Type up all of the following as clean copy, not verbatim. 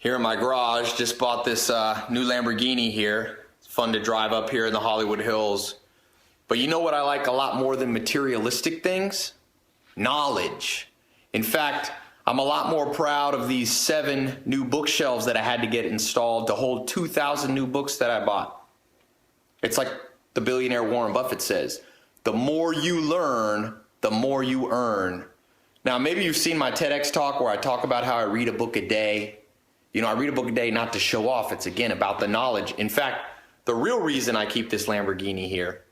here in my garage. Just bought this new Lamborghini here. It's fun to drive up here in the Hollywood Hills. But you know what I like a lot more than materialistic things? Knowledge. In fact, I'm a lot more proud of these 7 new bookshelves that I had to get installed to hold 2,000 new books that I bought. It's like the billionaire Warren Buffett says, the more you learn, the more you earn. Now, maybe you've seen my TEDx talk where I talk about how I read a book a day. You know, I read a book a day not to show off. It's, again, about the knowledge. In fact, the real reason I keep this Lamborghini here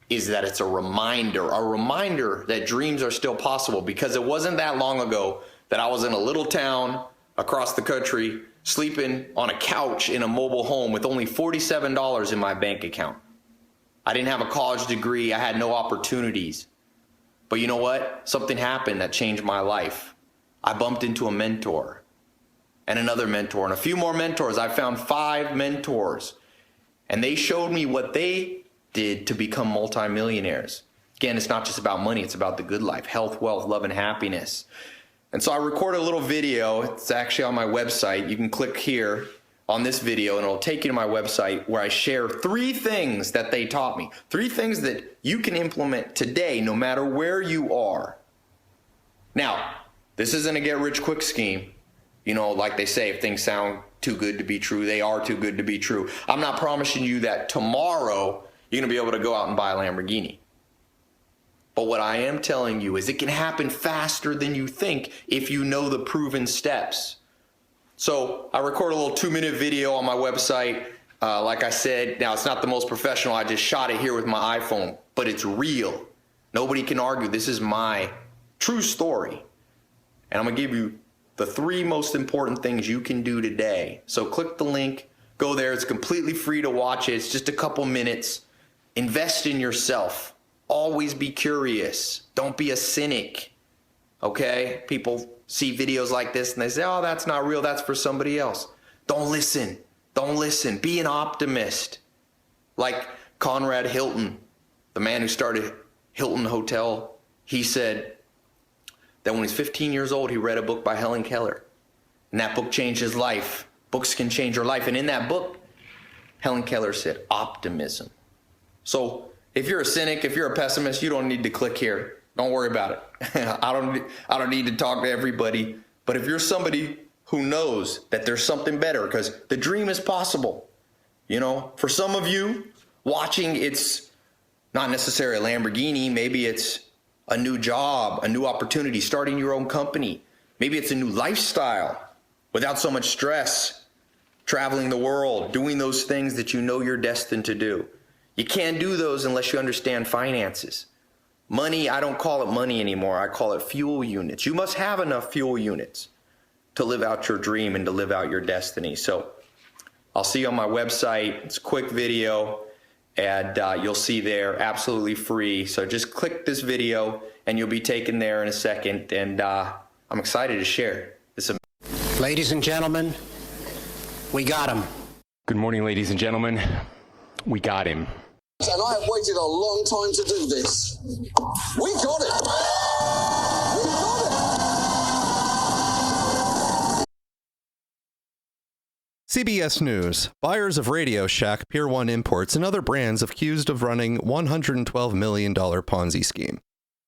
is that it's a reminder that dreams are still possible, because it wasn't that long ago that I was in a little town across the country sleeping on a couch in a mobile home with only $47 in my bank account. I didn't have a college degree. I had no opportunities. But you know what? Something happened that changed my life. I bumped into a mentor and another mentor and a few more mentors. I found 5 mentors, and they showed me what they did to become multimillionaires. Again, it's not just about money. It's about the good life, health, wealth, love, and happiness. And so I recorded a little video. It's actually on my website. You can click here on this video and it'll take you to my website, where I share 3 things that they taught me. 3 things that you can implement today, no matter where you are. Now, this isn't a get rich quick scheme. You know, like they say, if things sound too good to be true, they are too good to be true. I'm not promising you that tomorrow you're going to be able to go out and buy a Lamborghini. But what I am telling you is it can happen faster than you think if you know the proven steps. So I record a little 2-minute video on my website. Like I said, now it's not the most professional. I just shot it here with my iPhone, but it's real. Nobody can argue. This is my true story. And I'm going to give you the 3 most important things you can do today. So click the link, go there. It's completely free to watch it. It's just a couple minutes. Invest in yourself. Always be curious. Don't be a cynic. Okay? People see videos like this and they say, oh, that's not real. That's for somebody else. Don't listen. Don't listen. Be an optimist. Like Conrad Hilton, the man who started Hilton Hotel, he said that when he was 15 years old, he read a book by Helen Keller. And that book changed his life. Books can change your life. And in that book, Helen Keller said optimism. So if you're a cynic, if you're a pessimist, you don't need to click here. Don't worry about it. I don't need to talk to everybody. But if you're somebody who knows that there's something better, because the dream is possible. You know, for some of you watching, it's not necessarily a Lamborghini. Maybe it's a new job, a new opportunity, starting your own company. Maybe it's a new lifestyle without so much stress, traveling the world, doing those things that you know you're destined to do. You can't do those unless you understand finances. Money, I don't call it money anymore. I call it fuel units. You must have enough fuel units to live out your dream and to live out your destiny. So I'll see you on my website. It's a quick video, and you'll see there, absolutely free. So just click this video and you'll be taken there in a second. And I'm excited to share this. Ladies and gentlemen, we got him. Good morning, ladies and gentlemen. We got him. And I have waited a long time to do this. We got it. We got it. CBS News. Buyers of Radio Shack, Pier 1 Imports, and other brands accused of running $112 million Ponzi scheme.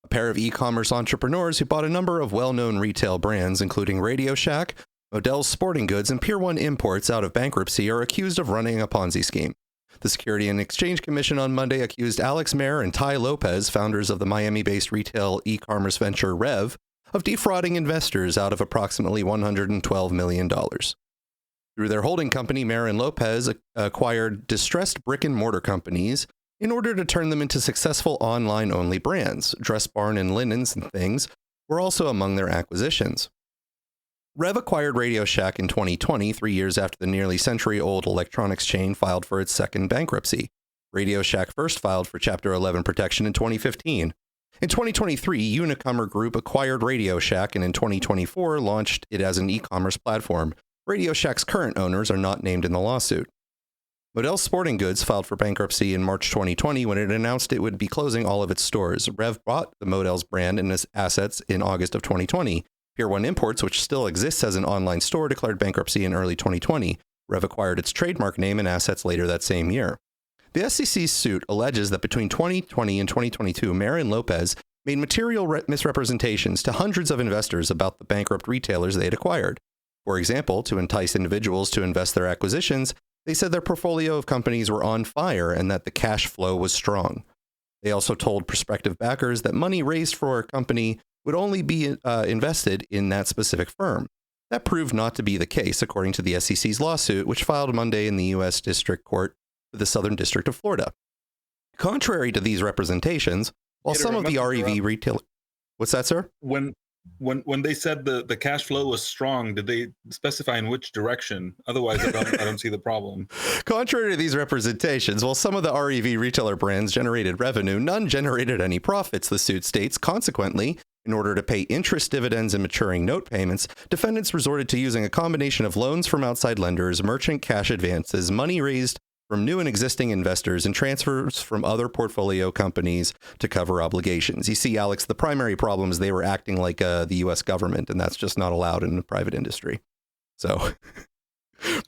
A pair of e-commerce entrepreneurs who bought a number of well-known retail brands, including Radio Shack, Modell's Sporting Goods, and Pier 1 Imports, out of bankruptcy, are accused of running a Ponzi scheme. The Security and Exchange Commission on Monday accused Alex Mayer and Ty Lopez, founders of the Miami-based retail e-commerce venture Rev, of defrauding investors out of approximately $112 million. Through their holding company, Mayer and Lopez acquired distressed brick-and-mortar companies in order to turn them into successful online-only brands. Dress Barn and Linens and Things were also among their acquisitions. Rev acquired Radio Shack in 2020, 3 years after the nearly century-old electronics chain filed for its second bankruptcy. Radio Shack first filed for Chapter 11 protection in 2015. In 2023, Unicomer Group acquired Radio Shack and in 2024 launched it as an e-commerce platform. Radio Shack's current owners are not named in the lawsuit. Modell's Sporting Goods filed for bankruptcy in March 2020 when it announced it would be closing all of its stores. Rev bought the Modell's brand and its assets in August of 2020. Pier 1 Imports, which still exists as an online store, declared bankruptcy in early 2020. Rev acquired its trademark name and assets later that same year. The SEC's suit alleges that between 2020 and 2022, Marin Lopez made material misrepresentations to hundreds of investors about the bankrupt retailers they had acquired. For example, to entice individuals to invest their acquisitions, they said their portfolio of companies were on fire and that the cash flow was strong. They also told prospective backers that money raised for a company would only be invested in that specific firm. That proved not to be the case, according to the SEC's lawsuit, which filed Monday in the U.S. District Court for the Southern District of Florida. Contrary to these representations, while some of the REV retail... What's that, sir? When they said the cash flow was strong, did they specify in which direction? Otherwise, I don't see the problem. Contrary to these representations, while some of the REV retailer brands generated revenue, none generated any profits, the suit states. Consequently, in order to pay interest, dividends, and maturing note payments, defendants resorted to using a combination of loans from outside lenders, merchant cash advances, money raised from new and existing investors, and transfers from other portfolio companies to cover obligations. You see, Alex, the primary problem is they were acting like the U.S. government, and that's just not allowed in the private industry. So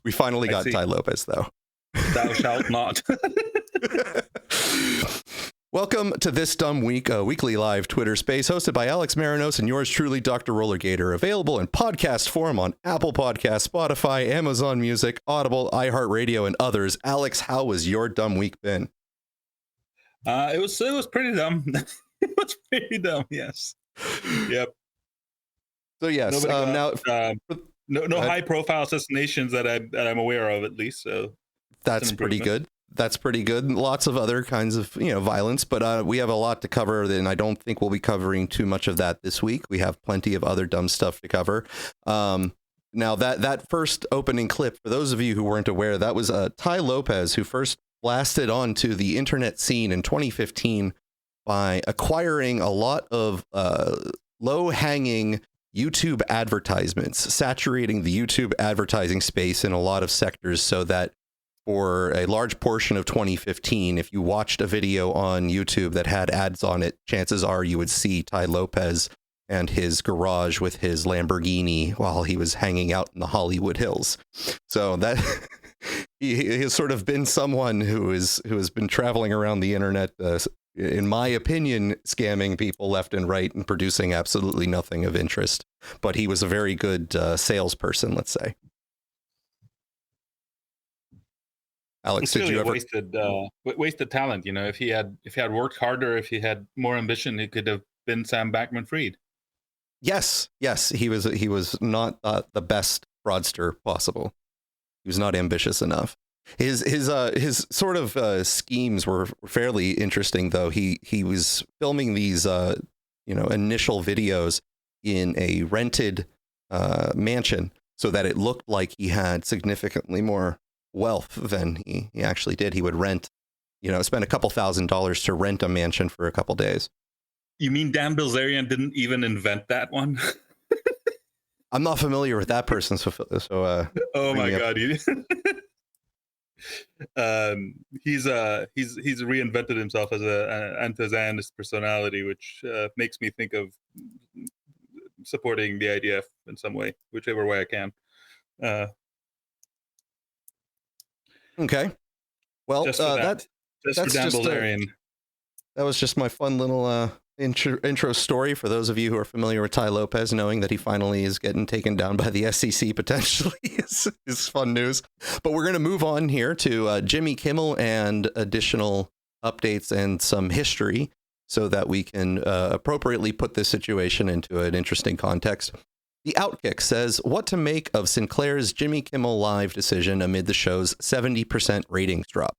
we finally got Ty Lopez, though. Thou shalt not. Welcome to This Dum Week, a weekly live Twitter space hosted by Alex Marinos and yours truly, Dr. Rollergator, available in podcast form on Apple Podcasts, Spotify, Amazon Music, Audible, iHeartRadio, and others. Alex, how was your dumb week been? It was pretty dumb. It was pretty dumb. Yes. Yep. So yes. No high profile assassinations that I'm aware of, at least. So that's pretty good. That's pretty good. Lots of other kinds of, violence, but we have a lot to cover, and I don't think we'll be covering too much of that this week. We have plenty of other dumb stuff to cover. Now, that first opening clip, for those of you who weren't aware, that was Ty Lopez, who first blasted onto the internet scene in 2015 by acquiring a lot of low-hanging YouTube advertisements, saturating the YouTube advertising space in a lot of sectors so that for a large portion of 2015, if you watched a video on YouTube that had ads on it, chances are you would see Ty Lopez and his garage with his Lamborghini while he was hanging out in the Hollywood Hills. So that he has sort of been someone who has been traveling around the internet, in my opinion, scamming people left and right and producing absolutely nothing of interest. But he was a very good salesperson, let's say. Alex, did you ever wasted talent? If he had worked harder, if he had more ambition, he could have been Sam Bankman-Fried. Yes, he was not the best fraudster possible. He was not ambitious enough. His sort of schemes were fairly interesting, though. He was filming these initial videos in a rented mansion so that it looked like he had significantly more wealth than he actually did. He would rent, spend a couple $1,000s to rent a mansion for a couple days. You mean Dan Bilzerian didn't even invent that one? I'm not familiar with that person, so oh my God, he's reinvented himself as an anti-Zionist personality, which makes me think of supporting the IDF in some way, whichever way I can. Okay. Well, just for that. Just for Dan Bilzerian. That was just my fun little intro story for those of you who are familiar with Ty Lopez, knowing that he finally is getting taken down by the SEC potentially is fun news. But we're going to move on here to Jimmy Kimmel and additional updates and some history so that we can appropriately put this situation into an interesting context. The Outkick says, what to make of Sinclair's Jimmy Kimmel Live decision amid the show's 70% ratings drop.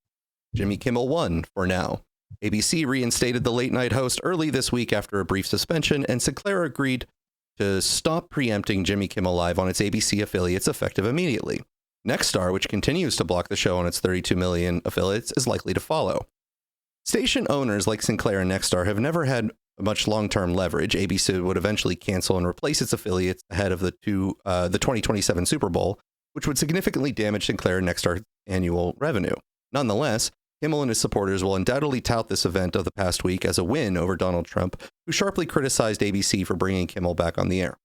Jimmy Kimmel won for now. ABC reinstated the late night host early this week after a brief suspension, and Sinclair agreed to stop preempting Jimmy Kimmel Live on its ABC affiliates effective immediately. Nexstar, which continues to block the show on its 32 million affiliates, is likely to follow. Station owners like Sinclair and Nexstar have never had much long-term leverage. ABC would eventually cancel and replace its affiliates ahead of the 2027 Super Bowl, which would significantly damage Sinclair and Nexstar's annual revenue. Nonetheless, Kimmel and his supporters will undoubtedly tout this event of the past week as a win over Donald Trump, who sharply criticized ABC for bringing Kimmel back on the air.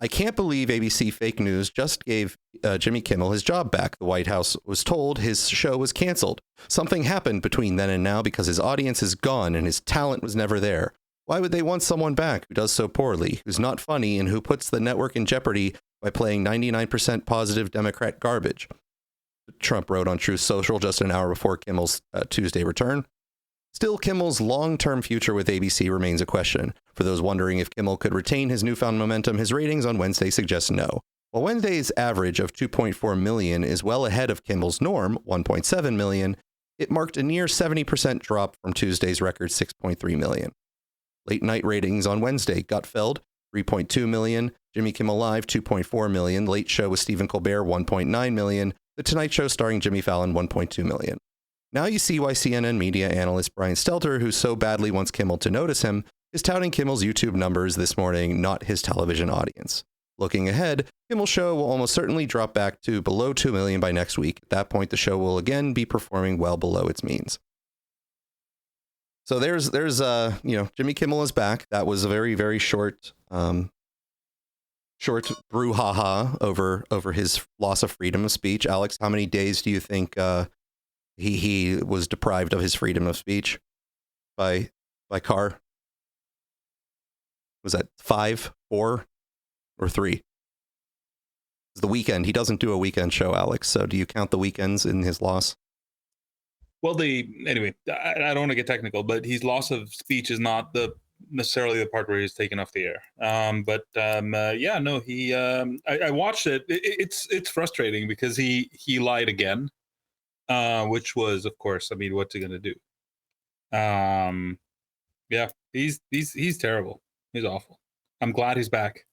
I can't believe ABC fake news just gave Jimmy Kimmel his job back. The White House was told his show was canceled. Something happened between then and now because his audience is gone and his talent was never there. Why would they want someone back who does so poorly, who's not funny, and who puts the network in jeopardy by playing 99% positive Democrat garbage? Trump wrote on Truth Social just an hour before Kimmel's Tuesday return. Still, Kimmel's long-term future with ABC remains a question. For those wondering if Kimmel could retain his newfound momentum, his ratings on Wednesday suggest no. While Wednesday's average of 2.4 million is well ahead of Kimmel's norm, 1.7 million, it marked a near 70% drop from Tuesday's record 6.3 million. Late night ratings on Wednesday: Gutfeld, 3.2 million, Jimmy Kimmel Live, 2.4 million, Late Show with Stephen Colbert, 1.9 million, The Tonight Show starring Jimmy Fallon, 1.2 million. Now you see why CNN media analyst Brian Stelter, who so badly wants Kimmel to notice him, is touting Kimmel's YouTube numbers this morning, not his television audience. Looking ahead, Kimmel's show will almost certainly drop back to below 2 million by next week. At that point, the show will again be performing well below its means. So there's Jimmy Kimmel is back. That was a very, very short brouhaha over his loss of freedom of speech. Alex, how many days do you think he was deprived of his freedom of speech by Carr? Was that 5, 4, or 3? It's the weekend. He doesn't do a weekend show, Alex. So do you count the weekends in his loss? Well, anyway, I don't want to get technical, but his loss of speech is not necessarily the part where he's taken off the air. I watched it. It's frustrating because he lied again, which was, of course, I mean, what's he gonna do? He's terrible. He's awful. I'm glad he's back,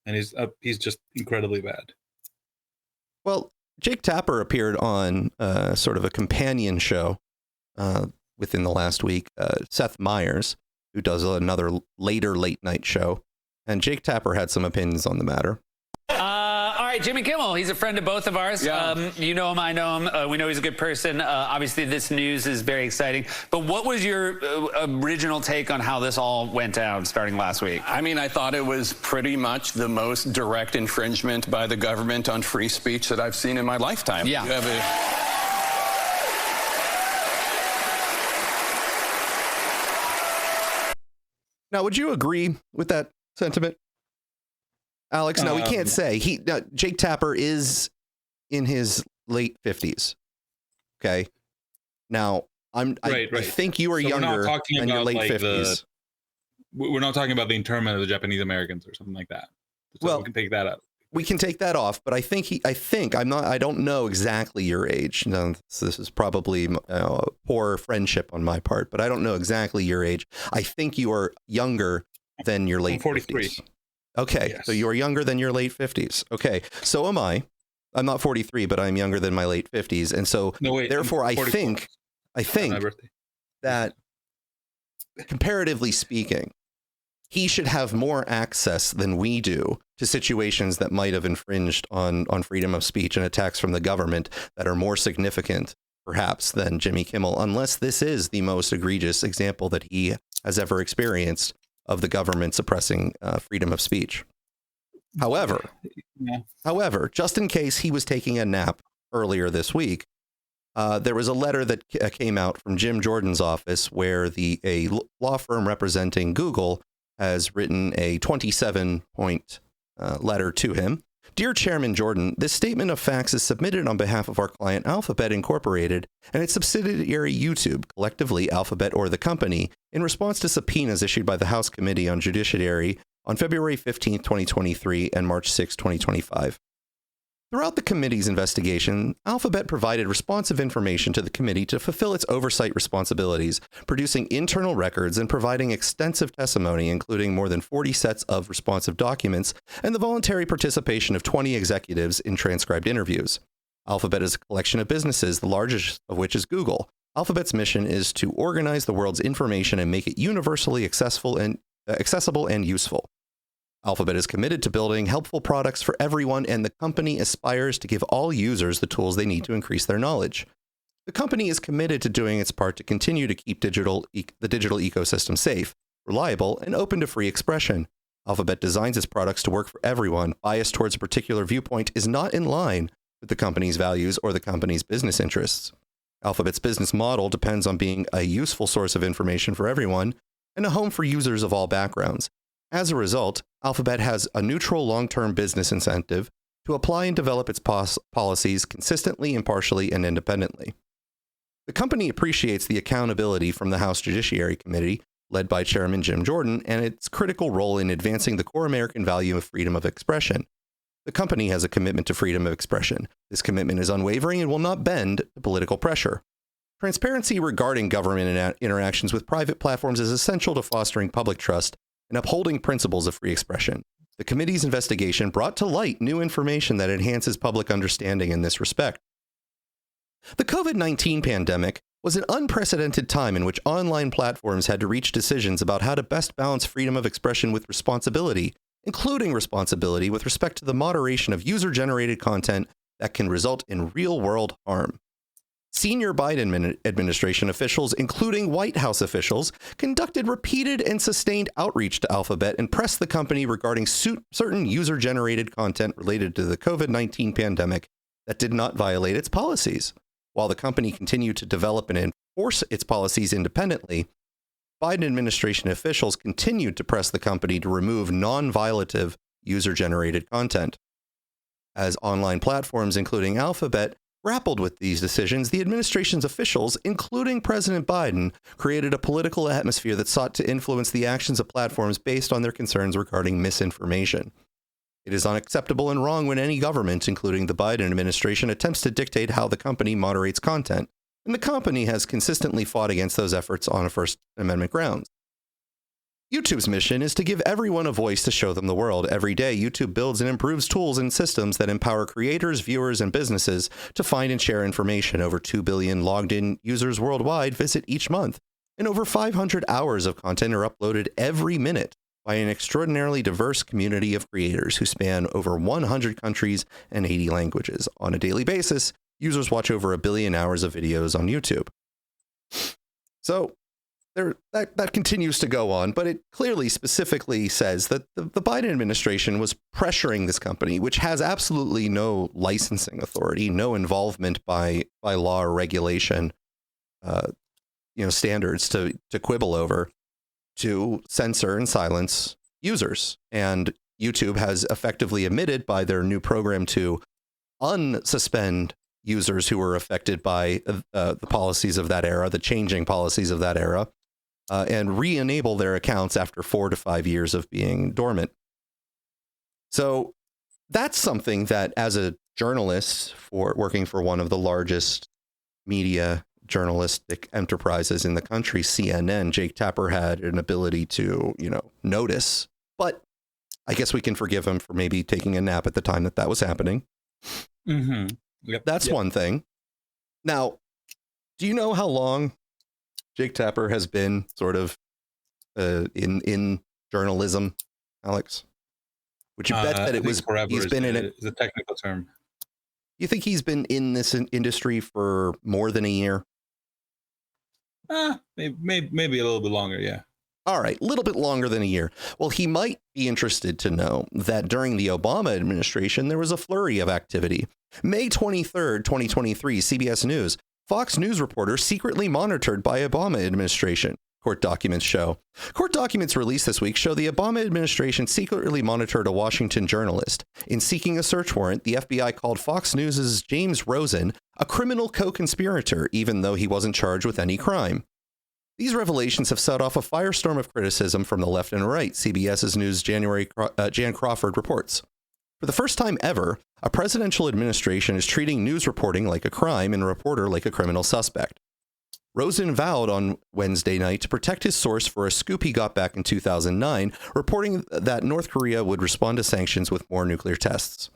and he's just incredibly bad. Well, Jake Tapper appeared on sort of a companion show within the last week. Seth Meyers, who does another later late night show, and Jake Tapper had some opinions on the matter. All right, Jimmy Kimmel, he's a friend of both of ours. Yeah. You know him, I know him. We know he's a good person. Obviously, this news is very exciting. But what was your original take on how this all went down starting last week? I mean, I thought it was pretty much the most direct infringement by the government on free speech that I've seen in my lifetime. Yeah. You have Now, would you agree with that sentiment, Alex? No, we can't say. Jake Tapper is in his late 50s. Okay. Now, I think you are younger than your late 50s. We're not talking about the internment of the Japanese Americans or something like that. So Well, we can take that out. We can take that off, but I don't know exactly your age. No, this is probably poor friendship on my part, but I don't know exactly your age. I think you are younger than your late 43. 50s. Okay, Yes. so you are younger than your late 50s. Okay, so am I. I'm not 43, but I'm younger than my late 50s, and so therefore I think that comparatively speaking, he should have more access than we do to situations that might have infringed on freedom of speech and attacks from the government that are more significant, perhaps, than Jimmy Kimmel, unless this is the most egregious example that he has ever experienced of the government suppressing freedom of speech. However, just in case he was taking a nap earlier this week, there was a letter that came out from Jim Jordan's office where a law firm representing Google has written a 27-point letter to him. Dear Chairman Jordan, this statement of facts is submitted on behalf of our client Alphabet Incorporated and its subsidiary YouTube, collectively Alphabet or the company, in response to subpoenas issued by the House Committee on Judiciary on February 15, 2023 and March 6, 2025. Throughout the committee's investigation, Alphabet provided responsive information to the committee to fulfill its oversight responsibilities, producing internal records and providing extensive testimony, including more than 40 sets of responsive documents and the voluntary participation of 20 executives in transcribed interviews. Alphabet is a collection of businesses, the largest of which is Google. Alphabet's mission is to organize the world's information and make it universally accessible and useful. Alphabet is committed to building helpful products for everyone, and the company aspires to give all users the tools they need to increase their knowledge. The company is committed to doing its part to continue to keep the digital ecosystem safe, reliable, and open to free expression. Alphabet designs its products to work for everyone. Bias towards a particular viewpoint is not in line with the company's values or the company's business interests. Alphabet's business model depends on being a useful source of information for everyone and a home for users of all backgrounds. As a result, Alphabet has a neutral long-term business incentive to apply and develop its policies consistently, impartially, and independently. The company appreciates the accountability from the House Judiciary Committee, led by Chairman Jim Jordan, and its critical role in advancing the core American value of freedom of expression. The company has a commitment to freedom of expression. This commitment is unwavering and will not bend to political pressure. Transparency regarding government interactions with private platforms is essential to fostering public trust and upholding principles of free expression. The committee's investigation brought to light new information that enhances public understanding in this respect. The COVID-19 pandemic was an unprecedented time in which online platforms had to reach decisions about how to best balance freedom of expression with responsibility, including responsibility with respect to the moderation of user-generated content that can result in real-world harm. Senior Biden administration officials, including White House officials, conducted repeated and sustained outreach to Alphabet and pressed the company regarding certain user-generated content related to the COVID-19 pandemic that did not violate its policies. While the company continued to develop and enforce its policies independently, Biden administration officials continued to press the company to remove non-violative user-generated content. As online platforms, including Alphabet, grappled with these decisions, the administration's officials, including President Biden, created a political atmosphere that sought to influence the actions of platforms based on their concerns regarding misinformation. It is unacceptable and wrong when any government, including the Biden administration, attempts to dictate how the company moderates content, and the company has consistently fought against those efforts on a First Amendment grounds. YouTube's mission is to give everyone a voice to show them the world. Every day, YouTube builds and improves tools and systems that empower creators, viewers, and businesses to find and share information. Over 2 billion logged-in users worldwide visit each month, and over 500 hours of content are uploaded every minute by an extraordinarily diverse community of creators who span over 100 countries and 80 languages. On a daily basis, users watch over 1 billion hours of videos on YouTube. So that continues to go on, but it clearly specifically says that the Biden administration was pressuring this company, which has absolutely no licensing authority, no involvement by law or regulation, standards to quibble over, to censor and silence users. And YouTube has effectively admitted by their new program to unsuspend users who were affected by the policies of that era, the changing policies of that era, and re-enable their accounts after 4 to 5 years of being dormant. So that's something that, as a journalist working for one of the largest media journalistic enterprises in the country, CNN, Jake Tapper had an ability to, notice. But I guess we can forgive him for maybe taking a nap at the time that was happening. Mm-hmm. Yep. That's one thing. Now, do you know how long Jake Tapper has been sort of in journalism, Alex? Would you bet that it was forever? He's been in it? Is a technical term. You think he's been in this industry for more than a year? Maybe a little bit longer, yeah. All right, a little bit longer than a year. Well, he might be interested to know that during the Obama administration, there was a flurry of activity. May 23rd, 2023, CBS News. Fox News reporter secretly monitored by Obama administration, court documents show. Court documents released this week show the Obama administration secretly monitored a Washington journalist. In seeking a search warrant, the FBI called Fox News' James Rosen a criminal co-conspirator, even though he wasn't charged with any crime. These revelations have set off a firestorm of criticism from the left and right, CBS's News' Jan Crawford reports. For the first time ever, a presidential administration is treating news reporting like a crime and a reporter like a criminal suspect. Rosen vowed on Wednesday night to protect his source for a scoop he got back in 2009, reporting that North Korea would respond to sanctions with more nuclear tests.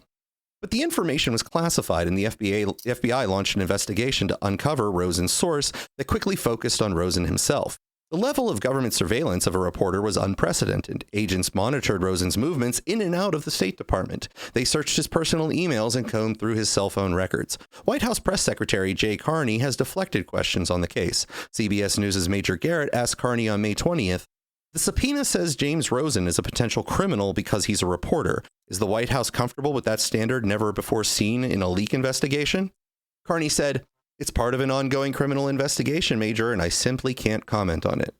But the information was classified, and the FBI launched an investigation to uncover Rosen's source that quickly focused on Rosen himself. The level of government surveillance of a reporter was unprecedented. Agents monitored Rosen's movements in and out of the State Department. They searched his personal emails and combed through his cell phone records. White House Press Secretary Jay Carney has deflected questions on the case. CBS News' Major Garrett asked Carney on May 20th, The subpoena says James Rosen is a potential criminal because he's a reporter. Is the White House comfortable with that standard never before seen in a leak investigation? Carney said, "It's part of an ongoing criminal investigation, Major, and I simply can't comment on it."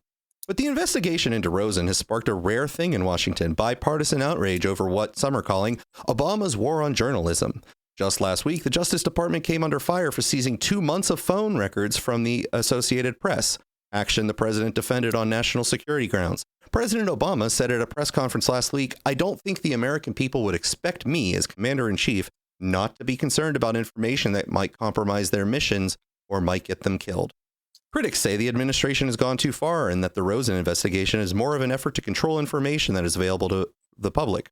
But the investigation into Rosen has sparked a rare thing in Washington, bipartisan outrage over what some are calling Obama's war on journalism. Just last week, the Justice Department came under fire for seizing 2 months of phone records from the Associated Press, action the president defended on national security grounds. President Obama said at a press conference last week, "I don't think the American people would expect me as commander-in-chief not to be concerned about information that might compromise their missions or might get them killed." Critics say the administration has gone too far and that the Rosen investigation is more of an effort to control information that is available to the public.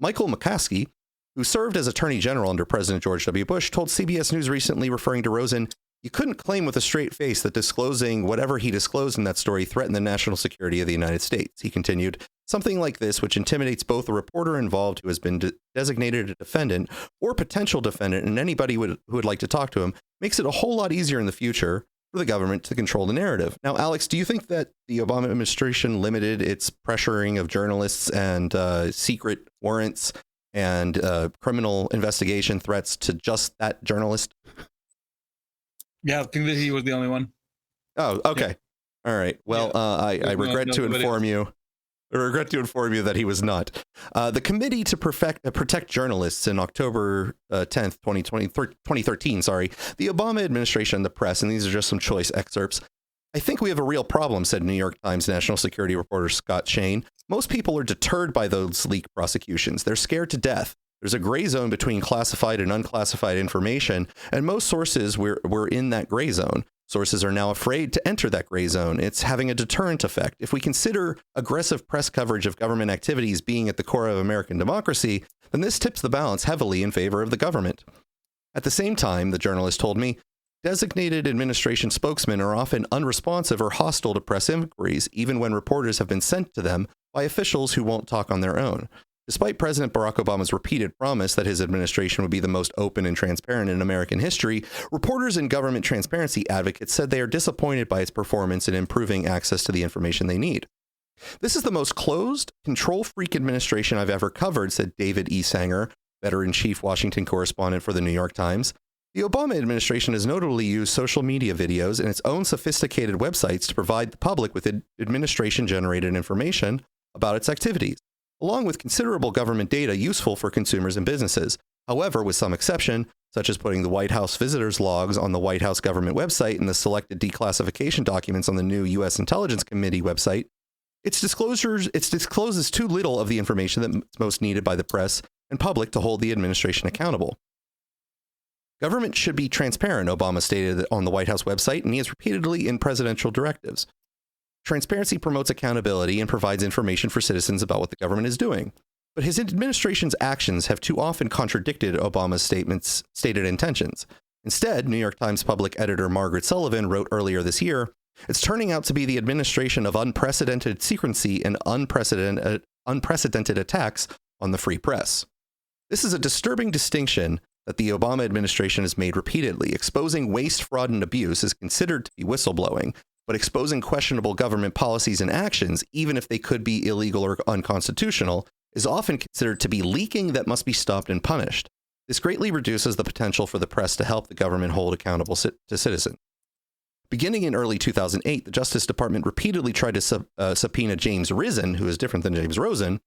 Michael McCaskey, who served as Attorney General under President George W. Bush, told CBS News recently, referring to Rosen, "You couldn't claim with a straight face that disclosing whatever he disclosed in that story threatened the national security of the United States." He continued, "Something like this, which intimidates both the reporter involved who has been designated a defendant or potential defendant and anybody who would like to talk to him, makes it a whole lot easier in the future for the government to control the narrative." Now, Alex, do you think that the Obama administration limited its pressuring of journalists and secret warrants and criminal investigation threats to just that journalist? Yeah, I think that he was the only one. Oh, okay. Yeah. All right. Well, I regret to inform you. I regret to inform you that he was not. The Committee to Protect Journalists in October 10th, 2013, the Obama administration and the press, and these are just some choice excerpts. "I think we have a real problem," said New York Times national security reporter Scott Shane. "Most people are deterred by those leaked prosecutions. They're scared to death. There's a gray zone between classified and unclassified information, and most sources were in that gray zone. Sources are now afraid to enter that gray zone. It's having a deterrent effect. If we consider aggressive press coverage of government activities being at the core of American democracy, then this tips the balance heavily in favor of the government." At the same time, the journalist told me, designated administration spokesmen are often unresponsive or hostile to press inquiries, even when reporters have been sent to them by officials who won't talk on their own. Despite President Barack Obama's repeated promise that his administration would be the most open and transparent in American history, reporters and government transparency advocates said they are disappointed by its performance in improving access to the information they need. "This is the most closed, control-freak administration I've ever covered," said David E. Sanger, veteran-chief Washington correspondent for the New York Times. "The Obama administration has notably used social media videos and its own sophisticated websites to provide the public with administration-generated information about its activities, along with considerable government data useful for consumers and businesses. However, with some exception, such as putting the White House visitors logs on the White House government website and the selected declassification documents on the new U.S. Intelligence Committee website, it discloses too little of the information that's most needed by the press and public to hold the administration accountable. Government should be transparent," Obama stated on the White House website, and he has repeatedly in presidential directives. "Transparency promotes accountability and provides information for citizens about what the government is doing. But his administration's actions have too often contradicted Obama's stated intentions. Instead, New York Times public editor Margaret Sullivan wrote earlier this year, "It's turning out to be the administration of unprecedented secrecy and unprecedented attacks on the free press." This is a disturbing distinction that the Obama administration has made repeatedly. Exposing waste, fraud, and abuse is considered to be whistleblowing, but exposing questionable government policies and actions, even if they could be illegal or unconstitutional, is often considered to be leaking that must be stopped and punished. This greatly reduces the potential for the press to help the government hold accountable to citizens. Beginning in early 2008, the Justice Department repeatedly tried to subpoena James Risen, who is different than James Rosen,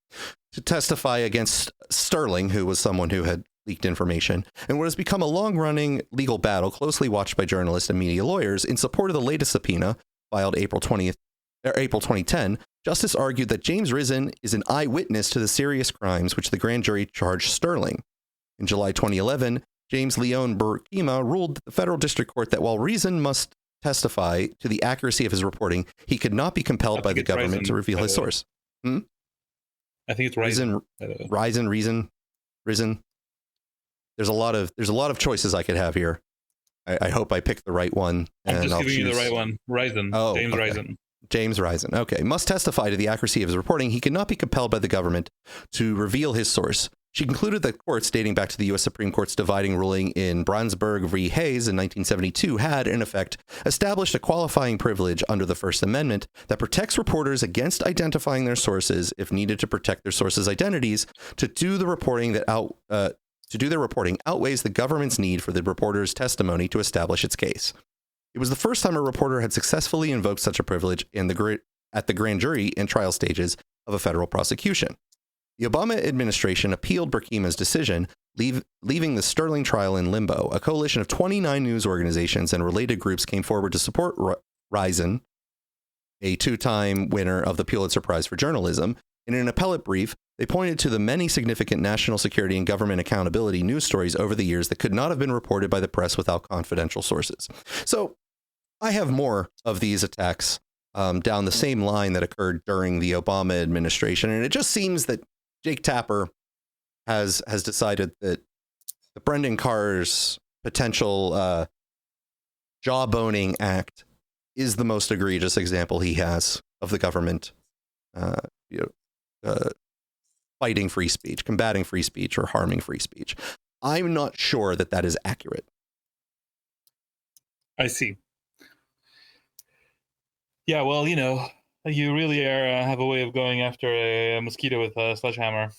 to testify against Sterling, who was someone who had leaked information, and what has become a long-running legal battle closely watched by journalists and media lawyers. In support of the latest subpoena, filed April 2010, Justice argued that James Risen is an eyewitness to the serious crimes which the grand jury charged Sterling. In July 2011, James Leon Burkema ruled the federal district court that while Risen must testify to the accuracy of his reporting, he could not be compelled by the government to reveal his source. I think it's Risen. Risen. There's a lot of choices I could have here. I hope I pick the right one. I'm just giving you the right one. Risen. Oh, James okay. Risen. James Risen. Okay. Must testify to the accuracy of his reporting. He could not be compelled by the government to reveal his source. She concluded that courts dating back to the U.S. Supreme Court's dividing ruling in Branzburg v. Hayes in 1972 had, in effect, established a qualifying privilege under the First Amendment that protects reporters against identifying their sources if needed to protect their sources' identities. To do their reporting outweighs the government's need for the reporter's testimony to establish its case. It was the first time a reporter had successfully invoked such a privilege at the grand jury and trial stages of a federal prosecution. The Obama administration appealed Burkima's decision, leaving the Sterling trial in limbo. A coalition of 29 news organizations and related groups came forward to support Risen, a two-time winner of the Pulitzer Prize for Journalism. In an appellate brief, they pointed to the many significant national security and government accountability news stories over the years that could not have been reported by the press without confidential sources. So I have more of these attacks down the same line that occurred during the Obama administration. And it just seems that Jake Tapper has decided that the Brendan Carr's potential jawboning act is the most egregious example he has of the government fighting free speech, combating free speech, or harming free speech. I'm not sure that that is accurate. I see. Yeah, well, you really have a way of going after a mosquito with a sledgehammer.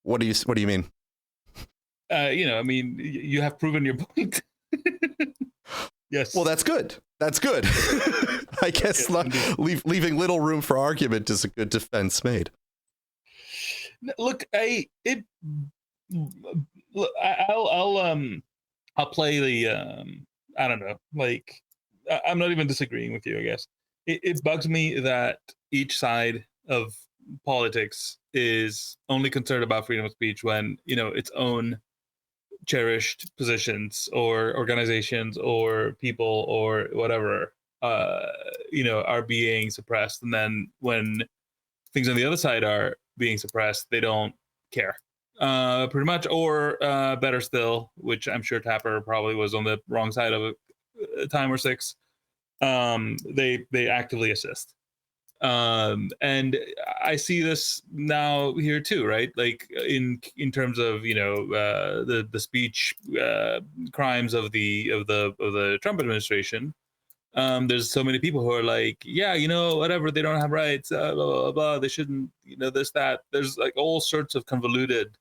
What do you mean? You have proven your point. Yes. Well, that's good. That's good. I guess leaving little room for argument is a good defense made. Look, I'll play the I don't know, like, I'm not even disagreeing with you, I guess. It bugs me that each side of politics is only concerned about freedom of speech when, its own cherished positions or organizations or people or whatever, are being suppressed. And then when things on the other side are being suppressed, they don't care, pretty much. Or better still, which I'm sure Tapper probably was on the wrong side of a time or six, they actively assist. And I see this now here too, right? Like in terms of the speech crimes of the Trump administration. There's so many people who are like, yeah, whatever, they don't have rights, blah, blah, blah, they shouldn't, this, that. There's like all sorts of convoluted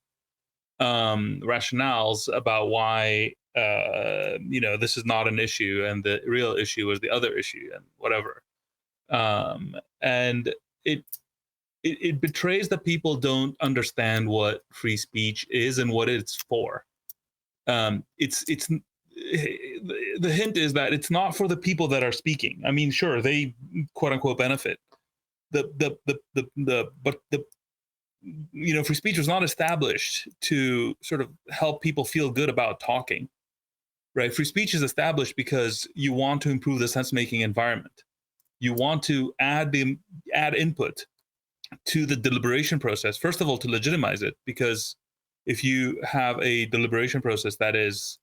rationales about why this is not an issue and the real issue is the other issue and whatever. And it betrays that people don't understand what free speech is and what it's for. It's the hint is that it's not for the people that are speaking. I mean, sure, they quote unquote benefit. Free speech was not established to sort of help people feel good about talking, right? Free speech is established because you want to improve the sense-making environment. You want to add input to the deliberation process, first of all, to legitimize it, because if you have a deliberation process that is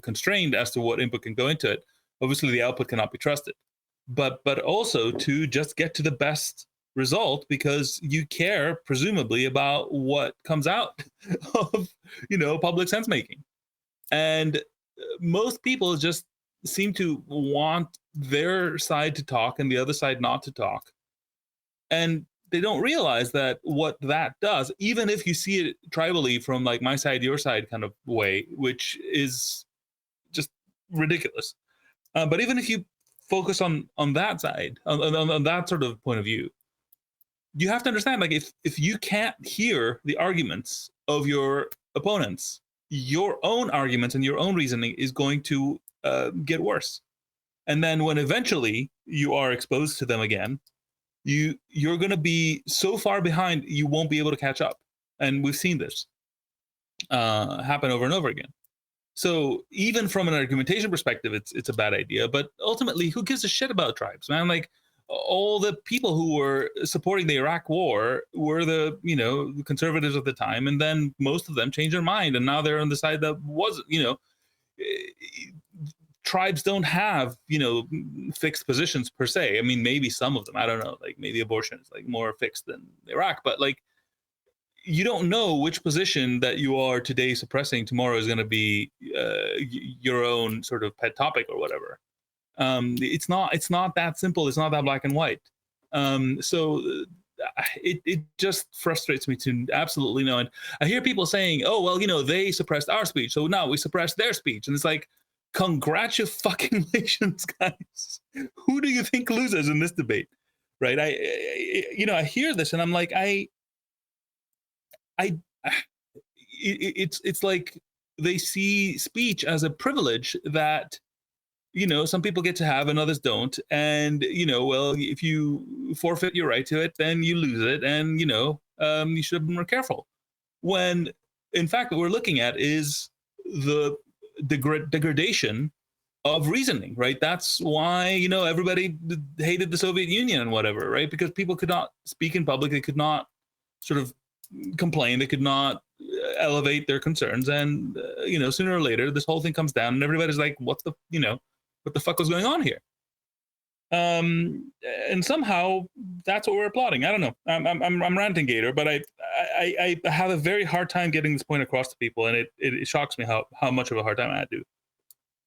constrained as to what input can go into it, obviously the output cannot be trusted. But also to just get to the best result because you care, presumably, about what comes out of, public sense making. And most people just seem to want their side to talk and the other side not to talk. And they don't realize that what that does, even if you see it tribally from like my side, your side kind of way, which is just ridiculous. But even if you focus on that side, on that sort of point of view, you have to understand, like, if you can't hear the arguments of your opponents, your own arguments and your own reasoning is going to get worse. And then when eventually you are exposed to them again, you're going to be so far behind, you won't be able to catch up. And we've seen this happen over and over again. So even from an argumentation perspective, it's a bad idea. But ultimately, who gives a shit about tribes, man? Like, all the people who were supporting the Iraq war were the conservatives at the time, and then most of them changed their mind, and now they're on the side that wasn't. Tribes don't have fixed positions per se. I mean, maybe some of them, I don't know, like maybe abortion is like more fixed than Iraq, but like you don't know which position that you are today suppressing tomorrow is going to be your own sort of pet topic or whatever. It's not that simple. It's not that black and white. So it just frustrates me to absolutely no end. I hear people saying, oh, well, they suppressed our speech, so now we suppress their speech. And it's like, congratulations, guys. Who do you think loses in this debate? Right. I hear this and I'm like, it's like they see speech as a privilege that, some people get to have and others don't. And, well, if you forfeit your right to it, then you lose it. And, you should have been more careful. When, in fact, what we're looking at is the degradation of reasoning, right? That's why, everybody hated the Soviet Union and whatever, right? Because people could not speak in public. They could not sort of complain. They could not elevate their concerns. And, sooner or later, this whole thing comes down and everybody's like, what the fuck was going on here? And somehow that's what we're applauding. I don't know. I'm ranting, Gator, but I have a very hard time getting this point across to people, and it shocks me how much of a hard time I do.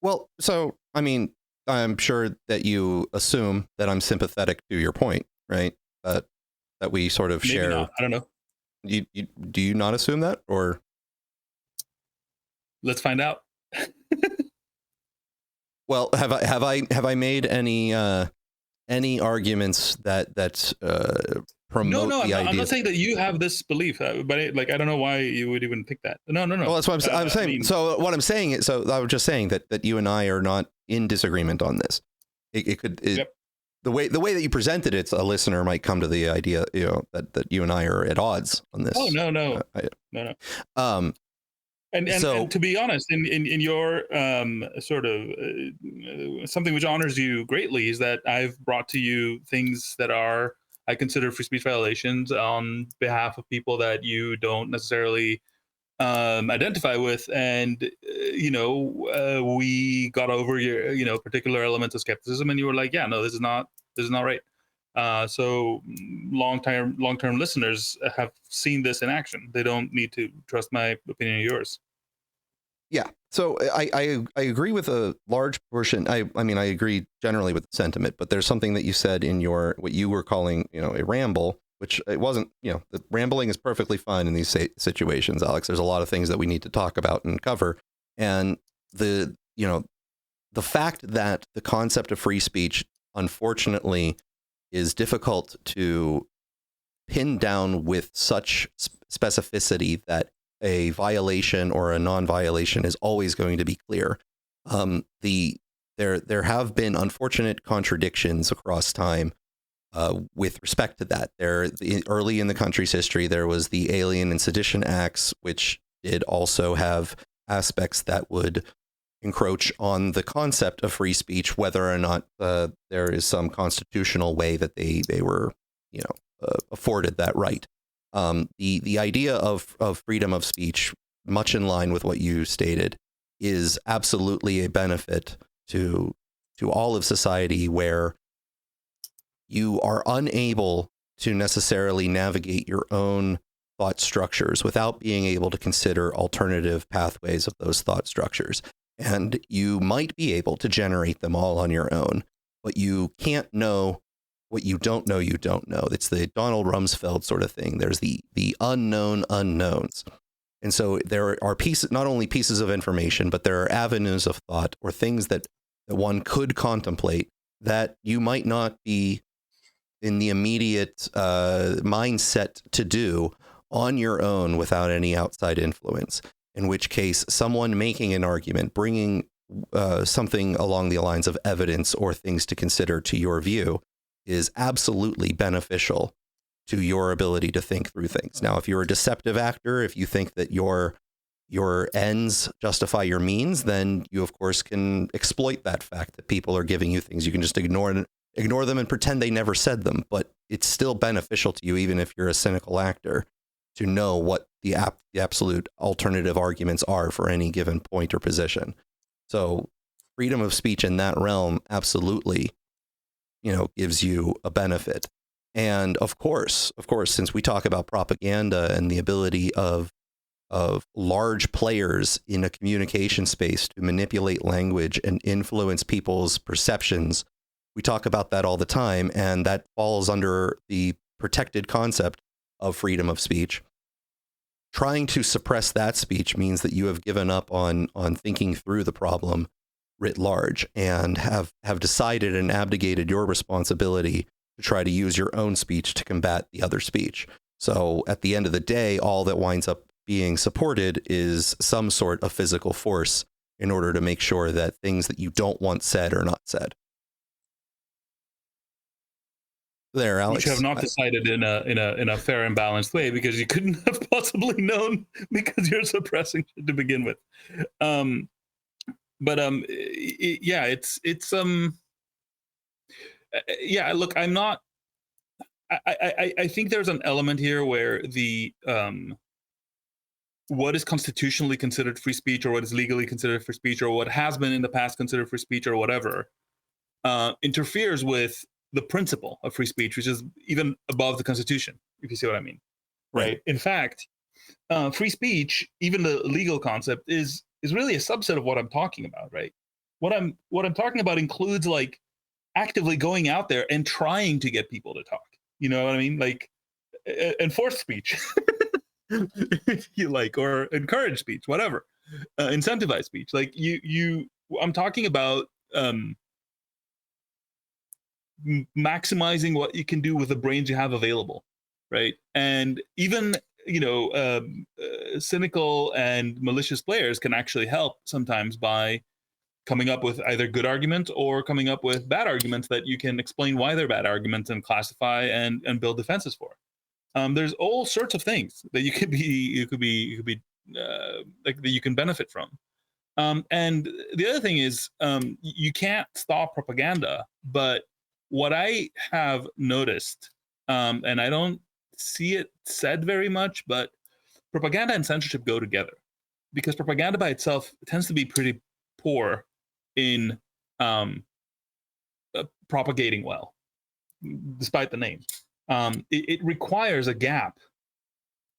Well, so I mean, I'm sure that you assume that I'm sympathetic to your point, right? That we sort of Maybe share. not. I don't know. You do you not assume that, or? Let's find out. Well, have I made any arguments that promote the idea? I'm not saying that you have this belief, but I don't know why you would even think that. No. Well, that's what I'm saying. I mean, so what I'm saying is, I was just saying that you and I are not in disagreement on this. Yep. The way that you presented it, a listener might come to the idea, that you and I are at odds on this. Oh no. And to be honest, in your sort of something which honors you greatly is that I've brought to you things that I consider free speech violations on behalf of people that you don't necessarily identify with, and we got over your particular elements of skepticism, and you were like, yeah, no, this is not right. So long-term listeners have seen this in action. They don't need to trust my opinion or yours. Yeah. So I agree with a large portion. I mean, I agree generally with the sentiment, but there's something that you said in what you were calling, a ramble, which it wasn't, the rambling is perfectly fine in these situations, Alex. There's a lot of things that we need to talk about and cover. And the fact that the concept of free speech, unfortunately, is difficult to pin down with such specificity that a violation or a non-violation is always going to be clear. There have been unfortunate contradictions across time with respect to that. Early in the country's history, there was the Alien and Sedition Acts, which did also have aspects that would encroach on the concept of free speech, whether or not there is some constitutional way that they were, afforded that right. The idea of freedom of speech, much in line with what you stated, is absolutely a benefit to all of society, where you are unable to necessarily navigate your own thought structures without being able to consider alternative pathways of those thought structures. And you might be able to generate them all on your own, but you can't know what you don't know. It's the Donald Rumsfeld sort of thing. There's the unknown unknowns. And so there are not only pieces of information, but there are avenues of thought or things that one could contemplate that you might not be in the immediate mindset to do on your own without any outside influence. In which case, someone making an argument, bringing something along the lines of evidence or things to consider to your view, is absolutely beneficial to your ability to think through things. Now, if you're a deceptive actor, if you think that your ends justify your means, then you, of course, can exploit that fact that people are giving you things. You can just ignore them and pretend they never said them. But it's still beneficial to you, even if you're a cynical actor, to know what the absolute alternative arguments are for any given point or position. So freedom of speech in that realm absolutely, gives you a benefit. And of course, since we talk about propaganda and the ability of large players in a communication space to manipulate language and influence people's perceptions, we talk about that all the time, and that falls under the protected concept of freedom of speech. Trying to suppress that speech means that you have given up on thinking through the problem writ large and have decided and abdicated your responsibility to try to use your own speech to combat the other speech. So at the end of the day, all that winds up being supported is some sort of physical force in order to make sure that things that you don't want said are not said. There, Alex. Which have not decided in a fair and balanced way, because you couldn't have possibly known, because you're suppressing it to begin with. Look, I'm not. I think there's an element here where the what is constitutionally considered free speech, or what is legally considered free speech, or what has been in the past considered free speech, or whatever, interferes with the principle of free speech, which is even above the Constitution, if you see what I mean. Right. In fact, free speech, even the legal concept, is really a subset of what I'm talking about, right? What I'm talking about includes like actively going out there and trying to get people to talk. You know what I mean? Like enforce speech, if you like, or encourage speech, whatever, incentivize speech. Like I'm talking about maximizing what you can do with the brains you have available, right? And even cynical and malicious players can actually help sometimes by coming up with either good arguments or coming up with bad arguments that you can explain why they're bad arguments and classify and build defenses for. There's all sorts of things that that you can benefit from. And the other thing is, you can't stop propaganda, but what I have noticed, and I don't see it said very much, but propaganda and censorship go together, because propaganda by itself tends to be pretty poor in propagating well, despite the name. It requires a gap,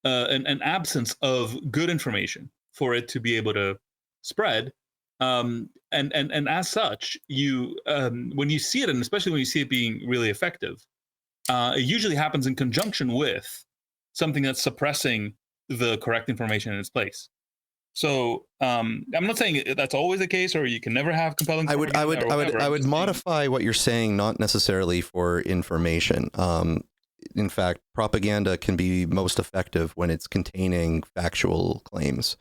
an absence of good information for it to be able to spread. And as such, you when you see it, and especially when you see it being really effective, it usually happens in conjunction with something that's suppressing the correct information in its place. So I'm not saying that's always the case, or you can never have compelling. I would modify what you're saying, not necessarily for information. In fact, propaganda can be most effective when it's containing factual claims.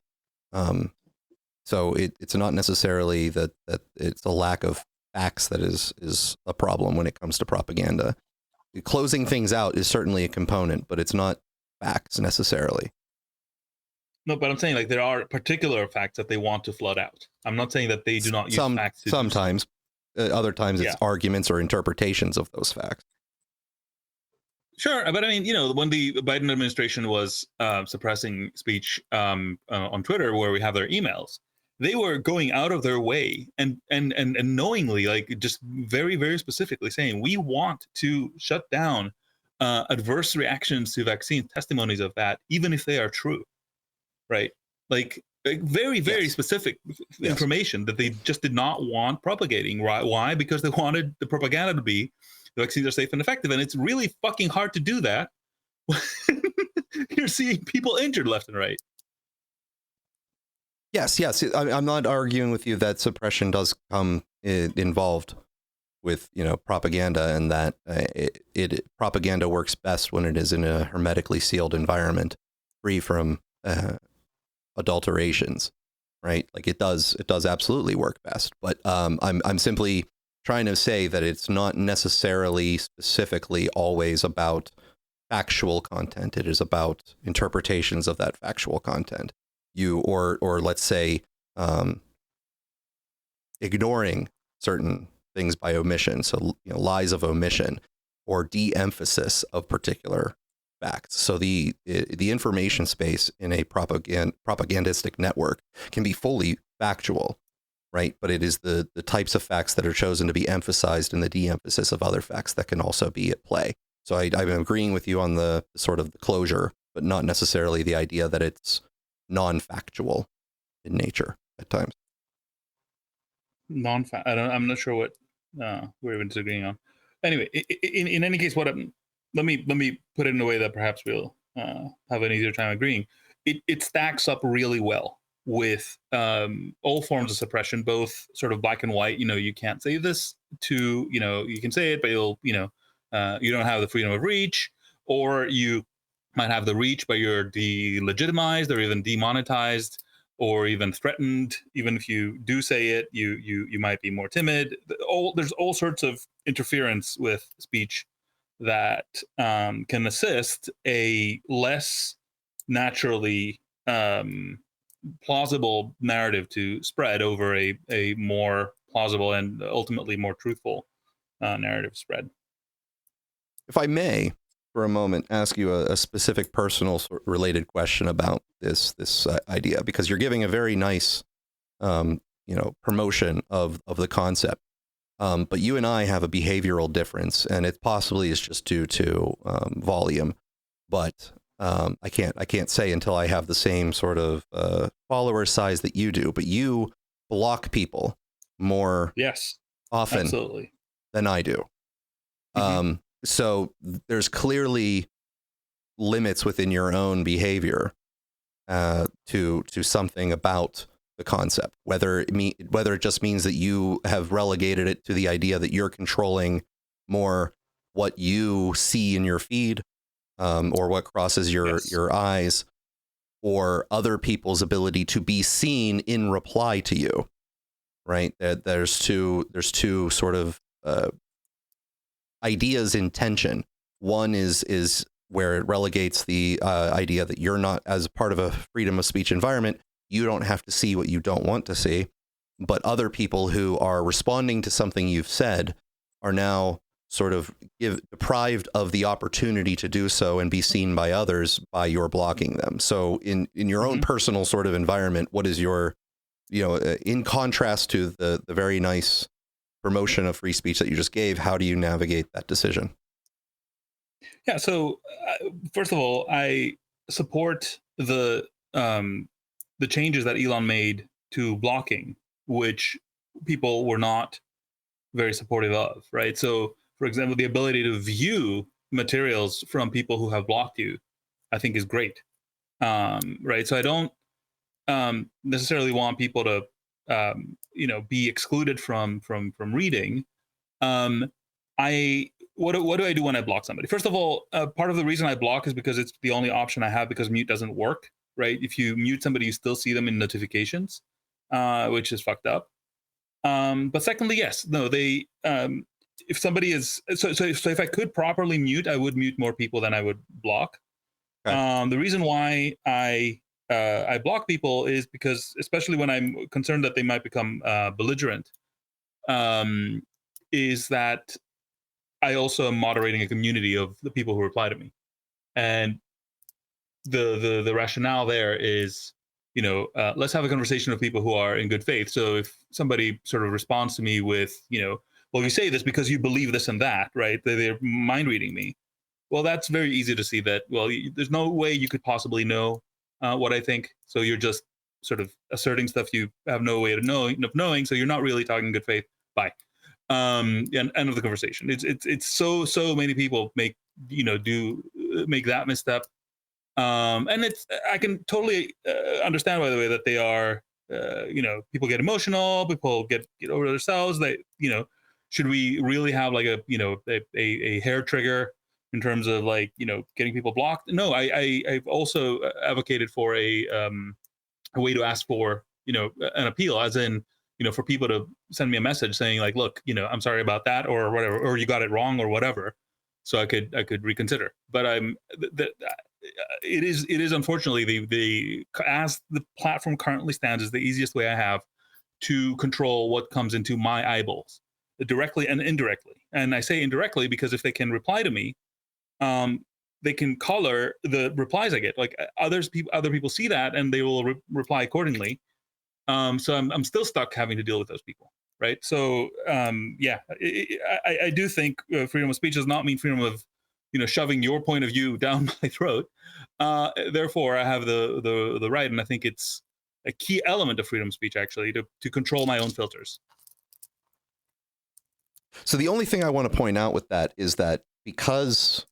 So it's not necessarily that it's a lack of facts that is a problem when it comes to propaganda. Closing things out is certainly a component, but it's not facts necessarily. No, but I'm saying like there are particular facts that they want to flood out. I'm not saying that they do not use facts. Sometimes, other times it's arguments or interpretations of those facts. Sure, but I mean, when the Biden administration was suppressing speech on Twitter, where we have their emails, they were going out of their way and knowingly, like just very, very specifically saying, we want to shut down adverse reactions to vaccine, testimonies of that, even if they are true, right? Like very, very specific information that they just did not want propagating. Why? Because they wanted the propaganda to be the vaccines are safe and effective. And it's really fucking hard to do that. You're seeing people injured left and right. Yes. I'm not arguing with you that suppression does come involved with, propaganda, and that propaganda works best when it is in a hermetically sealed environment, free from adulterations, right? Like it does absolutely work best. But I'm simply trying to say that it's not necessarily specifically always about factual content. It is about interpretations of that factual content. Or let's say ignoring certain things by omission, so lies of omission or de-emphasis of particular facts. So the information space in a propagandistic network can be fully factual, right? But it is the types of facts that are chosen to be emphasized and the de-emphasis of other facts that can also be at play. So I'm agreeing with you on the sort of the closure, but not necessarily the idea that it's non-factual in nature at times. I'm not sure what we're even disagreeing on. Anyway, in any case, let me put it in a way that perhaps we'll have an easier time agreeing. It stacks up really well with all forms of suppression, both sort of black and white. You can't say this, to you can say it, but you don't have the freedom of reach, or you might have the reach, but you're delegitimized or even demonetized, or even threatened. Even if you do say it, you might be more timid. There's all sorts of interference with speech that can assist a less naturally plausible narrative to spread over a more plausible and ultimately more truthful narrative spread. If I may, for a moment, ask you a specific personal related question about this idea, because you're giving a very nice, promotion of the concept. But you and I have a behavioral difference, and it possibly is just due to volume. But I can't say until I have the same sort of follower size that you do. But you block people more often absolutely. than I do. So there's clearly limits within your own behavior to something about the concept, whether it just means that you have relegated it to the idea that you're controlling more what you see in your feed, or what crosses your eyes, or other people's ability to be seen in reply to you. Right? There's two sort of ideas in tension. One is where it relegates the idea that you're not, as part of a freedom of speech environment, you don't have to see what you don't want to see, but other people who are responding to something you've said are now sort of deprived of the opportunity to do so and be seen by others by your blocking them. So in your own personal sort of environment, what is your, in contrast to the very nice promotion of free speech that you just gave, how do you navigate that decision? Yeah. So first of all, I support the changes that Elon made to blocking, which people were not very supportive of. Right. So, for example, the ability to view materials from people who have blocked you, I think, is great. Right. So I don't necessarily want people to be excluded from reading. What do I do when I block somebody? First of all, part of the reason I block is because it's the only option I have, because mute doesn't work, right? If you mute somebody, you still see them in notifications, which is fucked up. But secondly, yes, no, if somebody is, so if I could properly mute, I would mute more people than I would block. Okay. The reason why I block people is because, especially when I'm concerned that they might become belligerent, is that I also am moderating a community of the people who reply to me. And the rationale there is, let's have a conversation with people who are in good faith. So if somebody sort of responds to me with, well, you say this because you believe this and that, right? They're mind reading me. Well, that's very easy to see that, well, there's no way you could possibly know what I think. So you're just sort of asserting stuff you have no way of knowing. So you're not really talking in good faith. Bye. And end of the conversation. It's so many people make that misstep. And I can totally understand, by the way, that they are, people get emotional, people get over themselves. They, should we really have like a hair trigger in terms of getting people blocked? No, I've also advocated for a way to ask for, an appeal, as in, for people to send me a message saying like, look, I'm sorry about that, or whatever, or you got it wrong or whatever. So I could reconsider. But it is unfortunately as the platform currently stands, is the easiest way I have to control what comes into my eyeballs, directly and indirectly. And I say indirectly because if they can reply to me, they can color the replies I get. Like other people see that and they will reply accordingly. So I'm still stuck having to deal with those people, right? So I do think freedom of speech does not mean freedom of shoving your point of view down my throat. Therefore, I have the right, and I think it's a key element of freedom of speech, actually, to control my own filters. So the only thing I want to point out with that is that because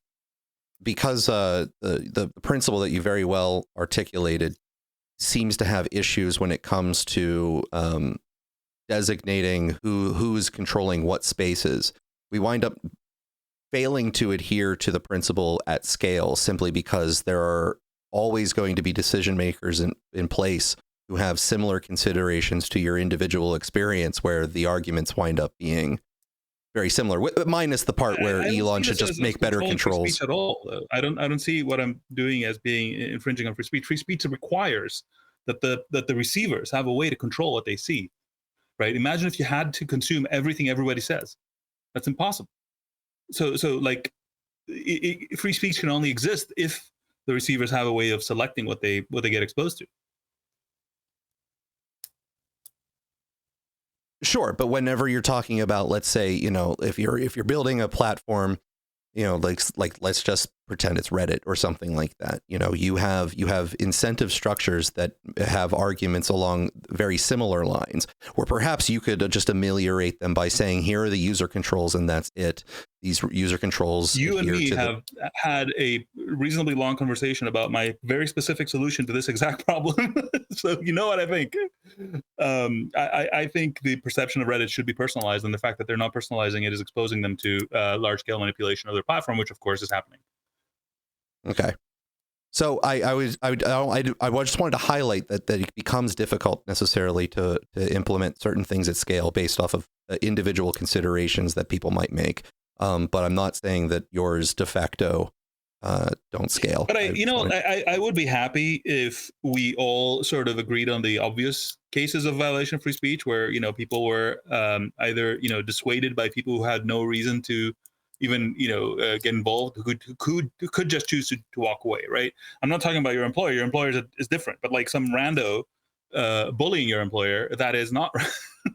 the principle that you very well articulated seems to have issues when it comes to designating who's controlling what spaces, we wind up failing to adhere to the principle at scale simply because there are always going to be decision makers in place who have similar considerations to your individual experience, where the arguments wind up being very similar, minus the part where Elon should just make better controls. Speech at all. I don't see what I'm doing as being infringing on free speech. Free speech requires that the receivers have a way to control what they see, right? Imagine if you had to consume everything everybody says. That's impossible. So like, free speech can only exist if the receivers have a way of selecting what they get exposed to. Sure, but whenever you're talking about, let's say, if you're building a platform, like let's just pretend it's Reddit or something like that. You have incentive structures that have arguments along very similar lines, where perhaps you could just ameliorate them by saying, here are the user controls and that's it. These user controls. You and me have had a reasonably long conversation about my very specific solution to this exact problem. So you know what I think. I think the perception of Reddit should be personalized, and the fact that they're not personalizing it is exposing them to large-scale manipulation of their platform, which of course is happening. Okay. So I just wanted to highlight that it becomes difficult necessarily to implement certain things at scale based off of individual considerations that people might make. But I'm not saying that yours de facto don't scale. But I would be happy if we all sort of agreed on the obvious cases of violation of free speech, where people were either dissuaded by people who had no reason to even get involved, who could just choose to walk away, right? I'm not talking about your employer. Your employer is different, but like some rando bullying your employer, that is not.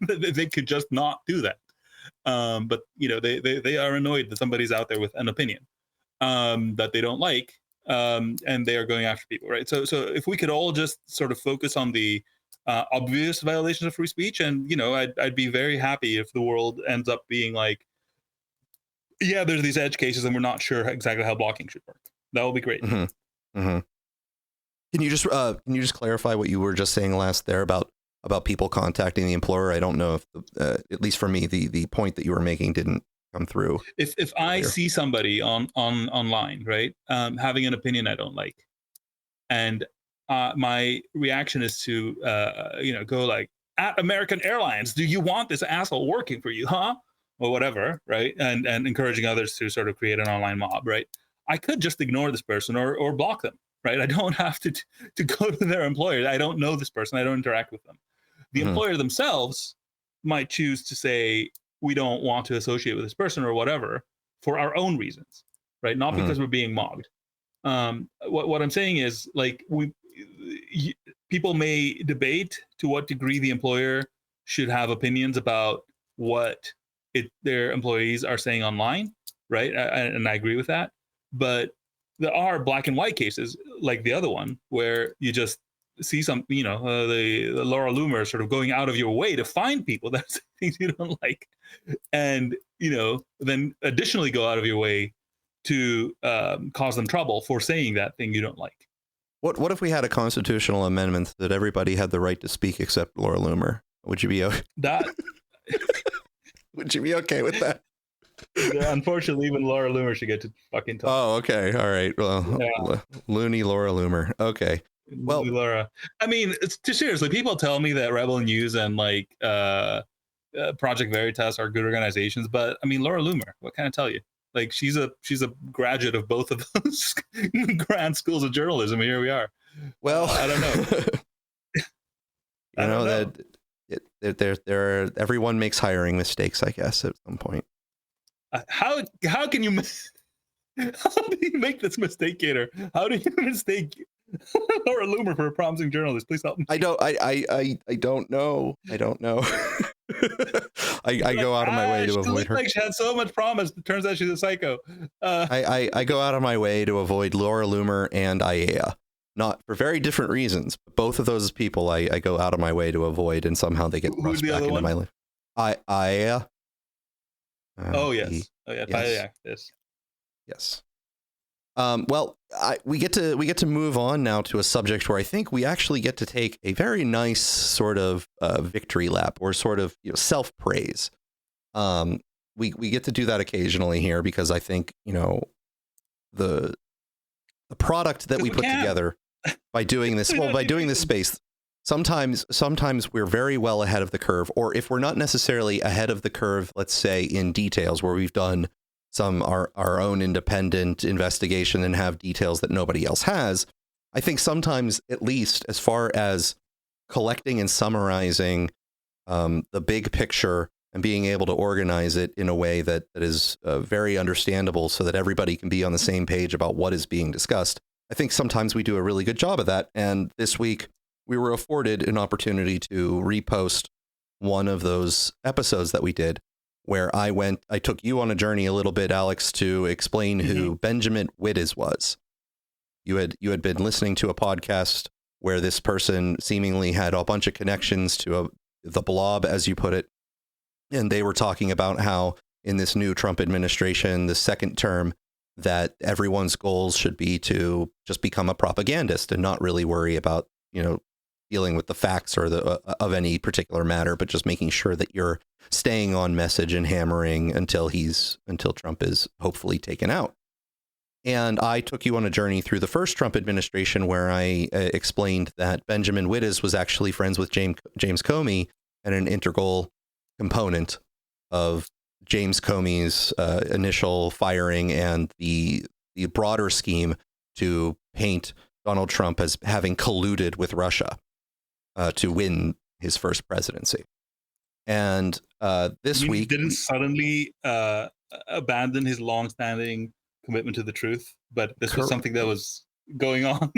They could just not do that. But they are annoyed that somebody's out there with an opinion that they don't like, and they are going after people, right? So if we could all just sort of focus on the obvious violations of free speech, and I'd be very happy if the world ends up being like, yeah, there's these edge cases, and we're not sure exactly how blocking should work. That would be great. Mm-hmm. Mm-hmm. Can you just clarify what you were just saying last there about people contacting the employer? I don't know if, at least for me, the point that you were making didn't come through. If I see somebody online, right, having an opinion I don't like, and my reaction is to go like, at American Airlines, do you want this asshole working for you, huh? Or whatever, right? And encouraging others to sort of create an online mob, right? I could just ignore this person or block them, right? I don't have to go to their employer. I don't know this person. I don't interact with them. The employer themselves might choose to say, we don't want to associate with this person or whatever for our own reasons, right? Not because we're being mobbed. What I'm saying is, like, people may debate to what degree the employer should have opinions about what their employees are saying online, right? And I agree with that. But there are black and white cases like the other one where you just see some, the Laura Loomer sort of going out of your way to find people that say things you don't like, and then additionally go out of your way to cause them trouble for saying that thing you don't like. What if we had a constitutional amendment that everybody had the right to speak except Laura Loomer? Would you be okay? Would you be okay with that? Yeah, unfortunately, even Laura Loomer should get to fucking talk. Oh, okay. All right. Well, yeah. Loony Laura Loomer. Okay. Well, Laura. I mean, seriously, people tell me that Rebel News and like Project Veritas are good organizations, but I mean, Laura Loomer, what can I tell you? Like, she's a graduate of both of those grand schools of journalism. And here we are. Well, I don't know. Everyone makes hiring mistakes, I guess, at some point. How can you how do you make this mistake, Gator? How do you mistake Laura Loomer for a promising journalist? Please help me. I don't know. I go out of my way to avoid her. Like she had so much promise. It turns out she's a psycho. I go out of my way to avoid Laura Loomer and Aya. Not for very different reasons. But both of those people I go out of my way to avoid, and somehow they get thrust back into my life. Aya. Oh, yes. Yes. Well, we get to move on now to a subject where I think we actually get to take a very nice sort of victory lap, or sort of self-praise. We get to do that occasionally here because I think the product that we put together by doing this by doing this space. Sometimes we're very well ahead of the curve, or if we're not necessarily ahead of the curve, let's say in details where we've done our own independent investigation and have details that nobody else has. I think sometimes, at least as far as collecting and summarizing the big picture and being able to organize it in a way that is very understandable so that everybody can be on the same page about what is being discussed. I think sometimes we do a really good job of that. And this week we were afforded an opportunity to repost one of those episodes that we did, where I took you on a journey a little bit, Alex, to explain who Benjamin Wittes was. You had been listening to a podcast where this person seemingly had a bunch of connections to the blob, as you put it. And they were talking about how in this new Trump administration, the second term, that everyone's goals should be to just become a propagandist and not really worry about, dealing with the facts or of any particular matter, but just making sure that you're staying on message and hammering until Trump is hopefully taken out. And I took you on a journey through the first Trump administration where I explained that Benjamin Wittes was actually friends with James Comey and an integral component of James Comey's initial firing and the broader scheme to paint Donald Trump as having colluded with Russia to win his first presidency. And this week, he didn't suddenly abandon his longstanding commitment to the truth, but this was something that was going on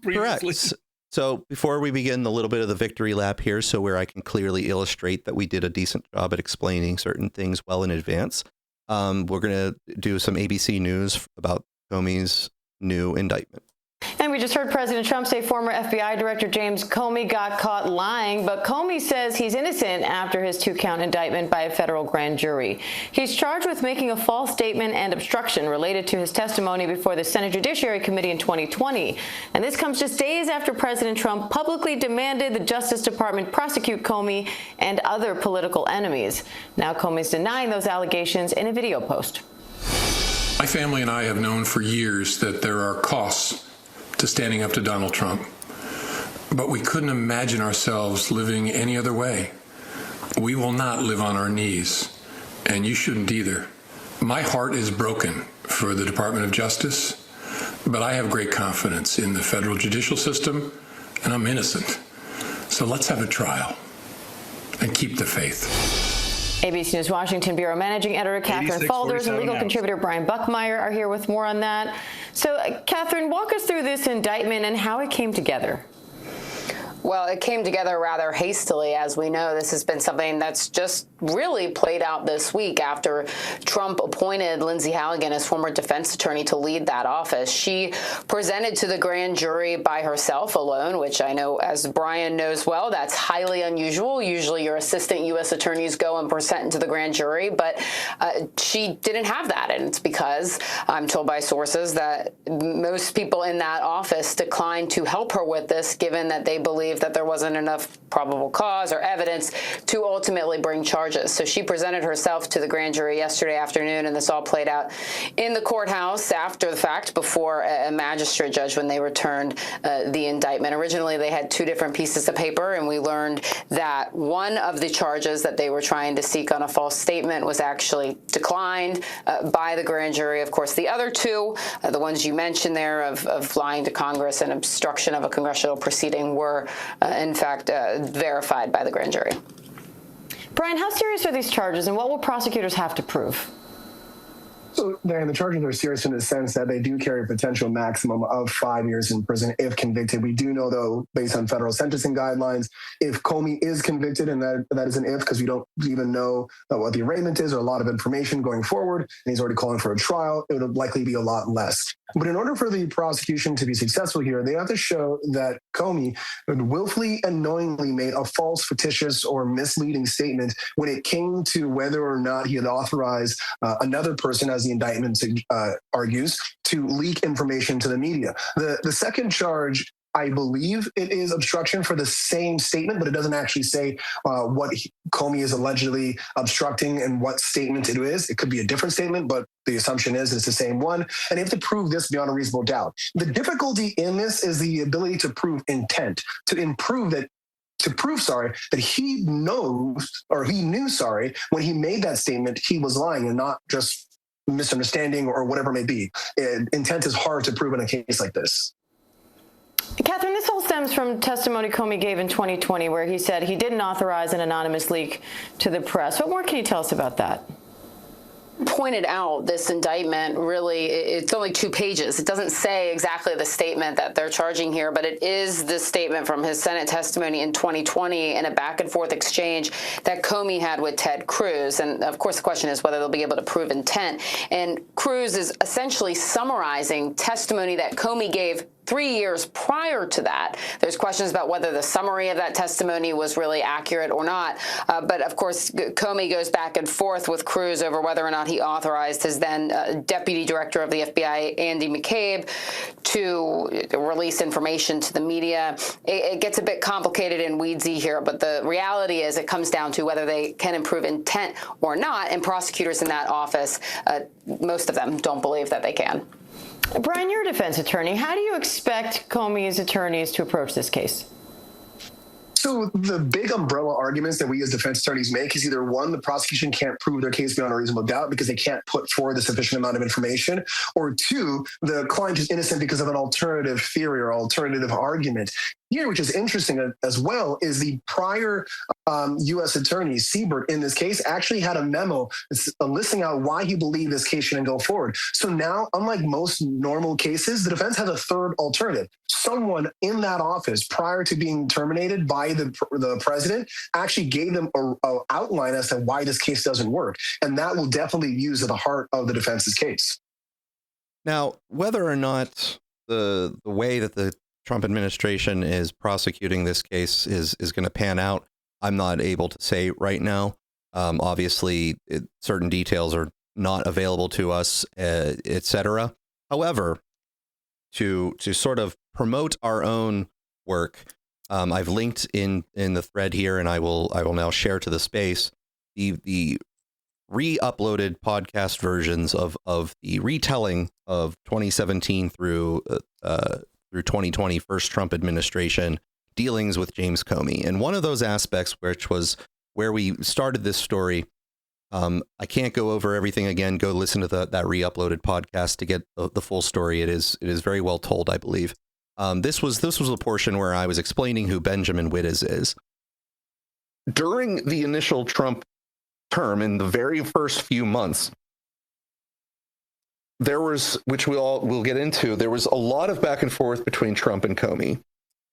previously. Correct. So before we begin a little bit of the victory lap here, so where I can clearly illustrate that we did a decent job at explaining certain things well in advance, we're going to do some ABC news about Comey's new indictment. And we just heard President Trump say former FBI Director James Comey got caught lying, but Comey says he's innocent after his 2-count indictment by a federal grand jury. He's charged with making a false statement and obstruction related to his testimony before the Senate Judiciary Committee in 2020. And this comes just days after President Trump publicly demanded the Justice Department prosecute Comey and other political enemies. Now Comey's denying those allegations in a video post. My family and I have known for years that there are costs to standing up to Donald Trump, but we couldn't imagine ourselves living any other way. We will not live on our knees, and you shouldn't either. My heart is broken for the Department of Justice, but I have great confidence in the federal judicial system, and I'm innocent. So let's have a trial and keep the faith. ABC News Washington Bureau Managing Editor Catherine Falders and legal contributor Brian Buckmeyer are here with more on that. So, Catherine, walk us through this indictment and how it came together. Well, it came together rather hastily. As we know, this has been something that's just really played out this week after Trump appointed Lindsay Halligan as former defense attorney to lead that office. She presented to the grand jury by herself alone, which I know, as Brian knows well, that's highly unusual. Usually your assistant U.S. attorneys go and present to the grand jury, but she didn't have that. And it's because I'm told by sources that most people in that office declined to help her with this, given that they believe that there wasn't enough probable cause or evidence to ultimately bring charges. So she presented herself to the grand jury yesterday afternoon, and this all played out in the courthouse after the fact before a magistrate judge when they returned the indictment. Originally, they had 2 different pieces of paper, and we learned that one of the charges that they were trying to seek on a false statement was actually declined by the grand jury. Of course, the other 2, the ones you mentioned there of lying to Congress and obstruction of a congressional proceeding, were in fact verified by the grand jury. Brian, how serious are these charges and what will prosecutors have to prove? So, Dan, the charges are serious in the sense that they do carry a potential maximum of 5 years in prison if convicted. We do know, though, based on federal sentencing guidelines, if Comey is convicted, and that is an if because we don't even know what the arraignment is or a lot of information going forward, and he's already calling for a trial, it would likely be a lot less. But in order for the prosecution to be successful here, they have to show that Comey willfully and knowingly made a false, fictitious, or misleading statement when it came to whether or not he had authorized another person, as the indictment argues, to leak information to the media. The second charge, I believe it is obstruction for the same statement, but it doesn't actually say what Comey is allegedly obstructing and what statement it is. It could be a different statement, but the assumption is it's the same one. And you have to prove this beyond a reasonable doubt. The difficulty in this is the ability to prove intent, to prove that he knows, or he knew, when he made that statement, he was lying and not just misunderstanding or whatever it may be. Intent is hard to prove in a case like this. Catherine, this all stems from testimony Comey gave in 2020, where he said he didn't authorize an anonymous leak to the press. What more can you tell us about that? Pointed out, this indictment really, it's only 2 pages. It doesn't say exactly the statement that they're charging here, but it is the statement from his Senate testimony in 2020 in a back and forth exchange that Comey had with Ted Cruz. And of course, the question is whether they'll be able to prove intent. And Cruz is essentially summarizing testimony that Comey gave 3 years prior to that. There's questions about whether the summary of that testimony was really accurate or not. But of course, Comey goes back and forth with Cruz over whether or not he authorized his then deputy director of the FBI, Andy McCabe, to release information to the media. It gets a bit complicated and weedsy here, but the reality is it comes down to whether they can improve intent or not. And prosecutors in that office, most of them don't believe that they can. Brian, you're a defense attorney. How do you expect Comey's attorneys to approach this case? So the big umbrella arguments that we as defense attorneys make is either one, the prosecution can't prove their case beyond a reasonable doubt because they can't put forward the sufficient amount of information, or two, the client is innocent because of an alternative theory or alternative argument. Here, which is interesting as well, is the prior U.S. attorney, Siebert, in this case, actually had a memo listing out why he believed this case shouldn't go forward. So now, unlike most normal cases, the defense has a third alternative. Someone in that office, prior to being terminated by the president, actually gave them an outline as to why this case doesn't work. And that will definitely be used at the heart of the defense's case. Now, whether or not the way that the Trump administration is prosecuting this case is going to pan out, I'm not able to say right now. Obviously, certain details are not available to us, etc. However, to sort of promote our own work, I've linked in the thread here, and I will now share to the space the re-uploaded podcast versions of the retelling of 2017 through 2020 first Trump administration dealings with James Comey. And one of those aspects, which was where we started this story, I can't go over everything again. Go listen to that re-uploaded podcast to get the full story. It is very well told, I believe. This was the portion where I was explaining who Benjamin Wittes is. During the initial Trump term, in the very first few months, there was, which we'll get into, there was a lot of back and forth between Trump and Comey.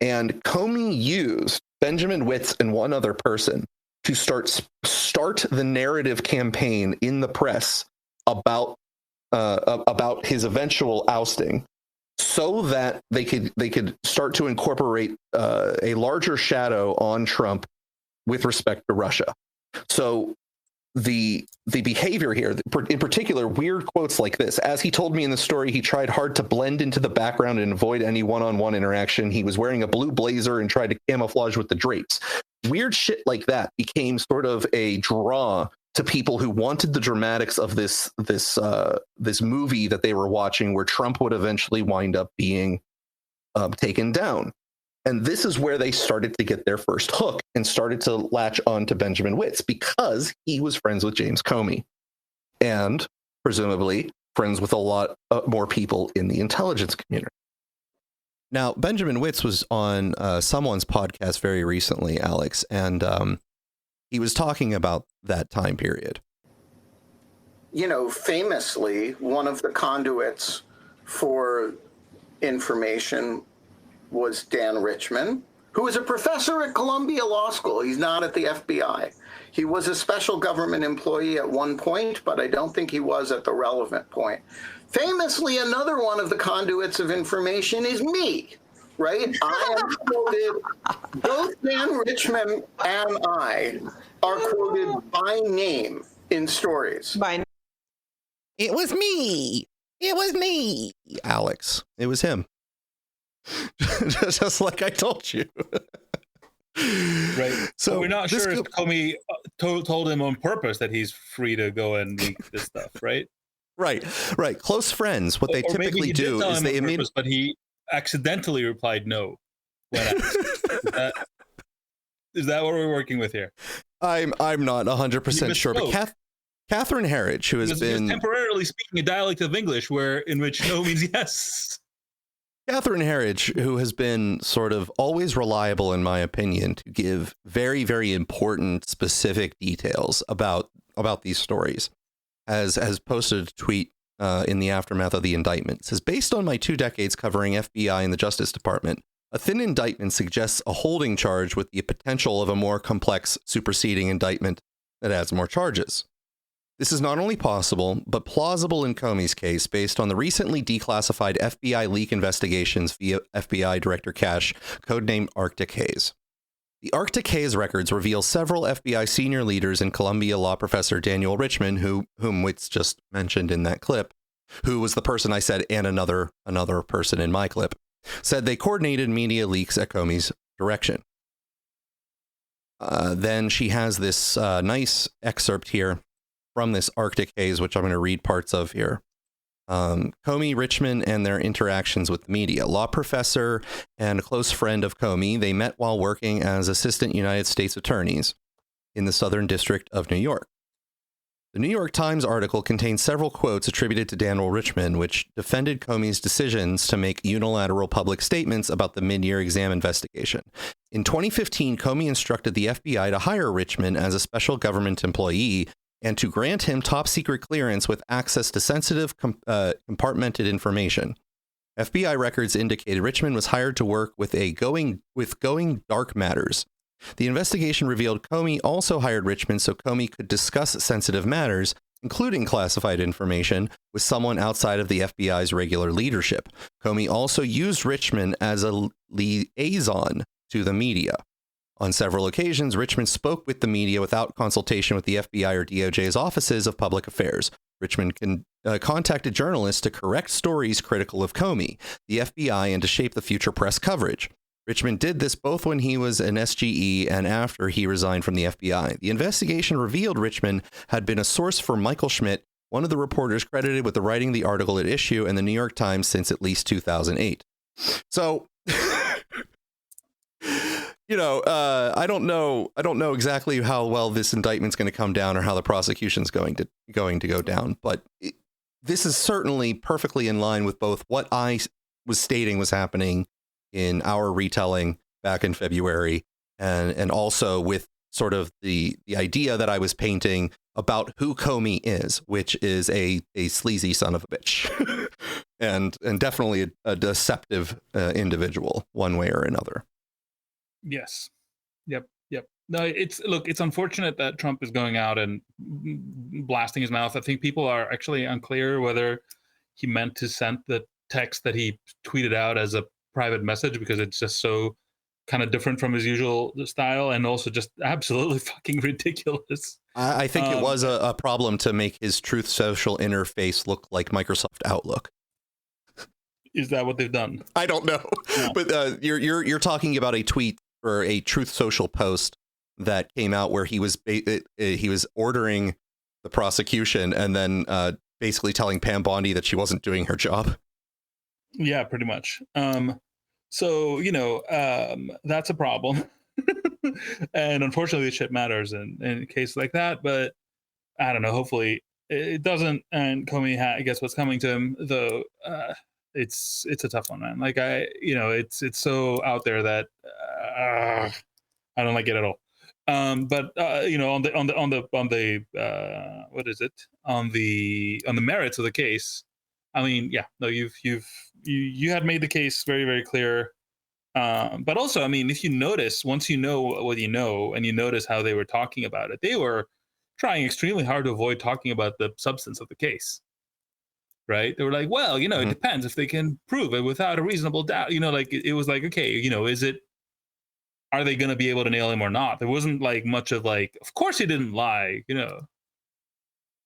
And Comey used Benjamin Wittes and one other person to start the narrative campaign in the press about his eventual ousting, so that they could start to incorporate a larger shadow on Trump with respect to Russia. So the behavior here, in particular, weird quotes like this. As he told me in the story, he tried hard to blend into the background and avoid any one-on-one interaction. He was wearing a blue blazer and tried to camouflage with the drapes. Weird shit like that became sort of a draw to people who wanted the dramatics of this movie that they were watching, where Trump would eventually wind up being taken down. And this is where they started to get their first hook and started to latch on to Benjamin Wittes, because he was friends with James Comey and presumably friends with a lot more people in the intelligence community. Now, Benjamin Wittes was on someone's podcast very recently, Alex, and he was talking about that time period. famously, one of the conduits for information was Dan Richman, who is a professor at Columbia Law School. He's not at the FBI. He was a special government employee at one point, but I don't think he was at the relevant point. Famously, another one of the conduits of information is me, right? I am quoted, both Dan Richman and I are quoted by name in stories. It was me. It was me. Alex. It was him. Just like I told you. Right. So we're not sure if Comey told him on purpose that he's free to go and leak this stuff, right? Right. Close friends. What they typically do is they immediately. But he accidentally replied no. When asked. Is that what we're working with here? I'm not 100% sure, but Catherine Herridge, who has been temporarily speaking a dialect of English, in which no means yes. Catherine Herridge, who has been sort of always reliable, in my opinion, to give very, very important, specific details about these stories, has posted a tweet in the aftermath of the indictment. It says, based on my 2 decades covering FBI and the Justice Department, a thin indictment suggests a holding charge with the potential of a more complex superseding indictment that adds more charges. This is not only possible, but plausible in Comey's case based on the recently declassified FBI leak investigations via FBI Director Cash, codenamed Arctic Haze. The Arctic Haze records reveal several FBI senior leaders and Columbia law professor Daniel Richman, whom Wittes just mentioned in that clip, who was the person I said and another person in my clip, said they coordinated media leaks at Comey's direction. Then she has this nice excerpt here from this Arctic Haze, which I'm going to read parts of here. Comey, Richman, and their interactions with the media. Law professor and a close friend of Comey, they met while working as assistant United States attorneys in the Southern District of New York. The New York Times article contains several quotes attributed to Daniel Richman, which defended Comey's decisions to make unilateral public statements about the mid-year exam investigation. In 2015, Comey instructed the FBI to hire Richman as a special government employee and to grant him top secret clearance with access to sensitive compartmented information. FBI records indicated Richman was hired to work with Going Dark Matters. The investigation revealed Comey also hired Richman so Comey could discuss sensitive matters, including classified information, with someone outside of the FBI's regular leadership. Comey also used Richman as a liaison to the media. On several occasions, Richman spoke with the media without consultation with the FBI or DOJ's offices of public affairs. Richman contacted journalists to correct stories critical of Comey, the FBI, and to shape the future press coverage. Richman did this both when he was an SGE and after he resigned from the FBI. The investigation revealed Richman had been a source for Michael Schmidt, one of the reporters credited with the writing the article at issue in the New York Times since at least 2008. So, I don't know exactly how well this indictment's going to come down or how the prosecution's going to go down, but this is certainly perfectly in line with both what I was stating was happening in our retelling back in February, and also with sort of the idea that I was painting about who Comey is, which is a sleazy son of a bitch, and definitely a deceptive individual one way or another. Yes. Yep. No, it's unfortunate that Trump is going out and blasting his mouth. I think people are actually unclear whether he meant to send the text that he tweeted out as a private message, because it's just so kind of different from his usual style, and also just absolutely fucking ridiculous. I think it was a problem to make his Truth Social interface look like Microsoft Outlook. Is that what they've done? I don't know, no. But you're talking about a tweet or a Truth Social post that came out where he was ordering the prosecution and then basically telling Pam Bondi that she wasn't doing her job. Yeah, pretty much. So that's a problem. And unfortunately, the shit matters in a case like that. But I don't know. Hopefully, it doesn't. And Comey gets what's coming to him, though. It's a tough one, man. Like it's so out there that I don't like it at all. But you know, on the what is it, on the merits of the case, I mean, yeah, no, you had made the case very, very clear. But also, I mean, if you notice, once you know what you know, and you notice how they were talking about it, they were trying extremely hard to avoid talking about the substance of the case. Right? They were like, well, you know, it depends if they can prove it without a reasonable doubt. You know, like it was like, okay, you know, are they going to be able to nail him or not? There wasn't like much of like, of course he didn't lie, you know.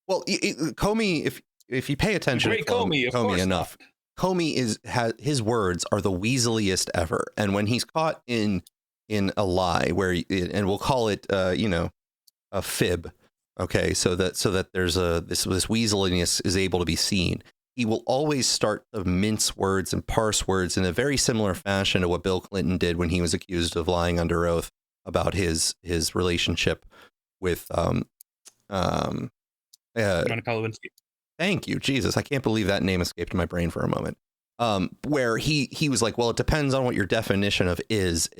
Well, Comey, if you pay attention to Comey enough, Comey his words are the weaseliest ever, and when he's caught in a lie, and we'll call it, you know, a fib, okay, so that there's this weaseliness is able to be seen. He will always start to mince words and parse words in a very similar fashion to what Bill Clinton did when he was accused of lying under oath about his relationship with Monica Lewinsky. Thank you, Jesus! I can't believe that name escaped my brain for a moment. Where he was like, well, it depends on what your definition of is.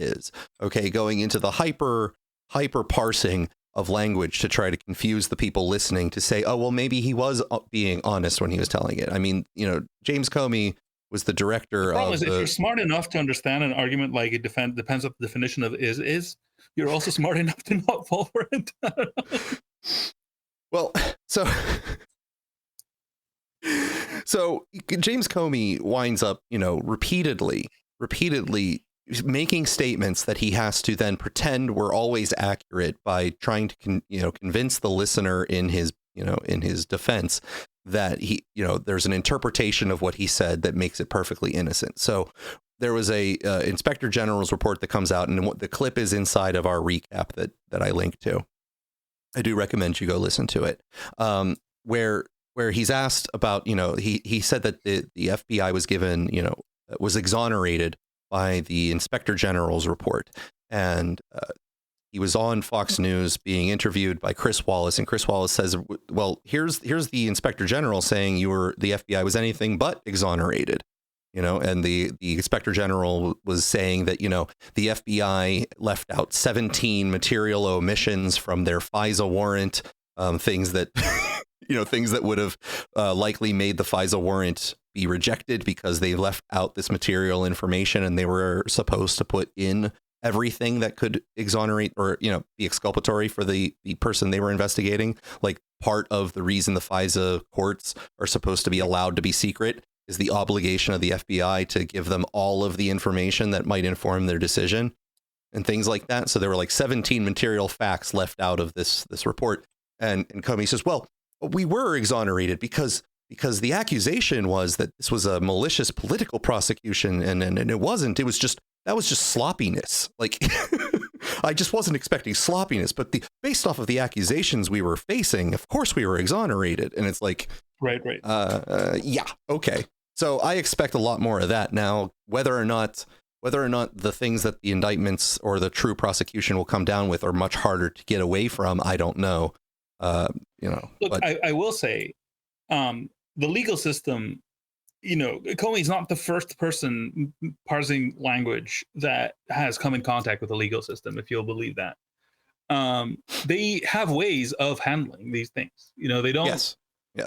Okay, going into the hyper parsing of language to try to confuse the people listening to say, oh, well, maybe he was being honest when he was telling it. I mean, you know, James Comey was the director of. If you're smart enough to understand an argument like it depends on the definition of is, you're also smart enough to not fall for it. Well, so James Comey winds up, you know, repeatedly making statements that he has to then pretend were always accurate by trying to convince the listener in his defense that there's an interpretation of what he said that makes it perfectly innocent. So there was a Inspector General's report that comes out, and the clip is inside of our recap that I linked to. I do recommend you go listen to it. Where he's asked about, he said that the FBI was exonerated by the Inspector General's report. And he was on Fox News being interviewed by Chris Wallace, and Chris Wallace says, well, here's the Inspector General saying the FBI was anything but exonerated. And the Inspector General was saying that, the FBI left out 17 material omissions from their FISA warrant, things that, things that would have likely made the FISA warrant be rejected because they left out this material information, and they were supposed to put in everything that could exonerate or, be exculpatory for the person they were investigating. Like, part of the reason the FISA courts are supposed to be allowed to be secret is the obligation of the FBI to give them all of the information that might inform their decision and things like that. So there were like 17 material facts left out of this report. And Comey says, well, we were exonerated because the accusation was that this was a malicious political prosecution, and it wasn't. That was just sloppiness. Like, I just wasn't expecting sloppiness, but based off of the accusations we were facing, of course we were exonerated. And it's like, right. Yeah. Okay. So I expect a lot more of that now. Whether or not the things that the indictments or the true prosecution will come down with are much harder to get away from, I don't know. Look, but I will say, the legal system, Comey's not the first person parsing language that has come in contact with the legal system, if you'll believe that. They have ways of handling these things. They don't. Yes.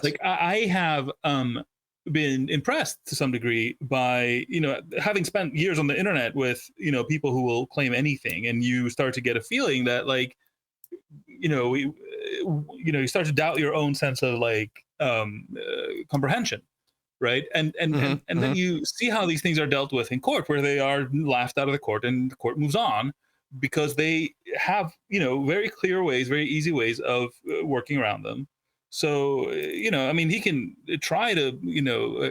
Like, I have been impressed to some degree by, having spent years on the internet with, people who will claim anything, and you start to get a feeling that, like, you start to doubt your own sense of, like, comprehension, right? And then you see how these things are dealt with in court, where they are laughed out of the court and the court moves on because they have, very clear ways, very easy ways of working around them. So, he can try to,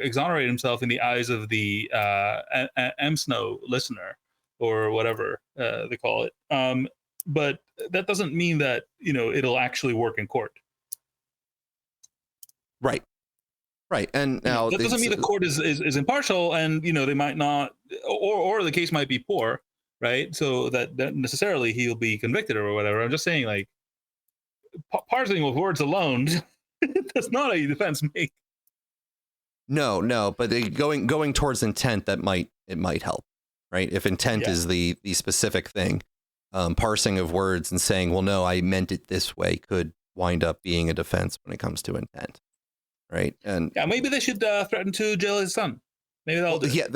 exonerate himself in the eyes of the MSNO listener or whatever they call it. But that doesn't mean that, it'll actually work in court. Right. And now that doesn't mean the court is impartial, and, they might not, or the case might be poor. Right. So that necessarily he'll be convicted or whatever. I'm just saying, like, parsing with words alone does not a defense make. No, but going towards intent, it might help, right? If intent is the specific thing, parsing of words and saying, well, no, I meant it this way could wind up being a defense when it comes to intent. Right. And yeah, maybe they should threaten to jail his son. Maybe that'll do. Yeah.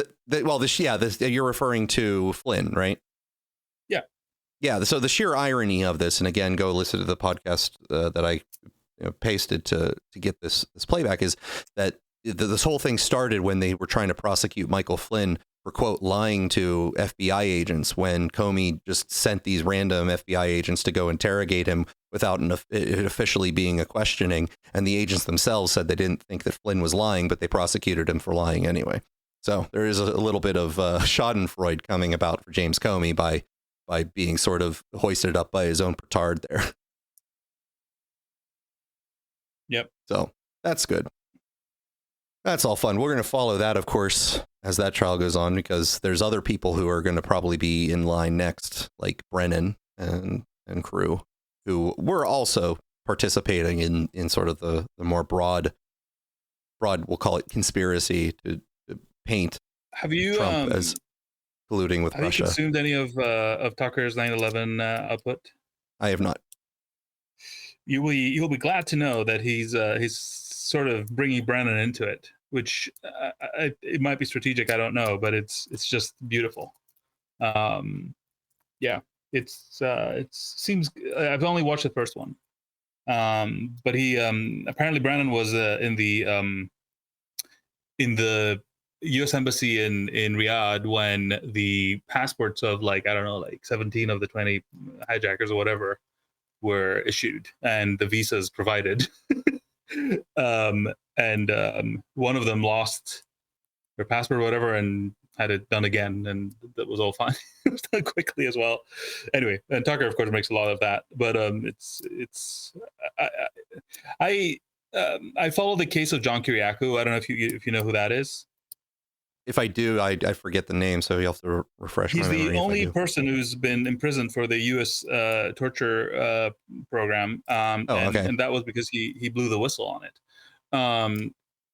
You're referring to Flynn, right? Yeah. Yeah. So the sheer irony of this, and again, go listen to the podcast that I pasted to get this playback, is that this whole thing started when they were trying to prosecute Michael Flynn for, quote, lying to FBI agents when Comey just sent these random FBI agents to go interrogate him without it officially being a questioning. And the agents themselves said they didn't think that Flynn was lying, but they prosecuted him for lying anyway. So there is a little bit of schadenfreude coming about for James Comey by being sort of hoisted up by his own petard there. Yep. So that's good. That's all fun. We're going to follow that, of course, as that trial goes on, because there's other people who are going to probably be in line next, like Brennan and crew, who were also participating in sort of the more broad, we'll call it conspiracy to paint Trump as colluding with Russia. Have you consumed any of Tucker's 9/11 output? I have not. You'll be glad to know that he's sort of bringing Brennan into it, which it might be strategic. I don't know, but it's just beautiful. Yeah, it seems. I've only watched the first one, but he apparently Brennan was in the U.S. Embassy in Riyadh when the passports of like 17 of the 20 hijackers or whatever were issued and the visas provided. And one of them lost their passport or whatever and had it done again, and that was all fine. It was done quickly as well. Anyway, and Tucker, of course, makes a lot of that, but I follow the case of John Kiriakou. I don't know if you know who that is. If I do, I forget the name, so you have to refresh my memory. He's the only person who's been imprisoned for the U.S. Torture program, and that was because he blew the whistle on it.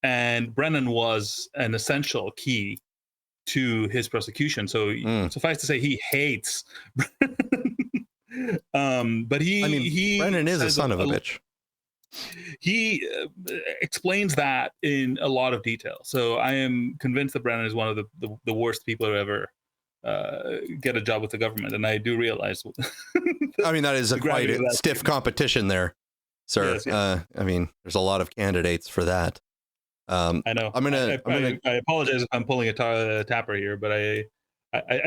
And Brennan was an essential key to his prosecution. So suffice to say, he hates Brennan. But Brennan is a son of a bitch. He explains that in a lot of detail. So I am convinced that Brennan is one of the worst people to ever get a job with the government. And I do realize. I mean, that is quite a stiff competition there, sir. Yes, yes. I mean, there's a lot of candidates for that. I know. I apologize if I'm pulling a tapper here, but I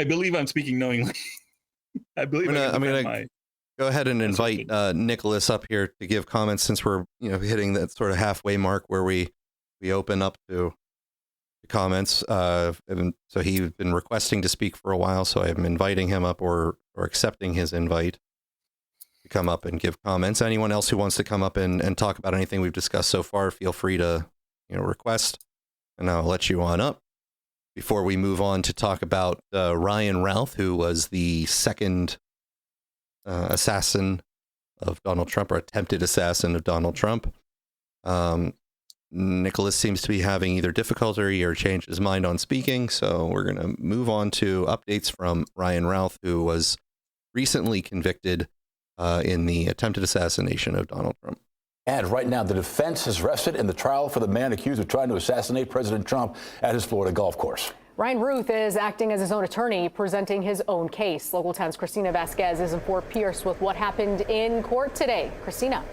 believe I'm speaking knowingly. I believe I'm going to go ahead and invite Nicholas up here to give comments, since we're hitting that sort of halfway mark where we open up to comments. So he's been requesting to speak for a while, so I'm inviting him up or accepting his invite to come up and give comments. Anyone else who wants to come up and talk about anything we've discussed so far, feel free to request, and I'll let you on up. Before we move on to talk about Ryan Routh, who was the second assassin of Donald Trump, or attempted assassin of Donald Trump. Nicholas seems to be having either difficulty or changed his mind on speaking, so we're going to move on to updates from Ryan Routh, who was recently convicted in the attempted assassination of Donald Trump. And right now, the defense is rested in the trial for the man accused of trying to assassinate President Trump at his Florida golf course. Ryan Routh is acting as his own attorney, presenting his own case. Local 10's Christina Vasquez is in Fort Pierce with what happened in court today. Christina.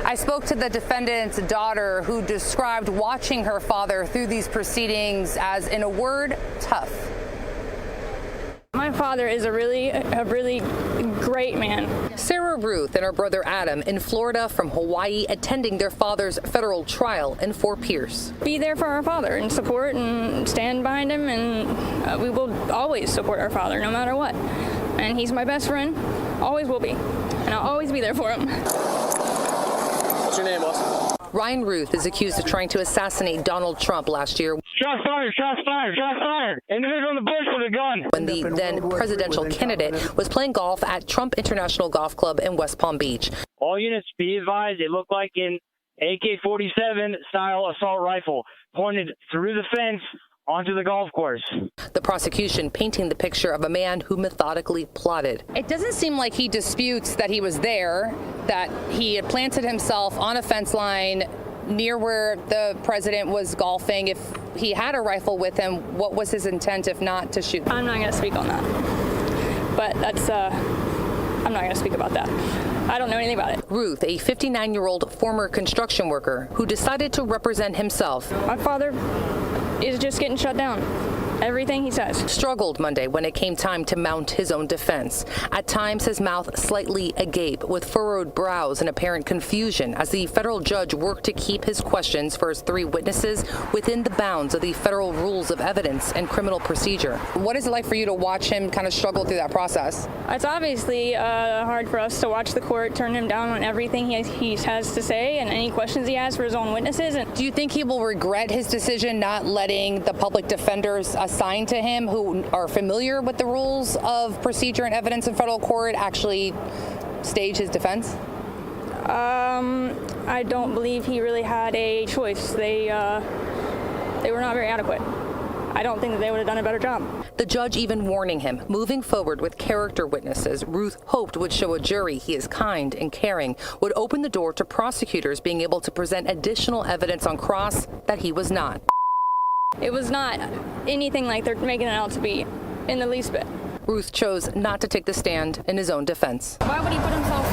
I spoke to the defendant's daughter, who described watching her father through these proceedings as, in a word, tough. My father is a really great man. Sarah Ruth and her brother Adam in Florida from Hawaii, attending their father's federal trial in Fort Pierce. Be there for our father and support and stand behind him, and we will always support our father no matter what. And he's my best friend, always will be, and I'll always be there for him. What's your name, boss? Ryan Routh is accused of trying to assassinate Donald Trump last year. Shots fired, shots fired, shots fired. Individual in the bush with a gun. When the then presidential candidate was playing golf at Trump International Golf Club in West Palm Beach. All units be advised, it looked like an AK-47 style assault rifle pointed through the fence onto the golf course. The prosecution painting the picture of a man who methodically plotted. It doesn't seem like he disputes that he was there, that he had planted himself on a fence line near where the president was golfing. If he had a rifle with him, what was his intent if not to shoot? I'm not going to speak on that. But that's, I'm not going to speak about that. I don't know anything about it. Ruth, a 59-year-old former construction worker who decided to represent himself. My father is just getting shut down. Everything he says. Struggled Monday when it came time to mount his own defense. At times, his mouth slightly agape with furrowed brows and apparent confusion as the federal judge worked to keep his questions for his 3 witnesses within the bounds of the federal rules of evidence and criminal procedure. What is it like for you to watch him kind of struggle through that process? It's obviously hard for us to watch the court turn him down on everything he has to say and any questions he has for his own witnesses. And do you think he will regret his decision not letting the public defenders assigned to him who are familiar with the rules of procedure and evidence in federal court actually stage his defense? I don't believe he really had a choice. They were not very adequate. I don't think that they would have done a better job. The judge even warning him, moving forward with character witnesses Ruth hoped would show a jury he is kind and caring, would open the door to prosecutors being able to present additional evidence on cross that he was not. It was not anything like they're making it out to be in the least bit. Ruth chose not to take the stand in his own defense. Why would he put himself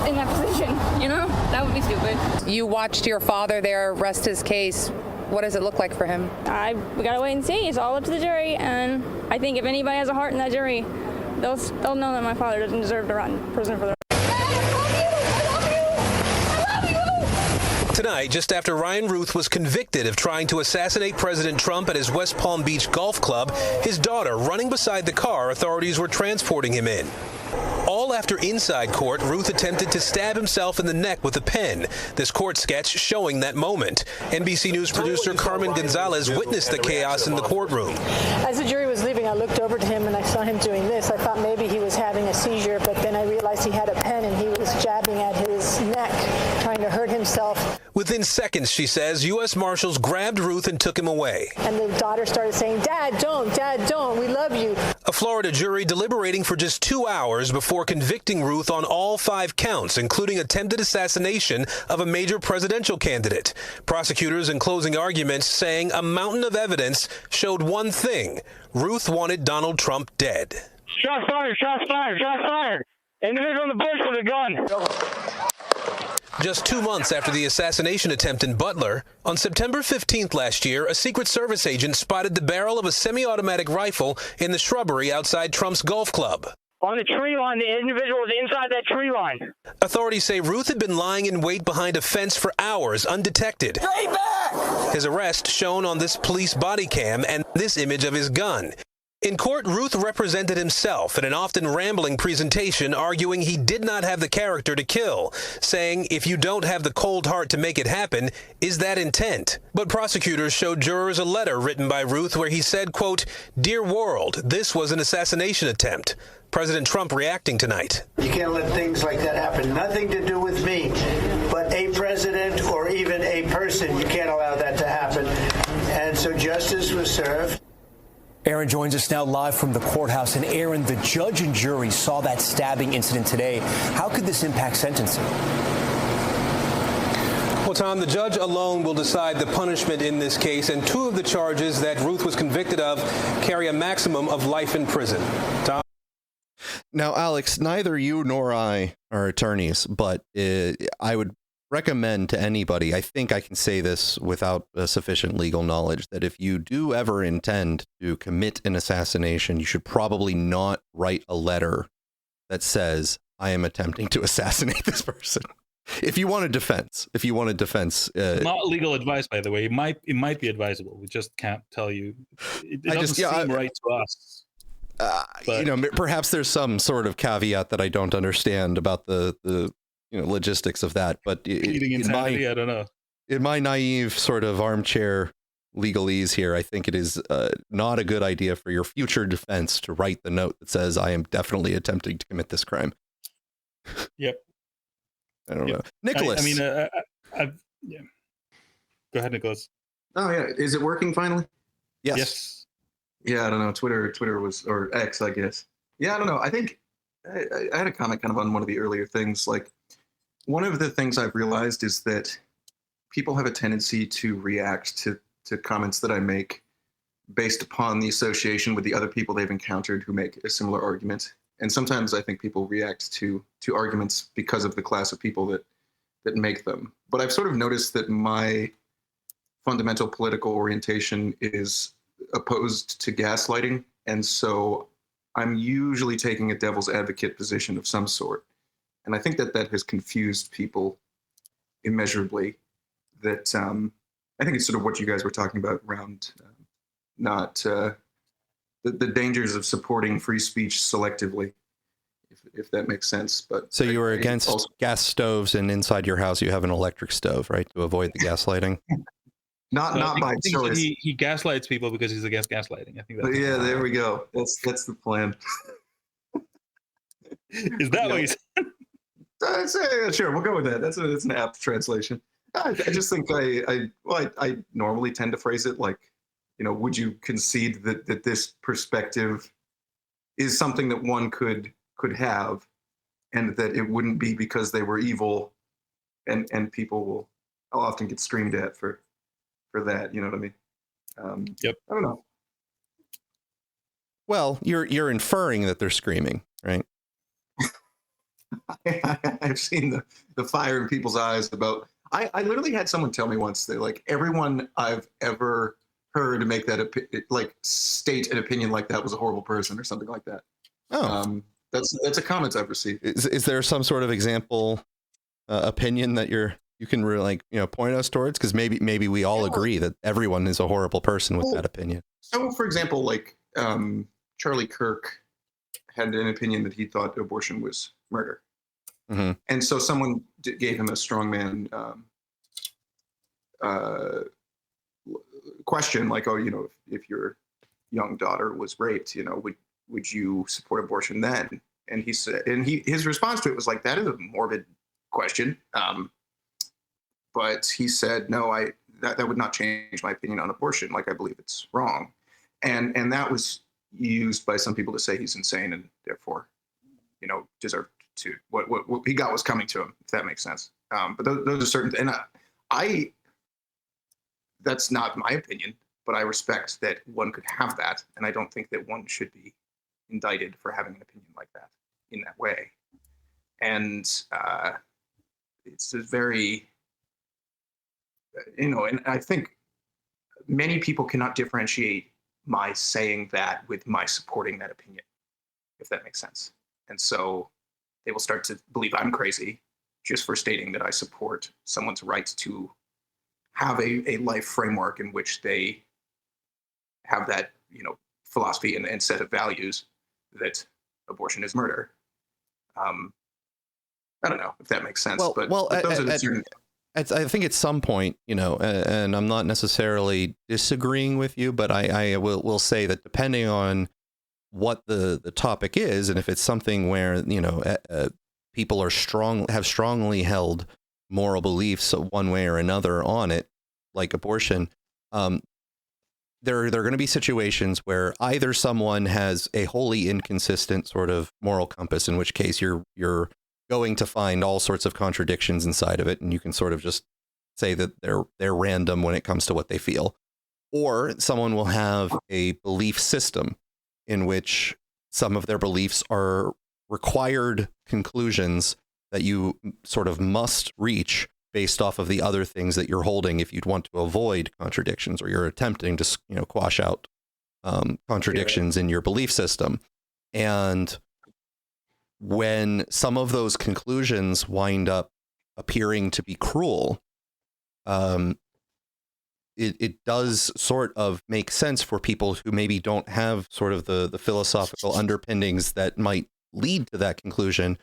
in that position? You know, that would be stupid. You watched your father there rest his case. What does it look like for him? We gotta wait and see. It's all up to the jury, and I think if anybody has a heart in that jury, they'll know that my father doesn't deserve to rot in prison for the. Tonight, just after Ryan Ruth was convicted of trying to assassinate President Trump at his West Palm Beach golf club, his daughter running beside the car authorities were transporting him in. All after inside court, Ruth attempted to stab himself in the neck with a pen. This court sketch showing that moment. NBC News producer Carmen Gonzalez witnessed the chaos in the courtroom. As the jury was leaving, I looked over to him and I saw him doing this. I thought maybe he was having a seizure, but then I realized he had a pen and he was jabbing at his neck, trying to hurt himself. Within seconds, she says, U.S. Marshals grabbed Ruth and took him away. And the daughter started saying, Dad, don't, we love you. A Florida jury deliberating for just 2 hours before convicting Ruth on all 5 counts, including attempted assassination of a major presidential candidate. Prosecutors in closing arguments saying a mountain of evidence showed one thing: Ruth wanted Donald Trump dead. Shots fired, shots fired, shots fired. Individual in the bush with a gun. Just 2 months after the assassination attempt in Butler, on September 15th last year, a Secret Service agent spotted the barrel of a semi-automatic rifle in the shrubbery outside Trump's golf club. On the tree line, the individual was inside that tree line. Authorities say Ruth had been lying in wait behind a fence for hours, undetected. Stay back! His arrest shown on this police body cam and this image of his gun. In court, Ruth represented himself in an often rambling presentation, arguing he did not have the character to kill, saying, if you don't have the cold heart to make it happen, is that intent? But prosecutors showed jurors a letter written by Ruth where he said, quote, "Dear world, this was an assassination attempt." President Trump reacting tonight. You can't let things like that happen. Nothing to do with me, but a president or even a person. You can't allow that to happen. And so justice was served. Aaron joins us now live from the courthouse. And Aaron, the judge and jury saw that stabbing incident today. How could this impact sentencing? Well, Tom, the judge alone will decide the punishment in this case, and 2 of the charges that Ruth was convicted of carry a maximum of life in prison. Tom? Now, Alex, neither you nor I are attorneys, but I would recommend to anybody, I think I can say this without sufficient legal knowledge, that if you do ever intend to commit an assassination, you should probably not write a letter that says, I am attempting to assassinate this person. If you want a defense, not legal advice, by the way. It might be advisable. We just can't tell you. It doesn't seem right to us. Perhaps there's some sort of caveat that I don't understand about the logistics of that, but I don't know. In my naive sort of armchair legalese here, I think it is not a good idea for your future defense to write the note that says, I am definitely attempting to commit this crime. Yep. I don't know. Nicholas. Yeah. Go ahead, Nicholas. Oh, yeah. Is it working finally? Yes. Yeah, I don't know. Twitter was, or X, I guess. Yeah, I don't know. I think I had a comment kind of on one of the earlier things. Like, one of the things I've realized is that people have a tendency to react to comments that I make based upon the association with the other people they've encountered who make a similar argument. And sometimes I think people react to arguments because of the class of people that make them. But I've sort of noticed that my fundamental political orientation is opposed to gaslighting. And so I'm usually taking a devil's advocate position of some sort. And I think that has confused people immeasurably. That I think it's sort of what you guys were talking about around the dangers of supporting free speech selectively, if that makes sense. But so you were against gas stoves, and inside your house you have an electric stove, right, to avoid the gaslighting? Not by choice. He gaslights people because he's against gaslighting. I think that's there we go. That's the plan. Is that what you said? Sure, we'll go with that. That's an apt translation. I just think I normally tend to phrase it like, would you concede that this perspective is something that one could have, and that it wouldn't be because they were evil, and people I'll often get screamed at for that. You know what I mean? Yep. I don't know. Well, you're inferring that they're screaming, right? I've seen the fire in people's eyes about. I literally had someone tell me once that like everyone I've ever heard make that state an opinion like that was a horrible person or something like that. Oh, that's a comment I've received. Is there some sort of example opinion that you can really point us towards? Because maybe we all agree that everyone is a horrible person with that opinion. So, for example, like Charlie Kirk had an opinion that he thought abortion was murder. Mm-hmm. And so someone gave him a strongman question, like, if your young daughter was raped, would you support abortion then? And he said, his response to it was like, that is a morbid question. But he said, no, that would not change my opinion on abortion. Like, I believe it's wrong. And that was used by some people to say he's insane and therefore, deserved to what he got was coming to him, if that makes sense. But those are certain, and I that's not my opinion, but I respect that one could have that, and I don't think that one should be indicted for having an opinion like that in that way. And it's a very, and I think many people cannot differentiate my saying that with my supporting that opinion, if that makes sense. And so they will start to believe I'm crazy just for stating that I support someone's right to have a life framework in which they have that, philosophy and set of values that abortion is murder. I don't know if that makes sense, but those are the certain. I think at some point, and I'm not necessarily disagreeing with you, but I will say that depending on what the topic is, and if it's something where people are have strongly held moral beliefs one way or another on it, like abortion, there are going to be situations where either someone has a wholly inconsistent sort of moral compass, in which case you're going to find all sorts of contradictions inside of it, and you can sort of just say that they're random when it comes to what they feel, or someone will have a belief system in which some of their beliefs are required conclusions that you sort of must reach based off of the other things that you're holding if you'd want to avoid contradictions, or you're attempting to quash out contradictions in your belief system. And when some of those conclusions wind up appearing to be cruel, it does sort of make sense for people who maybe don't have sort of the philosophical underpinnings that might lead to that conclusion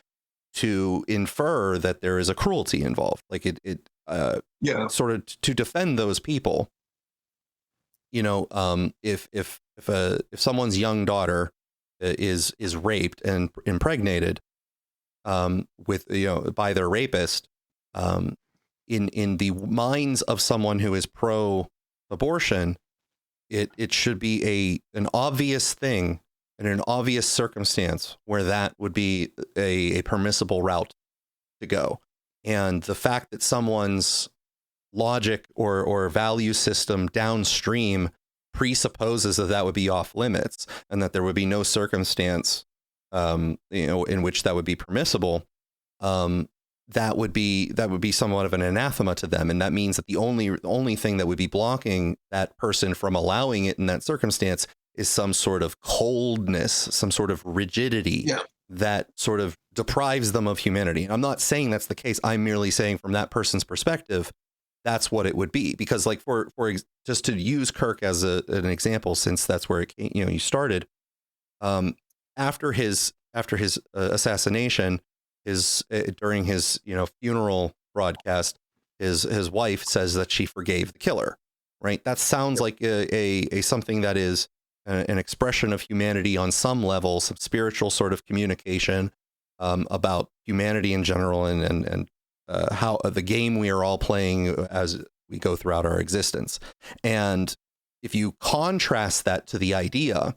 to infer that there is a cruelty involved. Like sort of to defend those people, if someone's young daughter is raped and impregnated with by their rapist, in the minds of someone who is pro-abortion, it should be an obvious thing in an obvious circumstance where that would be a permissible route to go. And the fact that someone's logic or value system downstream presupposes that would be off limits and that there would be no circumstance, in which that would be permissible, that would be somewhat of an anathema to them. And that means that the only thing that would be blocking that person from allowing it in that circumstance is some sort of coldness, some sort of rigidity that sort of deprives them of humanity. And I'm not saying that's the case. I'm merely saying from that person's perspective, that's what it would be. Because like just to use Kirk as an example, since that's where it came, you started, after his assassination, during his funeral broadcast, his wife says that she forgave the killer. Right. That sounds like a something that is an expression of humanity on some level, some spiritual sort of communication about humanity in general and how the game we are all playing as we go throughout our existence. And if you contrast that to the idea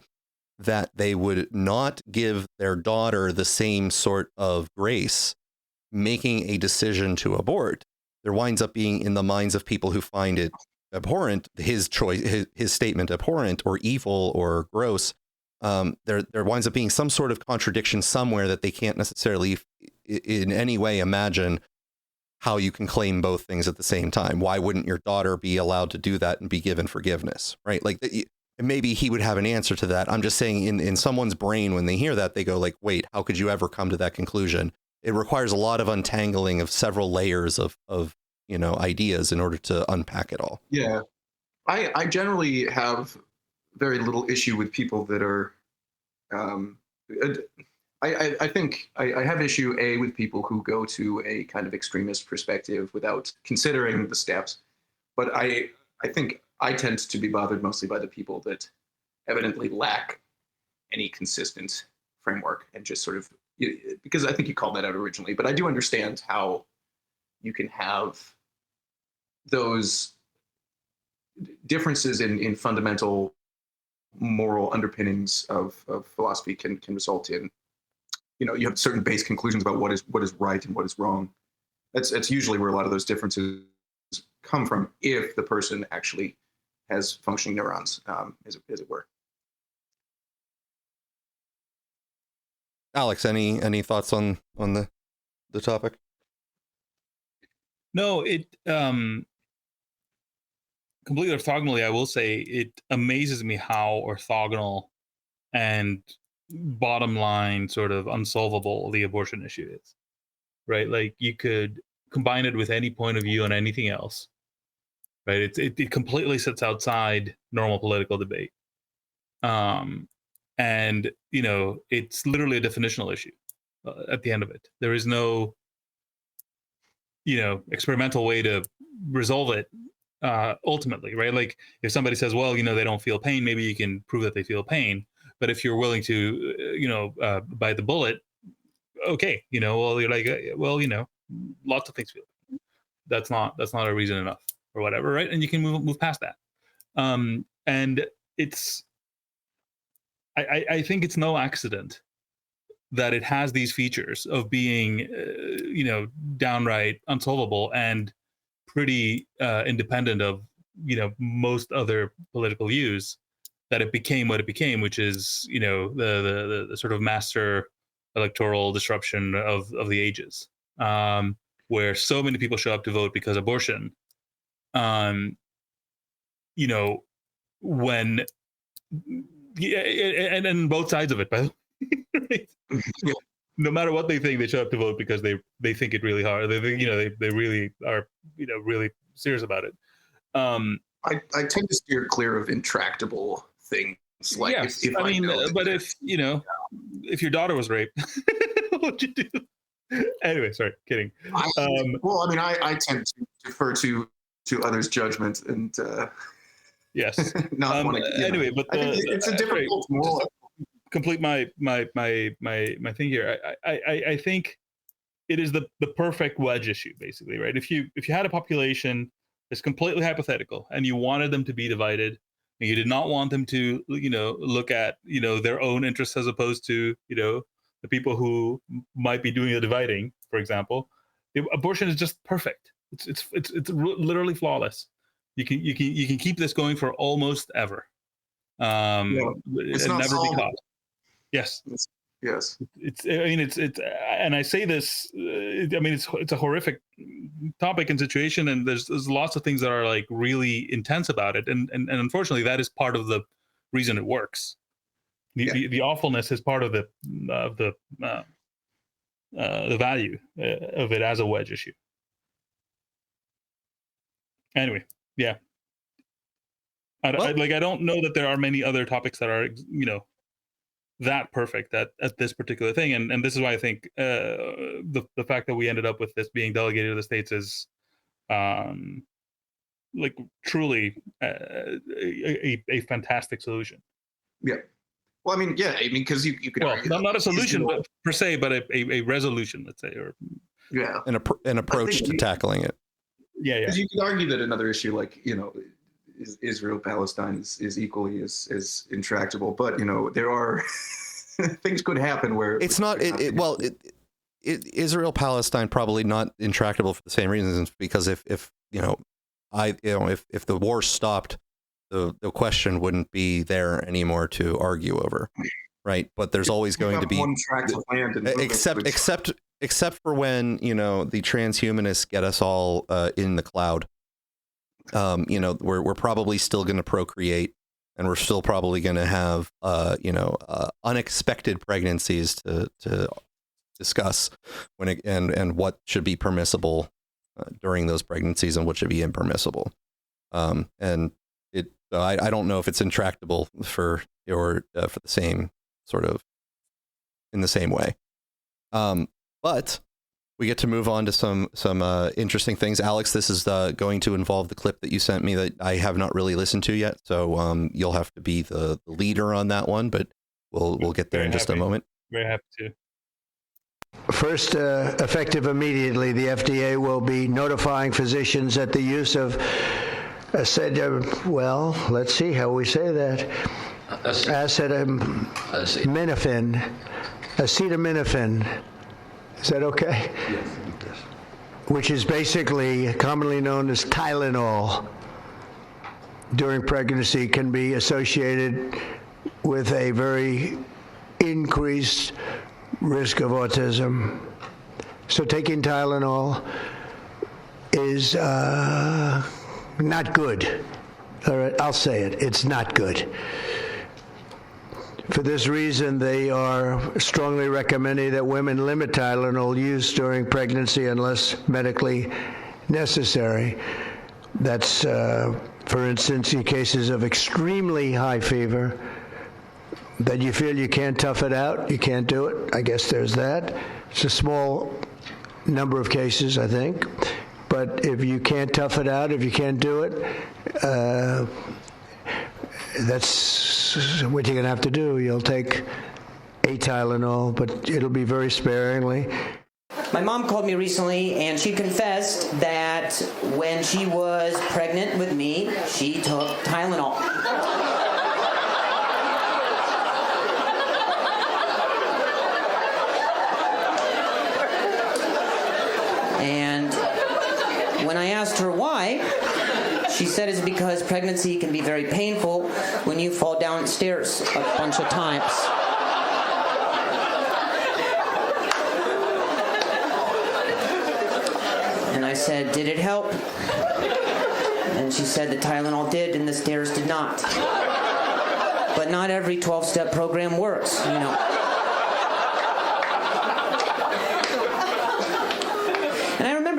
that they would not give their daughter the same sort of grace making a decision to abort, there winds up being, in the minds of people who find it abhorrent, his choice, his statement abhorrent or evil or gross, there winds up being some sort of contradiction somewhere that they can't necessarily in any way imagine how you can claim both things at the same time. Why wouldn't your daughter be allowed to do that and be given forgiveness? Right. Like maybe he would have an answer to that. I'm just saying in someone's brain, when they hear that, they go like, wait, how could you ever come to that conclusion? It requires a lot of untangling of several layers of ideas in order to unpack it all. Yeah. I generally have very little issue with people that are, I think I have issue with people who go to a kind of extremist perspective without considering the steps. But I think I tend to be bothered mostly by the people that evidently lack any consistent framework and just sort of, because I think you called that out originally, but I do understand how you can have those differences in fundamental moral underpinnings of philosophy can result in, you have certain base conclusions about what is right and what is wrong. That's usually where a lot of those differences come from, if the person actually has functioning neurons, as it were. Alex, any thoughts on the topic? No, it completely orthogonally, I will say it amazes me how orthogonal and bottom line sort of unsolvable the abortion issue is, right? Like you could combine it with any point of view on anything else, right? It completely sits outside normal political debate. And, it's literally a definitional issue at the end of it. There is no, experimental way to resolve it ultimately, right? Like if somebody says, well, they don't feel pain, maybe you can prove that they feel pain. But if you're willing to, bite the bullet, okay, well, you're like, well, lots of things feel pain. That's not a reason enough or whatever, right? And you can move past that. And it's, I think it's no accident that it has these features of being, downright unsolvable and pretty independent of, most other political views, that it became what it became, which is, the sort of master electoral disruption of the ages, where so many people show up to vote because abortion, when, and both sides of it, by the way. Right? No matter what they think, they show up to vote because they think it really hard. They think, they really are, really serious about it. I tend to steer clear of intractable things. Like yes, if if your daughter was raped, what would you do? Anyway, sorry, kidding. I tend to defer to others' judgment and yes. not want to. Anyway, but it's a difficult moral. Complete my thing here. I think it is the perfect wedge issue, basically, right? If you had a population that's completely hypothetical and you wanted them to be divided, and you did not want them to, look at, their own interests as opposed to, the people who might be doing the dividing, for example, abortion is just perfect. It's literally flawless. You can keep this going for almost ever. And never be caught. Yes. Yes. And I say this, it's a horrific topic and situation, and there's lots of things that are like really intense about it. And unfortunately that is part of the reason it works. The awfulness is part of the value of it as a wedge issue. Anyway, yeah. I don't know that there are many other topics that are, that perfect at this particular thing. And this is why I think the fact that we ended up with this being delegated to the states is truly a fantastic solution. Yeah. Well, because you could argue not a solution per se, but a resolution, let's say, or an approach to tackling it. Yeah. Because you could argue that another issue like Israel Palestine is equally as intractable, but there are things could happen where it's not. Israel Palestine probably not intractable for the same reasons, because if the war stopped, the question wouldn't be there anymore to argue over, right? But there's always going to be one tract of land, except for when the transhumanists get us all in the cloud. We're probably still going to procreate, and we're still probably going to have unexpected pregnancies to discuss and what should be permissible during those pregnancies and what should be impermissible. I don't know if it's intractable for the same sort of in the same way. But we get to move on to some interesting things. Alex, this is going to involve the clip that you sent me that I have not really listened to yet. So you'll have to be the leader on that one, but we'll get there in just a moment. Very happy to. First, effective immediately, the FDA will be notifying physicians that the use of let's see how we say that. Acetaminophen. Is that okay? Yes. Which is basically commonly known as Tylenol during pregnancy, can be associated with a very increased risk of autism. So taking Tylenol is not good. All right, I'll say it. It's not good. For this reason, they are strongly recommending that women limit Tylenol use during pregnancy unless medically necessary. That's, for instance, in cases of extremely high fever, that you feel you can't tough it out, you can't do it. I guess there's that. It's a small number of cases, I think. But if you can't tough it out, if you can't do it, that's what you're going to have to do. You'll take a Tylenol, but it'll be very sparingly. My mom called me recently, and she confessed that when she was pregnant with me, she took Tylenol. And when I asked her why, she said it's because pregnancy can be very painful when you fall downstairs a bunch of times. And I said, did it help? And she said the Tylenol did and the stairs did not. But not every 12-step program works,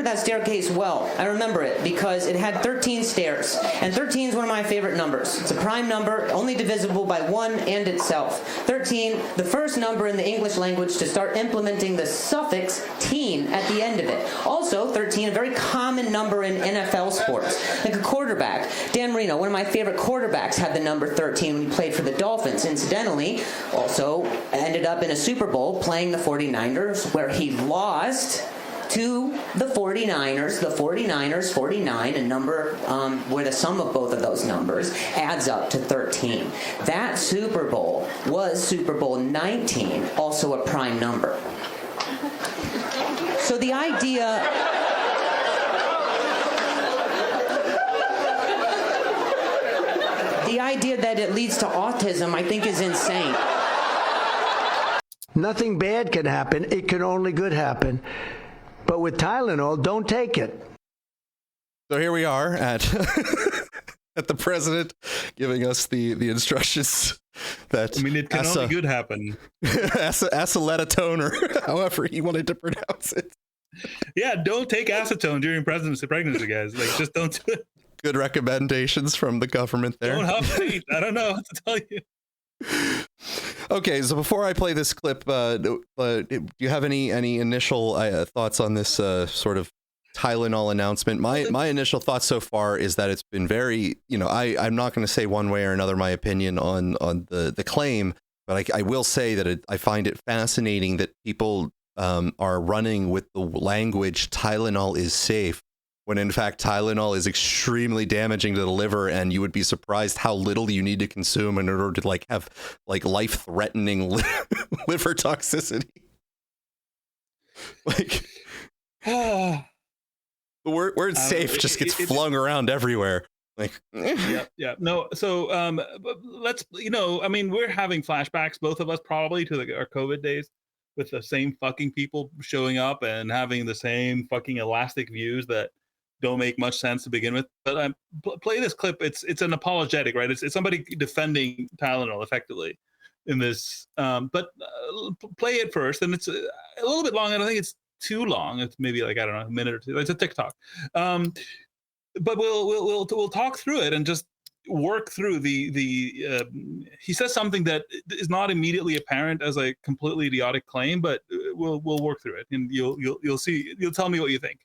That staircase well. I remember it because it had 13 stairs, and 13 is one of my favorite numbers. It's a prime number, only divisible by 1 and itself. 13, the first number in the English language to start implementing the suffix teen at the end of it. Also, 13, a very common number in NFL sports, like a quarterback. Dan Marino, one of my favorite quarterbacks, had the number 13 when he played for the Dolphins. Incidentally, also ended up in a Super Bowl playing the 49ers, where he lost to the 49ers. The 49ers, 49, a number where the sum of both of those numbers adds up to 13. That Super Bowl was Super Bowl 19, also a prime number. So the idea... The idea that it leads to autism, I think, is insane. Nothing bad can happen. It can only good happen. But with Tylenol, don't take it. So here we are at at the president giving us the instructions that... I mean, it can only good happen. Acetone, or however he wanted to pronounce it. Yeah, don't take acetone during pregnancy, guys. Like, just don't do it. Good recommendations from the government there. Don't huff feet. I don't know what to tell you. Okay, so before I play this clip, do you have any initial thoughts on this sort of Tylenol announcement? My initial thoughts so far is that it's been very, I'm not going to say one way or another my opinion on the claim, but I will say that I find it fascinating that people are running with the language Tylenol is safe, when in fact Tylenol is extremely damaging to the liver, and you would be surprised how little you need to consume in order to have life-threatening liver toxicity. The word safe just gets flung around everywhere. Yeah. No, so let's, I mean, we're having flashbacks, both of us probably, to our COVID days, with the same fucking people showing up and having the same fucking elastic views that don't make much sense to begin with. But play this clip. It's an apologetic, right? It's somebody defending Tylenol effectively in this. But play it first, and it's a little bit long. I don't think it's too long. It's maybe a minute or two. It's a TikTok. But we'll talk through it and just work through the he says something that is not immediately apparent as a completely idiotic claim, but we'll work through it, and you'll see. You'll tell me what you think.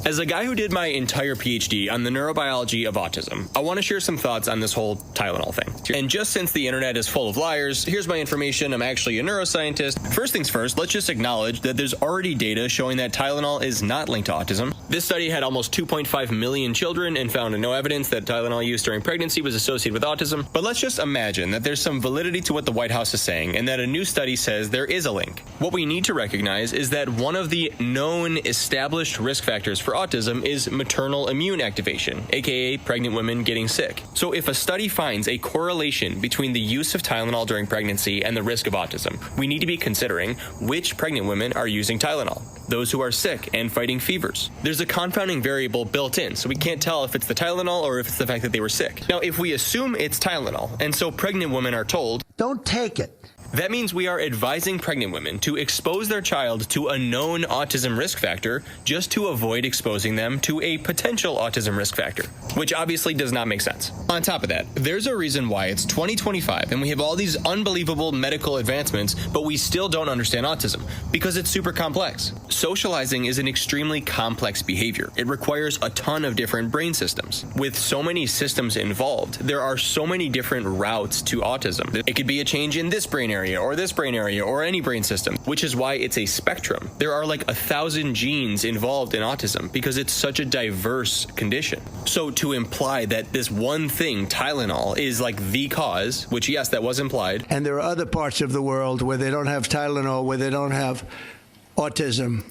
As a guy who did my entire PhD on the neurobiology of autism, I want to share some thoughts on this whole Tylenol thing. And just since the internet is full of liars, here's my information. I'm actually a neuroscientist. First things first, let's just acknowledge that there's already data showing that Tylenol is not linked to autism. This study had almost 2.5 million children and found no evidence that Tylenol use during pregnancy was associated with autism. But let's just imagine that there's some validity to what the White House is saying and that a new study says there is a link. What we need to recognize is that one of the known established risk factors for autism is maternal immune activation, aka pregnant women getting sick. So if a study finds a correlation between the use of Tylenol during pregnancy and the risk of autism, we need to be considering which pregnant women are using Tylenol. Those who are sick and fighting fevers. There's a confounding variable built in, so we can't tell if it's the Tylenol or if it's the fact that they were sick. Now, if we assume it's Tylenol, and so pregnant women are told, don't take it, that means we are advising pregnant women to expose their child to a known autism risk factor just to avoid exposing them to a potential autism risk factor, which obviously does not make sense. On top of that, there's a reason why it's 2025 and we have all these unbelievable medical advancements, but we still don't understand autism because it's super complex. Socializing is an extremely complex behavior. It requires a ton of different brain systems. With so many systems involved, there are so many different routes to autism. It could be a change in this brain area or this brain area or any brain system, which is why it's a spectrum. There are 1,000 genes involved in autism because it's such a diverse condition. So to imply that this one thing, Tylenol, is the cause, which yes, that was implied. And there are other parts of the world where they don't have Tylenol, where they don't have autism.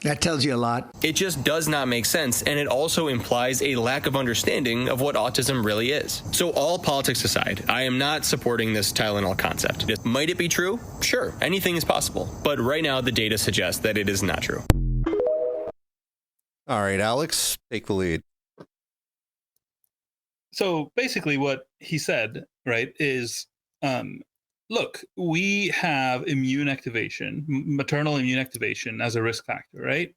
That tells you a lot. It just does not make sense, and it also implies a lack of understanding of what autism really is. So all politics aside, I am not supporting this Tylenol concept. Might it be true? Sure, anything is possible. But right now, the data suggests that it is not true. All right, Alex, take the lead. So basically what he said, right, is... look, we have immune activation, maternal immune activation as a risk factor, right?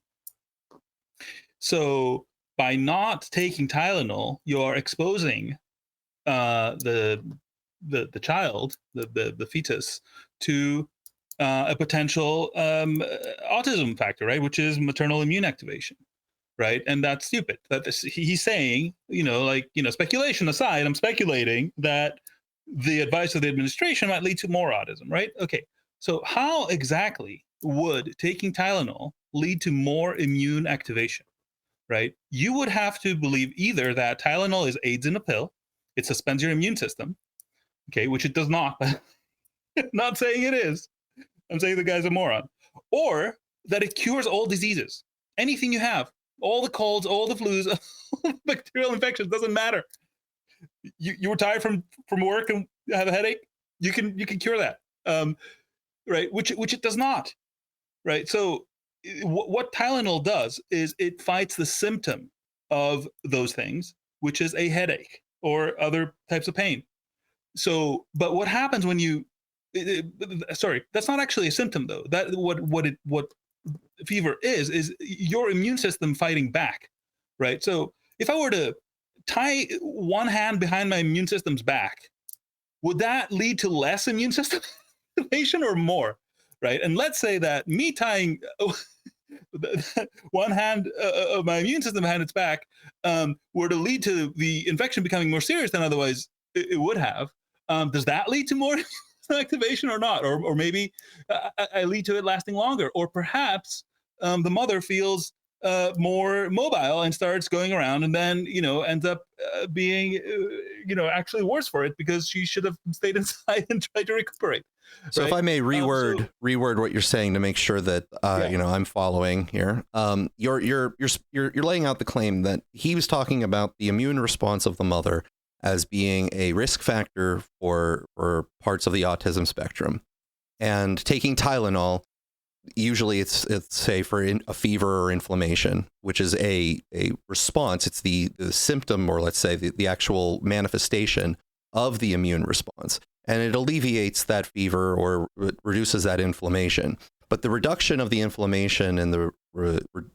So by not taking Tylenol, you're exposing the child, the fetus, to a potential autism factor, right? Which is maternal immune activation, right? And that's stupid. He's saying, speculation aside, I'm speculating that the advice of the administration might lead to more autism, right? Okay, so how exactly would taking Tylenol lead to more immune activation, right? You would have to believe either that Tylenol is AIDS in a pill, it suspends your immune system, okay, which it does not. Not saying it is. I'm saying the guy's a moron. Or that it cures all diseases. Anything you have, all the colds, all the flus, all the bacterial infections, doesn't matter. You were tired from work and have a headache, you can cure that, right? Which it does not, right? So what Tylenol does is it fights the symptom of those things, which is a headache or other types of pain. So, but what happens when you sorry, that's not actually a symptom though. That what fever is your immune system fighting back, right? So if I were to tie one hand behind my immune system's back, would that lead to less immune system activation or more, right? And let's say that me tying one hand of my immune system behind its back were to lead to the infection becoming more serious than otherwise it would have. Does that lead to more activation or not? Or maybe I lead to it lasting longer. Or perhaps the mother feels more mobile and starts going around and then, ends up being, actually worse for it because she should have stayed inside and tried to recuperate. So right? if I may reword what you're saying to make sure that, I'm following here. You're laying out the claim that he was talking about the immune response of the mother as being a risk factor for parts of the autism spectrum, and taking Tylenol, usually it's say for a fever or inflammation, which is a response. It's the symptom, or let's say the actual manifestation of the immune response, and it alleviates that fever or reduces that inflammation. But the reduction of the inflammation and the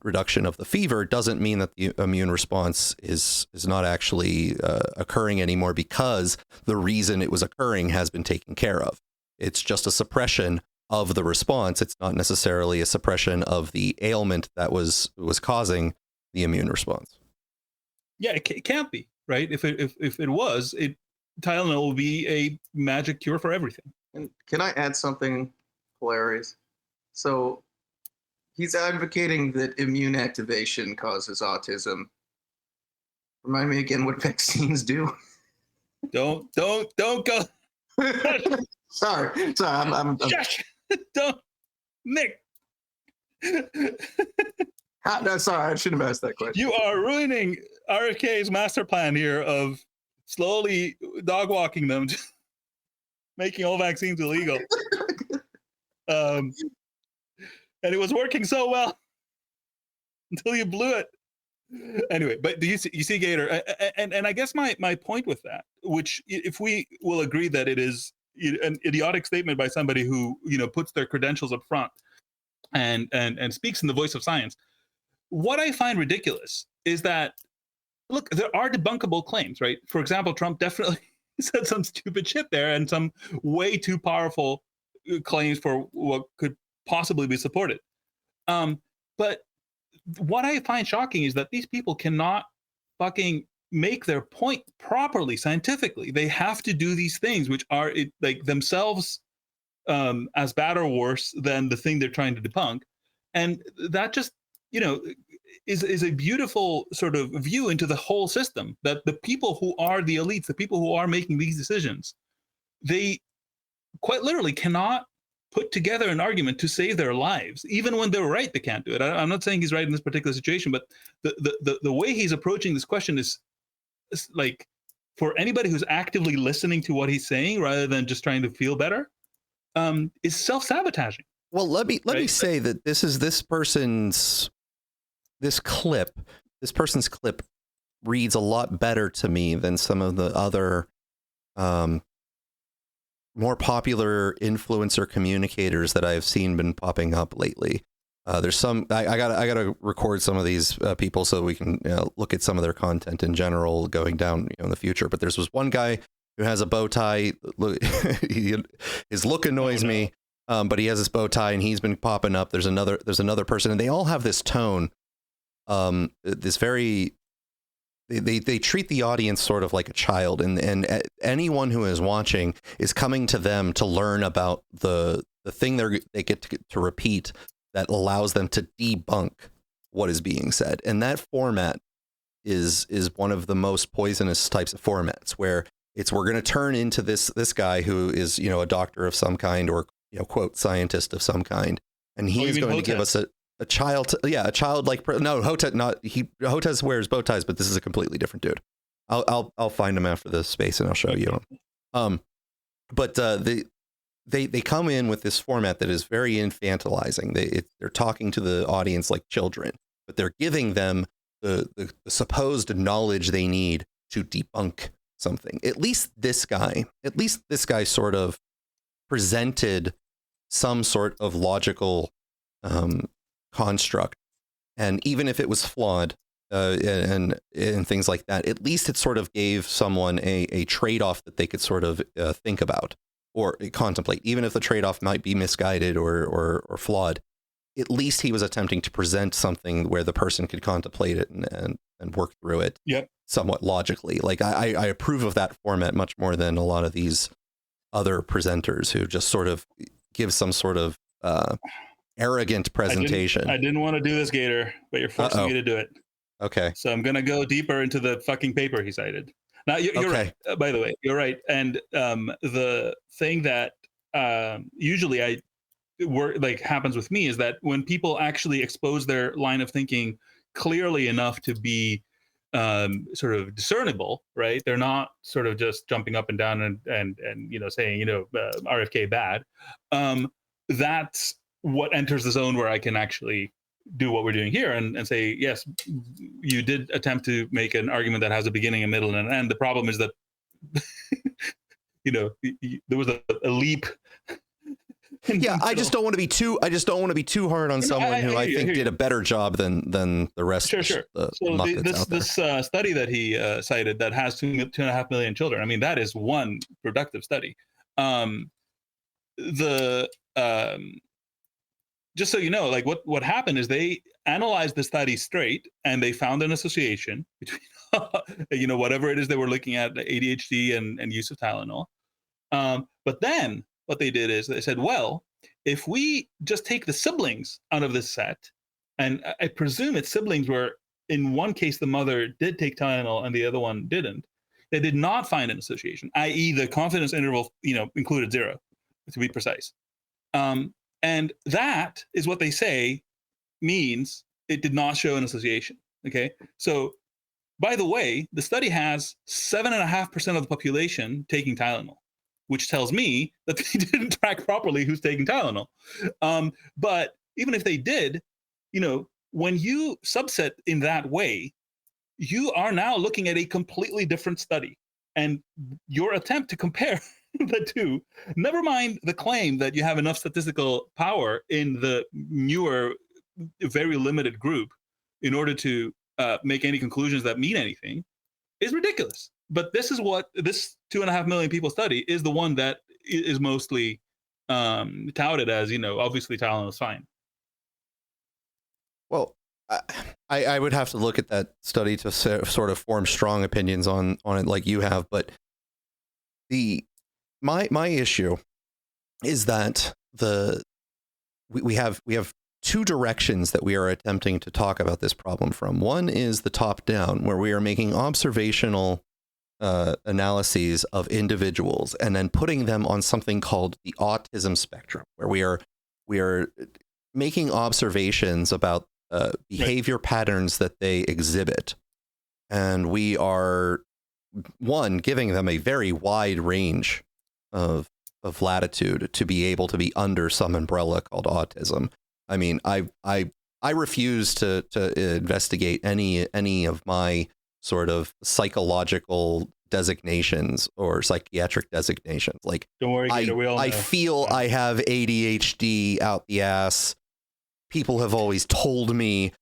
reduction of the fever doesn't mean that the immune response is not actually occurring anymore, because the reason it was occurring has been taken care of. It's just a suppression of the response. It's not necessarily a suppression of the ailment that was causing the immune response. Yeah, it can't be, right? If it was, Tylenol will be a magic cure for everything. And can I add something hilarious? So he's advocating that immune activation causes autism. Remind me again what vaccines do. Don't go. Sorry. I'm Shush. Don't, Nick. No, sorry, I shouldn't have asked that question. You are ruining RFK's master plan here of slowly dog walking them, making all vaccines illegal. And it was working so well until you blew it. Anyway, but do you see, Gator? And I guess my point with that, which if we will agree that it is an idiotic statement by somebody who puts their credentials up front and speaks in the voice of science, what I find ridiculous is that, look, there are debunkable claims, right? For example, Trump definitely said some stupid shit there and some way too powerful claims for what could possibly be supported. But what I find shocking is that these people cannot fucking make their point properly scientifically. They have to do these things which are themselves as bad or worse than the thing they're trying to debunk. And that just, is a beautiful sort of view into the whole system, that the people who are the elites, the people who are making these decisions, they quite literally cannot put together an argument to save their lives. Even when they're right, they can't do it. I'm not saying he's right in this particular situation, but the way he's approaching this question is like, for anybody who's actively listening to what he's saying rather than just trying to feel better, is self-sabotaging. Well, let me say that this person's clip reads a lot better to me than some of the other more popular influencer communicators that I've seen been popping up lately. There's some I gotta record some of these people so we can look at some of their content in general going down in the future. But there's this one guy who has a bow tie. His look annoys me, but he has this bow tie and he's been popping up. There's another person, and they all have this tone. This very they treat the audience sort of like a child, and anyone who is watching is coming to them to learn about the the thing they get to repeat that allows them to debunk what is being said. And that format is one of the most poisonous types of formats, where we're going to turn into this guy who is, a doctor of some kind, or, quote, scientist of some kind. And he's going to give us a childlike, no, Hotez wears bow ties, but this is a completely different dude. I'll find him after this space and I'll show you him. But they come in with this format that is very infantilizing. They're talking to the audience like children, but they're giving them the supposed knowledge they need to debunk something. At least this guy sort of presented some sort of logical construct, and even if it was flawed and things like that, at least it sort of gave someone a trade-off that they could sort of think about or contemplate, even if the trade-off might be misguided or flawed. At least he was attempting to present something where the person could contemplate it and work through it somewhat logically. Like I approve of that format much more than a lot of these other presenters who just sort of give some sort of arrogant presentation. I didn't want to do this, Gator, but you're forcing me to do it. Okay. So I'm going to go deeper into the fucking paper he cited. Now, you're right. By the way, you're right. And the thing that usually happens with me is that when people actually expose their line of thinking clearly enough to be sort of discernible, right? They're not sort of just jumping up and down and saying, RFK bad. That's what enters the zone where I can actually do what we're doing here and say, yes, you did attempt to make an argument that has a beginning, a middle, and an end. The problem is that, there was a leap. Yeah, I just don't want to be too hard on someone who I think did a better job than the rest. Sure. So this study that he cited that has 2.5 million children. I mean, that is one productive study. Just so you know, like what happened is they analyzed the study straight and they found an association between, whatever it is they were looking at, ADHD and use of Tylenol. But then what they did is they said, well, if we just take the siblings out of this set, and I presume it's siblings where in one case the mother did take Tylenol and the other one didn't, they did not find an association, i.e. the confidence interval, included 0, to be precise. And that is what they say means it did not show an association. Okay. So, by the way, the study has 7.5% of the population taking Tylenol, which tells me that they didn't track properly who's taking Tylenol. But even if they did, when you subset in that way, you are now looking at a completely different study. And your attempt to compare the two, never mind the claim that you have enough statistical power in the newer, very limited group in order to make any conclusions that mean anything, is ridiculous. But this is what this 2.5 million people study is, the one that is mostly touted as, obviously Tylenol is fine. Well, I would have to look at that study to sort of form strong opinions on it like you have, but my issue is that we have two directions that we are attempting to talk about this problem from. One is the top down, where we are making observational analyses of individuals and then putting them on something called the autism spectrum, where we are making observations about behavior patterns that they exhibit, and we are giving them a very wide range of latitude to be able to be under some umbrella called autism. I mean, I refuse to investigate any of my sort of psychological designations or psychiatric designations. Like, don't worry, Gator, we all know. I feel I have ADHD out the ass. People have always told me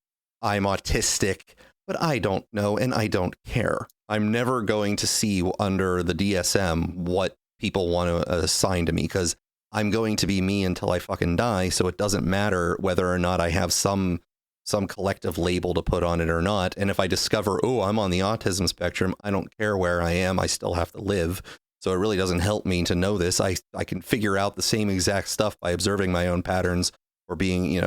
I'm autistic, but I don't know and I don't care. I'm never going to see under the DSM what people want to assign to me, because I'm going to be me until I fucking die. So it doesn't matter whether or not I have some collective label to put on it or not. And if I discover, I'm on the autism spectrum, I don't care where I am. I still have to live. So it really doesn't help me to know this. I can figure out the same exact stuff by observing my own patterns or being,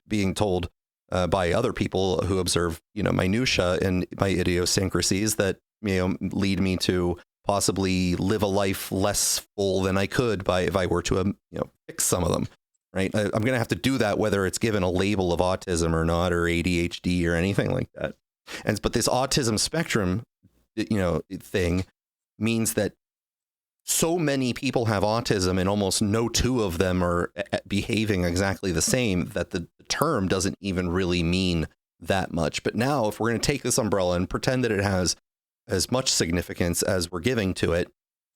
being told by other people who observe, minutia and my idiosyncrasies that, lead me to possibly live a life less full than I could if I were to, fix some of them. Right. I'm going to have to do that, whether it's given a label of autism or not, or ADHD or anything like that. But this autism spectrum, thing means that so many people have autism and almost no two of them are behaving exactly the same that the term doesn't even really mean that much. But now if we're going to take this umbrella and pretend that it has as much significance as we're giving to it,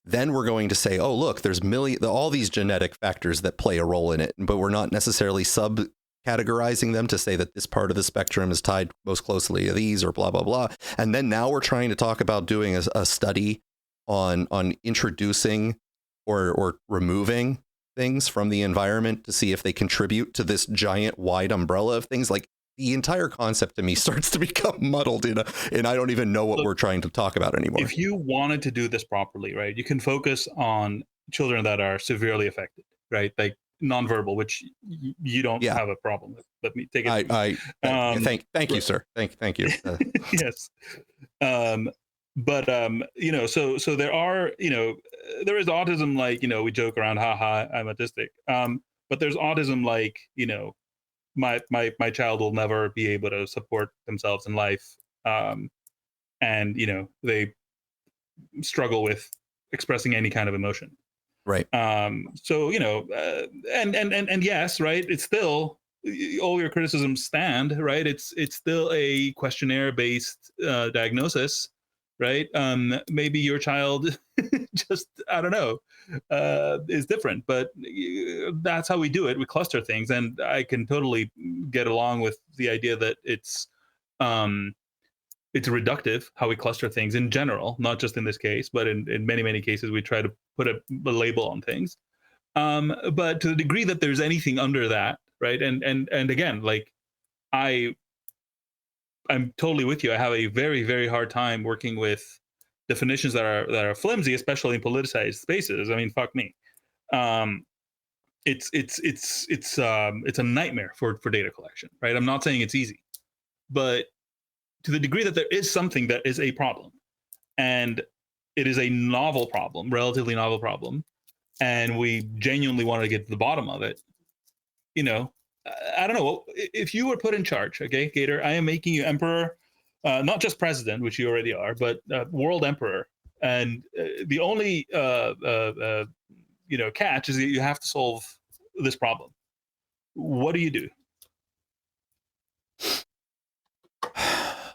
then we're going to say, oh, look, there's all these genetic factors that play a role in it, but we're not necessarily subcategorizing them to say that this part of the spectrum is tied most closely to these or blah, blah, blah. And then now we're trying to talk about doing a study on introducing or removing things from the environment to see if they contribute to this giant wide umbrella of things. Like, the entire concept to me starts to become muddled and I don't even know what we're trying to talk about anymore. If you wanted to do this properly, right, you can focus on children that are severely affected, right? Like nonverbal, which you don't have a problem with. Let me take it. Thank you, sir. Thank you. Yes. But so there are, there is autism, like, we joke around, haha, I'm autistic. But there's autism like, my child will never be able to support themselves in life. And, they struggle with expressing any kind of emotion. Right. So, and yes, right. It's still, all your criticisms stand, right. It's still a questionnaire based diagnosis. Right. Maybe your child just, I don't know, is different, but that's how we do it. We cluster things. And I can totally get along with the idea that it's reductive how we cluster things in general, not just in this case, but in many, many cases, we try to put a label on things. But to the degree that there's anything under that, right. And again, like I'm totally with you. I have a very, very hard time working with definitions that are flimsy, especially in politicized spaces. I mean, fuck me. It's a nightmare for data collection, right? I'm not saying it's easy, but to the degree that there is something that is a problem, and it is a novel problem, relatively novel problem, and we genuinely want to get to the bottom of it, I don't know. If you were put in charge, okay, Gator, I am making you emperor, not just president, which you already are, but world emperor. And the only catch is that you have to solve this problem. What do you do?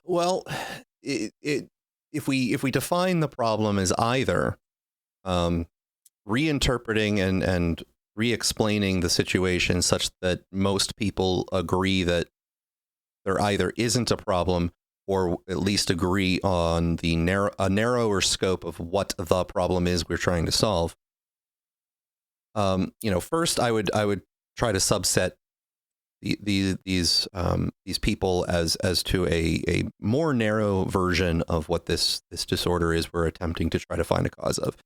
Well, if we define the problem as either reinterpreting and re-explaining the situation such that most people agree that there either isn't a problem or at least agree on the narrower scope of what the problem is we're trying to solve. First I would try to subset these people as to a more narrow version of what this disorder is we're attempting to try to find a cause of.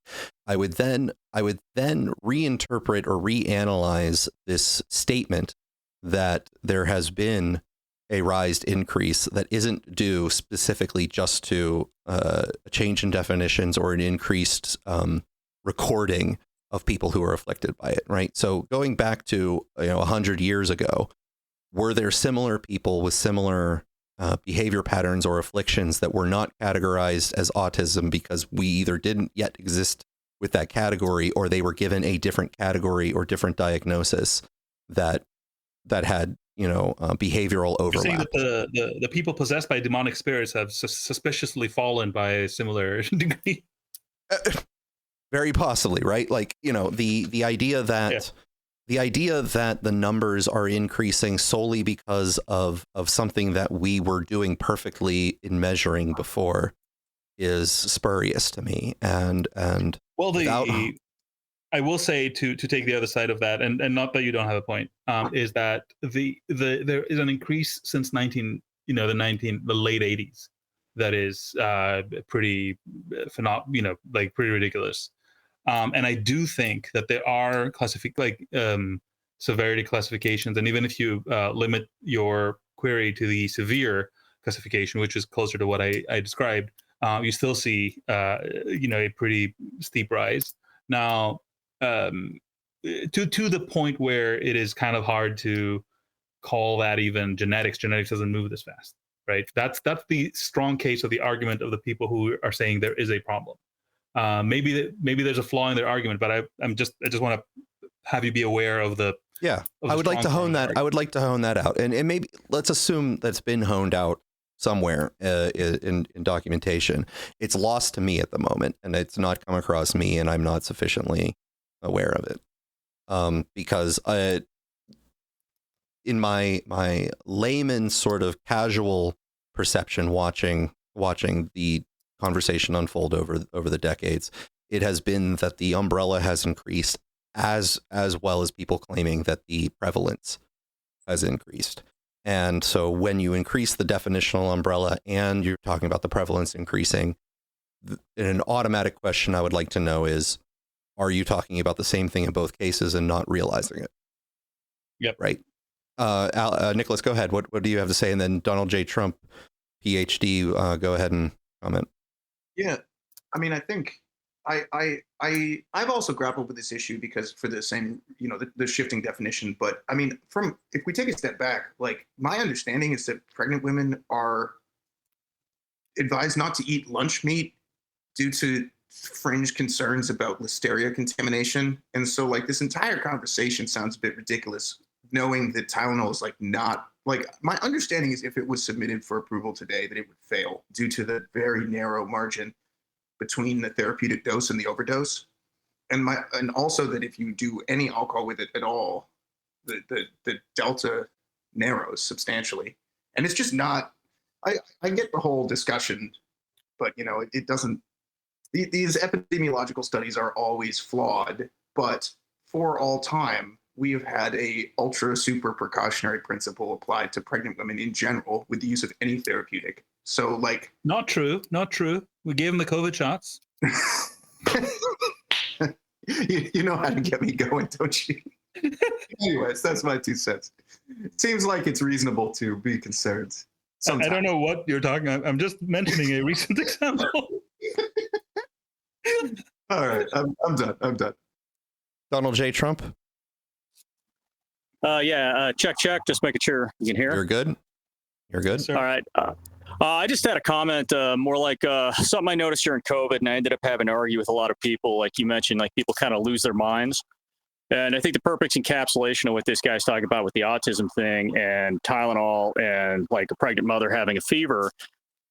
I would then reinterpret or reanalyze this statement that there has been a increase that isn't due specifically just to a change in definitions or an increased recording of people who are afflicted by it, right? So going back to 100 years ago, were there similar people with similar behavior patterns or afflictions that were not categorized as autism because we either didn't yet exist with that category or they were given a different category or different diagnosis that had behavioral overlap? You're saying that the people possessed by demonic spirits have suspiciously fallen by a similar degree? Very possibly, right? Like, the idea that the numbers are increasing solely because of something that we were doing perfectly in measuring before is spurious to me. And well, I will say to take the other side of that, and not that you don't have a point, is that there is an increase since the late 80s that is pretty pretty ridiculous. And I do think that there are severity classifications, and even if you limit your query to the severe classification, which is closer to what I described, you still see a pretty steep rise. Now, to the point where it is kind of hard to call that even genetics. Genetics doesn't move this fast, right? That's the strong case of the argument of the people who are saying there is a problem. Maybe there's a flaw in their argument, but I just want to have you be aware of the. Yeah, I would like to hone that. I would like to hone that out, and maybe let's assume that's been honed out somewhere in documentation. It's lost to me at the moment, and it's not come across me, and I'm not sufficiently aware of it. Because in my layman sort of casual perception, watching the conversation unfold over the decades, it has been that the umbrella has increased as well as people claiming that the prevalence has increased. And so when you increase the definitional umbrella and you're talking about the prevalence increasing, an automatic question I would like to know is, are you talking about the same thing in both cases and not realizing it? Yep. Right. Nicholas, go ahead. What do you have to say? And then Donald J. Trump, PhD, go ahead and comment. Yeah. I mean, I think I've also grappled with this issue because for the same, the shifting definition. But I mean, if we take a step back, like my understanding is that pregnant women are advised not to eat lunch meat due to fringe concerns about listeria contamination. And so like this entire conversation sounds a bit ridiculous, knowing that Tylenol is like not like, my understanding is if it was submitted for approval today, that it would fail due to the very narrow margin between the therapeutic dose and the overdose. And also that if you do any alcohol with it at all, the delta narrows substantially. And it's just not, I get the whole discussion, but it doesn't, these epidemiological studies are always flawed, but for all time, we have had a ultra super precautionary principle applied to pregnant women in general with the use of any therapeutic. So like, not true. We gave them the COVID shots. you know how to get me going, don't you? Anyways, that's my 2 cents. It seems like it's reasonable to be concerned. Sometimes. I don't know what you're talking about. I'm just mentioning a recent example. All right, I'm done. Donald J. Trump. Check. Just making sure you can hear. You're good. All right. I just had a comment, more like something I noticed during COVID, and I ended up having to argue with a lot of people. Like you mentioned, like people kind of lose their minds. And I think the perfect encapsulation of what this guy's talking about with the autism thing and Tylenol and like a pregnant mother having a fever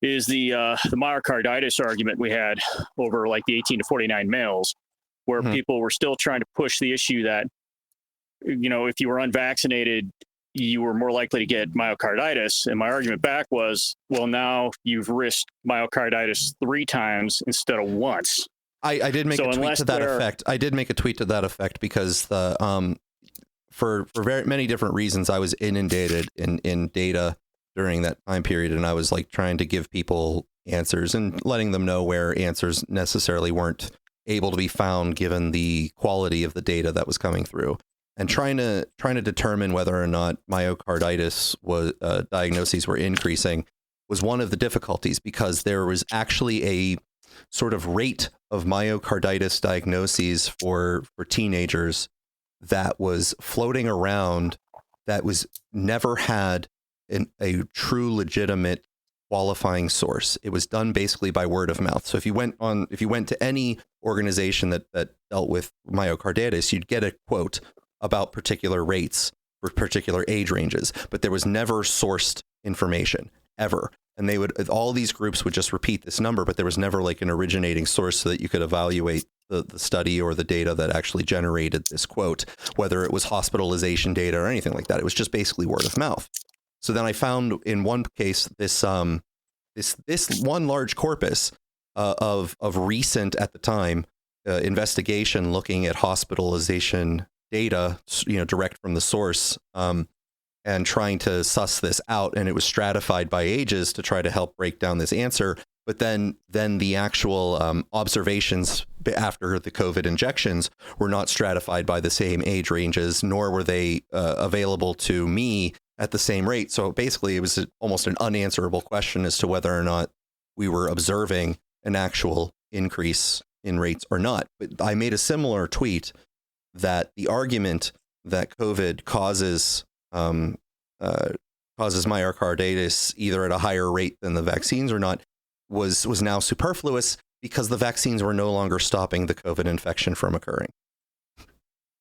is the myocarditis argument we had over like the 18 to 49 males, where people were still trying to push the issue that, if you were unvaccinated, you were more likely to get myocarditis. And my argument back was, well, now you've risked myocarditis 3 times instead of once. I did make a tweet to that effect. I did make a tweet to that effect because for very many different reasons, I was inundated in data during that time period. And I was like trying to give people answers and letting them know where answers necessarily weren't able to be found given the quality of the data that was coming through. And trying to determine whether or not myocarditis was diagnoses were increasing was one of the difficulties, because there was actually a sort of rate of myocarditis diagnoses for teenagers that was floating around that was never had a true legitimate qualifying source. It was done basically by word of mouth. So if you went to any organization that dealt with myocarditis, you'd get a quote about particular rates for particular age ranges, but there was never sourced information ever. And all these groups would just repeat this number, but there was never like an originating source so that you could evaluate the study or the data that actually generated this quote, whether it was hospitalization data or anything like that. It was just basically word of mouth. So then I found in one case, this one large corpus of recent at the time investigation looking at hospitalization data, direct from the source, and trying to suss this out. And it was stratified by ages to try to help break down this answer. But then the actual observations after the COVID injections were not stratified by the same age ranges, nor were they available to me at the same rate. So basically, it was almost an unanswerable question as to whether or not we were observing an actual increase in rates or not. But I made a similar tweet that the argument that COVID causes myocarditis either at a higher rate than the vaccines or not was now superfluous because the vaccines were no longer stopping the COVID infection from occurring.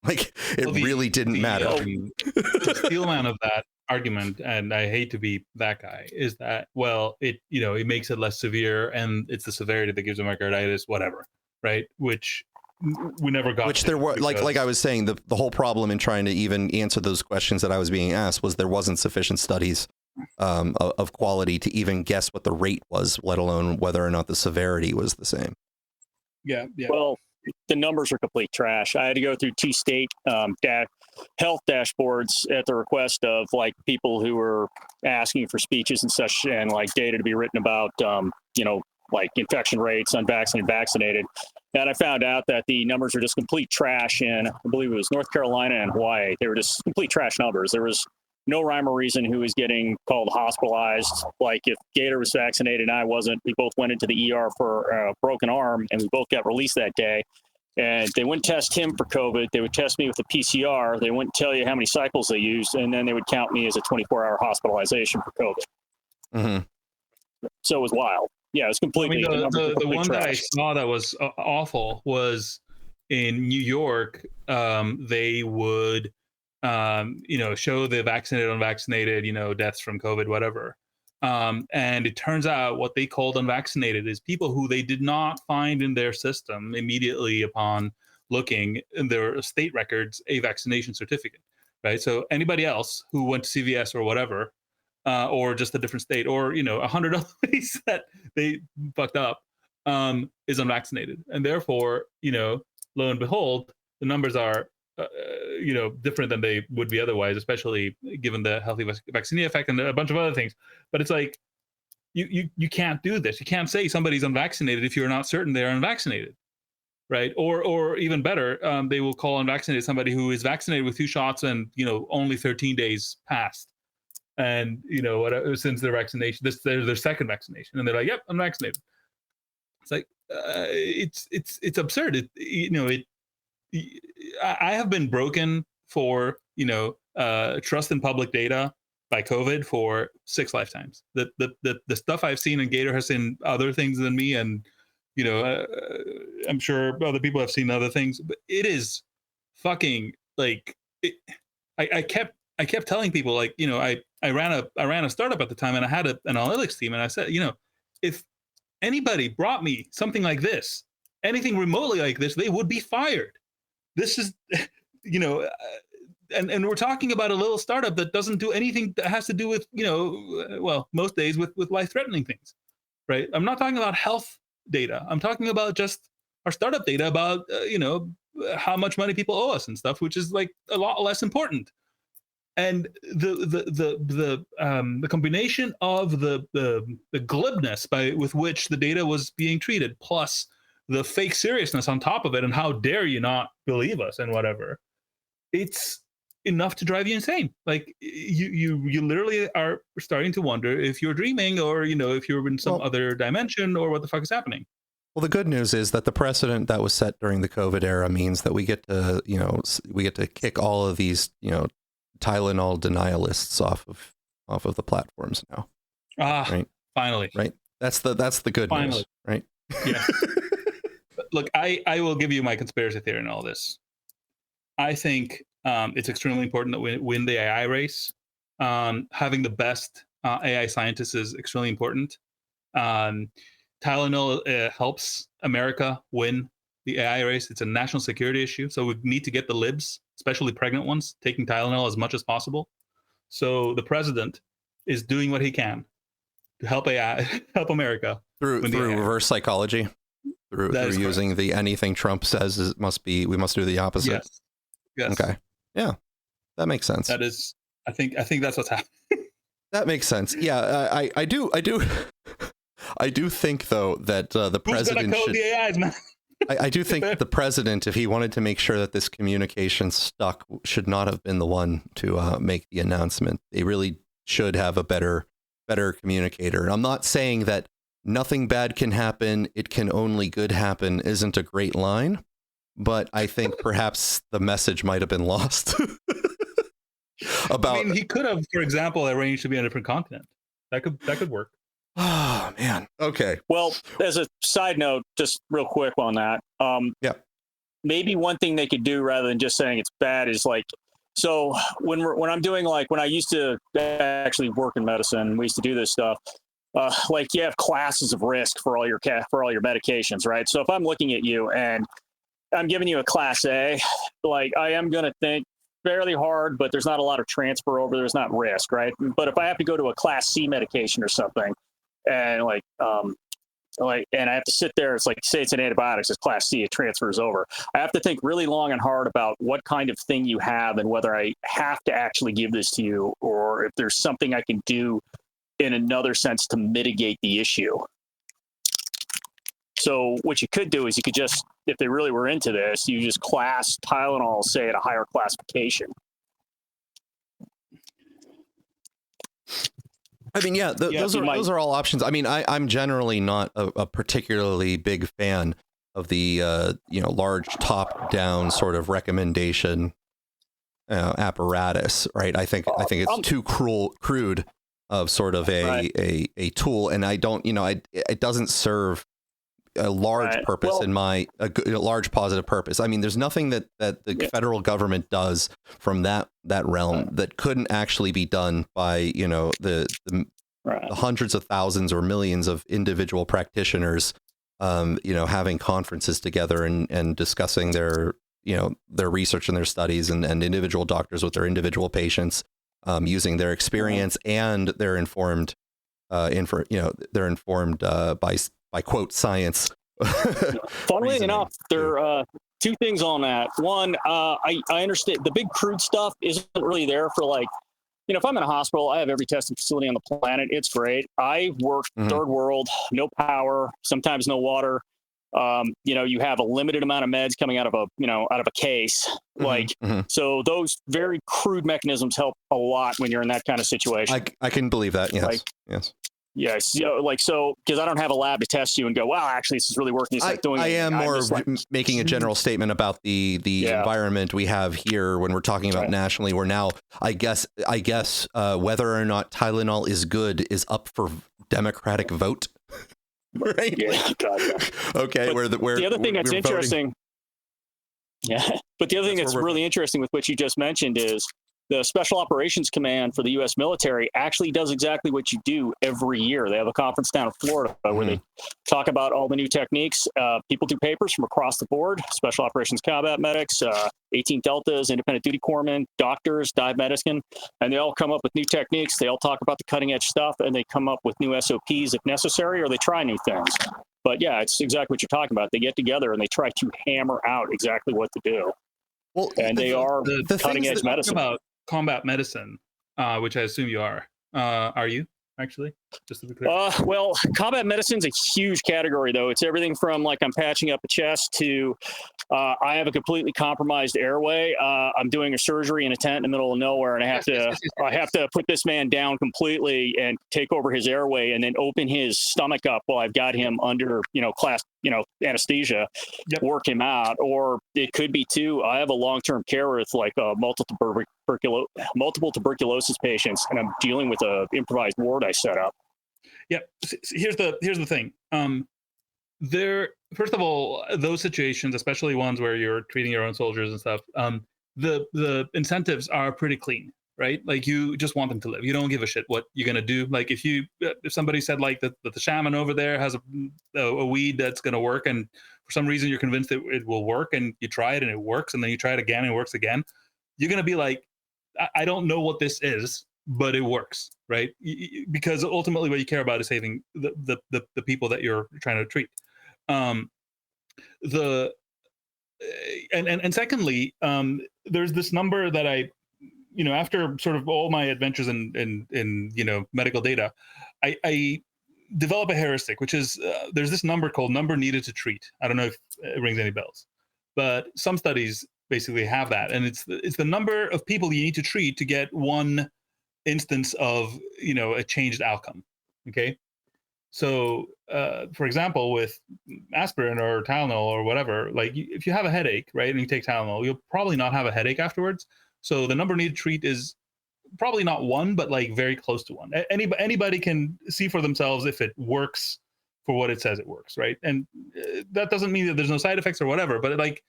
Like, it really didn't matter. The Steele man of that argument, and I hate to be that guy, is that, well, it makes it less severe, and it's the severity that gives them myocarditis, whatever, right? Which we never got. Which there were, like I was saying, the whole problem in trying to even answer those questions that I was being asked was there wasn't sufficient studies of quality to even guess what the rate was, let alone whether or not the severity was the same. Yeah. Well, the numbers are complete trash. I had to go through 2 state health dashboards at the request of like people who were asking for speeches and such, and like data to be written about, like infection rates, unvaccinated, vaccinated. And I found out that the numbers are just complete trash in, I believe it was North Carolina and Hawaii. They were just complete trash numbers. There was no rhyme or reason who was getting called hospitalized. Like if Gator was vaccinated and I wasn't, we both went into the ER for a broken arm and we both got released that day. And they wouldn't test him for COVID. They would test me with a PCR. They wouldn't tell you how many cycles they used. And then they would count me as a 24-hour hospitalization for COVID. Mm-hmm. So it was wild. Yeah, it was completely. The one trash. that I saw that was awful was in New York. They would, show the vaccinated, unvaccinated, deaths from COVID, whatever. And it turns out what they called unvaccinated is people who they did not find in their system immediately upon looking in their state records a vaccination certificate, right? So anybody else who went to CVS or whatever, or just a different state, or 100 other ways that they fucked up, is unvaccinated, and therefore, lo and behold, the numbers are, different than they would be otherwise, especially given the healthy vaccine effect and a bunch of other things. But it's like you can't do this. You can't say somebody's unvaccinated if you're not certain they're unvaccinated, right? Or even better, they will call unvaccinated somebody who is vaccinated with 2 shots and only 13 days passed. And since their vaccination, their second vaccination, and they're like, "Yep, I'm vaccinated." It's like it's absurd. I have been broken for trust in public data by COVID for 6 lifetimes. The stuff I've seen, and Gator has seen other things than me, and I'm sure other people have seen other things. But it is fucking like I kept telling people, like, I ran a startup at the time, and I had an analytics team, and I said, if anybody brought me something like this, anything remotely like this, they would be fired. This is, and we're talking about a little startup that doesn't do anything that has to do with, most days with life-threatening things, right? I'm not talking about health data. I'm talking about just our startup data about, how much money people owe us and stuff, which is like a lot less important. And the combination of the glibness with which the data was being treated, plus the fake seriousness on top of it, and how dare you not believe us and whatever, it's enough to drive you insane. Like you literally are starting to wonder if you're dreaming, or if you're in some other dimension, or what the fuck is happening. Well, the good news is that the precedent that was set during the COVID era means that we get to kick all of these Tylenol denialists off of the platforms now. Right? Finally. Right. That's the good news, right? Yeah. Look, I will give you my conspiracy theory in all this. I think it's extremely important that we win the AI race. Having the best AI scientists is extremely important. Tylenol helps America win the AI race. It's a national security issue. So we need to get the libs, especially pregnant ones, taking Tylenol as much as possible. So the president is doing what he can to help America through reverse psychology, through using the anything Trump says we must do the opposite. Yes. Okay. Yeah, that makes sense. That is, I think that's what's happening. That makes sense. Yeah, I do think though that the president should... the AIs, man? I do think the president, if he wanted to make sure that this communication stuck, should not have been the one to make the announcement. They really should have a better communicator. And I'm not saying that nothing bad can happen, it can only good happen isn't a great line, but I think perhaps the message might have been lost. I mean, he could have, for example, arranged to be on a different continent. That could work. Oh man. Okay. Well, as a side note, just real quick on that. Yeah. Maybe one thing they could do rather than just saying it's bad is like, so when I'm doing, like, when I used to actually work in medicine, we used to do this stuff. Like, you have classes of risk for all your medications, right? So if I'm looking at you and I'm giving you a class A, like, I am going to think fairly hard, but there's not a lot of transfer over. There's not risk, right? But if I have to go to a class C medication or something, and and I have to sit there, it's like, say it's an antibiotics, it's class C, it transfers over. I have to think really long and hard about what kind of thing you have and whether I have to actually give this to you, or if there's something I can do in another sense to mitigate the issue. So what you could do is you could just, if they really were into this, you just class Tylenol, say, at a higher classification. I mean, yeah, those are all options. I mean, I'm generally not a particularly big fan of the large top-down sort of recommendation apparatus, right? I think it's too crude of sort of a tool, and I don't, it doesn't serve a large purpose a large positive purpose. I mean, there's nothing that the federal government does from that realm that couldn't actually be done by, the hundreds of thousands or millions of individual practitioners, having conferences together and discussing their research and their studies, and individual doctors with their individual patients, using their experience and their informed, they're informed by quote science. Funnily enough, there are two things on that. One, I understand the big crude stuff isn't really there for, like, if I'm in a hospital, I have every testing facility on the planet. It's great. I work third world, no power, sometimes no water. You have a limited amount of meds coming out of a case. So those very crude mechanisms help a lot when you're in that kind of situation. I can believe that. Yes. Yes. Yes, so because I don't have a lab to test you and go, well, actually, this is really working. I am more making a general statement about the environment we have here when we're talking about nationally. We're now, I guess, whether or not Tylenol is good is up for democratic vote. Right? Yeah. God, yeah. Okay. But the other thing that's interesting. Yeah, but the other thing that's really interesting with what you just mentioned is the Special Operations Command for the U.S. military actually does exactly what you do every year. They have a conference down in Florida where they talk about all the new techniques. People do papers from across the board: Special Operations Combat Medics, 18 Deltas, Independent Duty Corpsmen, doctors, dive medicine, and they all come up with new techniques. They all talk about the cutting edge stuff, and they come up with new SOPs if necessary, or they try new things. But yeah, it's exactly what you're talking about. They get together and they try to hammer out exactly what to do. Well, and they are the cutting edge medicine. About combat medicine, which I assume you are. Are you actually? Just to be clear. Well, combat medicine's a huge category, though. It's everything from, like, I'm patching up a chest to I have a completely compromised airway. I'm doing a surgery in a tent in the middle of nowhere, and I have to put this man down completely and take over his airway, and then open his stomach up while I've got him under anesthesia, work him out. Or it could be too, I have a long-term care with, like, multiple tuberculosis patients, and I'm dealing with a improvised ward I set up. Yeah, here's the thing. First of all, those situations, especially ones where you're treating your own soldiers and stuff, the incentives are pretty clean, right? Like, you just want them to live. You don't give a shit what you're gonna do. Like, if somebody said, like, that the shaman over there has a weed that's gonna work, and for some reason you're convinced that it will work, and you try it and it works, and then you try it again and it works again, you're gonna be like, I don't know what this is, but it works, right? Because ultimately what you care about is saving the people that you're trying to treat. And secondly, there's this number that I, after sort of all my adventures in medical data, I develop a heuristic, which is there's this number called number needed to treat. I don't know if it rings any bells, but some studies basically have that, and it's the number of people you need to treat to get one instance of a changed outcome. Okay, so for example, with aspirin or Tylenol or whatever, like if you have a headache, right, and you take Tylenol, you'll probably not have a headache afterwards. So the number needed to treat is probably not 1, but like very close to 1. Anybody can see for themselves if it works for what it says it works, right? And that doesn't mean that there's no side effects or whatever, but like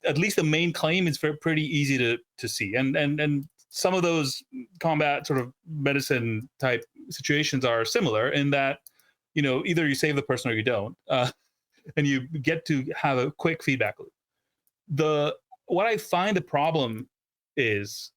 at least the main claim is pretty easy to see. And some of those combat sort of medicine type situations are similar in that, either you save the person or you don't, and you get to have a quick feedback loop. What I find the problem is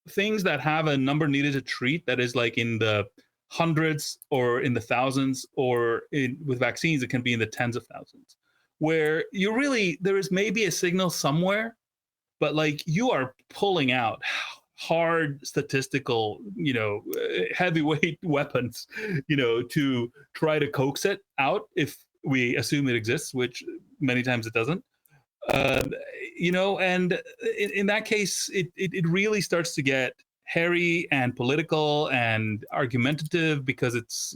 things that have a number needed to treat that is like in the hundreds or in the thousands, or with vaccines, it can be in the tens of thousands, where there is maybe a signal somewhere, but like you are pulling out hard statistical, heavyweight weapons, to try to coax it out if we assume it exists, which many times it doesn't. And in that case, it really starts to get hairy and political and argumentative, because it's,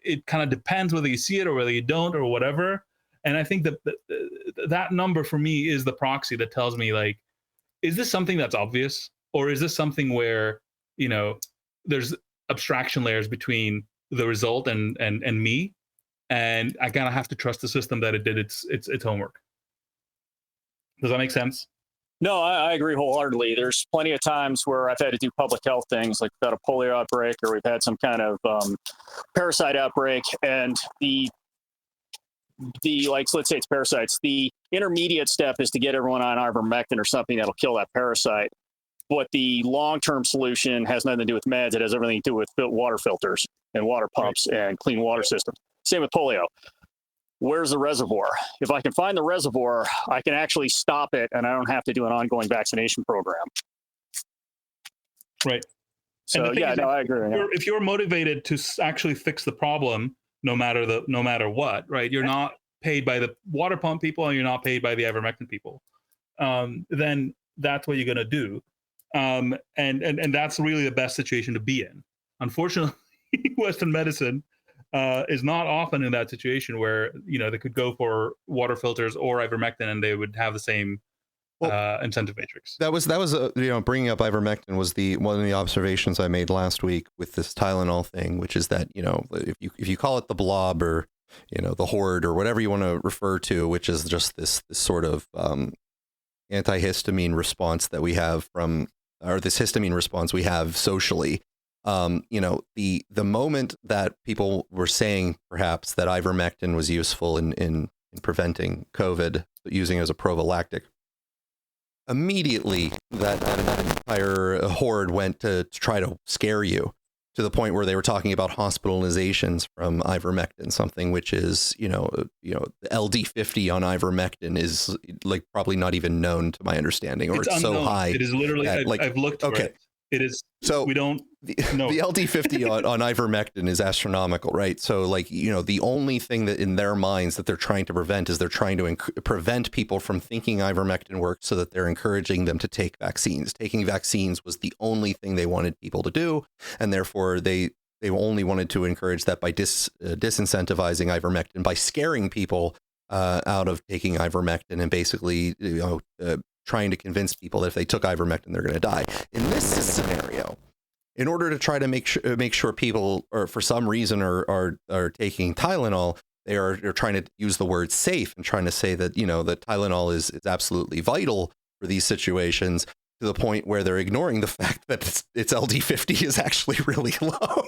it kind of depends whether you see it or whether you don't or whatever. And I think that number for me is the proxy that tells me, like, is this something that's obvious, or is this something where, there's abstraction layers between the result and me, and I kind of have to trust the system that it did its homework. Does that make sense? No, I agree wholeheartedly. There's plenty of times where I've had to do public health things, like we've had a polio outbreak or we've had some kind of parasite outbreak, and let's say it's parasites. The intermediate step is to get everyone on ivermectin or something that'll kill that parasite. But the long-term solution has nothing to do with meds. It has everything to do with water filters and water pumps and clean water systems. Same with polio. Where's the reservoir? If I can find the reservoir, I can actually stop it, and I don't have to do an ongoing vaccination program. Right. So I agree. If you're motivated to actually fix the problem, no matter what, right? You're not paid by the water pump people, and you're not paid by the ivermectin people. Then that's what you're going to do, and that's really the best situation to be in. Unfortunately, Western medicine is not often in that situation where they could go for water filters or ivermectin and they would have the same incentive matrix. That was bringing up ivermectin was one of the observations I made last week with this Tylenol thing, which is that if you call it the blob or the horde or whatever you want to refer to, which is just this sort of antihistamine response that we have this histamine response we have socially. The moment that people were saying perhaps that ivermectin was useful in preventing COVID, using it as a prophylactic, immediately that entire horde went to try to scare you, to the point where they were talking about hospitalizations from ivermectin, something which is, the LD50 on ivermectin is like probably not even known to my understanding, or it's so high. It is literally, I've looked for it. It is, so we don't know. The LD50 on ivermectin is astronomical, right? So the only thing that in their minds that they're trying to prevent is they're trying to prevent people from thinking ivermectin works, so that they're encouraging them to take vaccines. Taking vaccines was the only thing they wanted people to do, and therefore they only wanted to encourage that by disincentivizing ivermectin, by scaring people out of taking ivermectin, and basically trying to convince people that if they took ivermectin, they're going to die. In this scenario, in order to try to make sure people, or for some reason, are taking Tylenol, they're trying to use the word safe and trying to say that that Tylenol is absolutely vital for these situations, to the point where they're ignoring the fact that its LD50 is actually really low.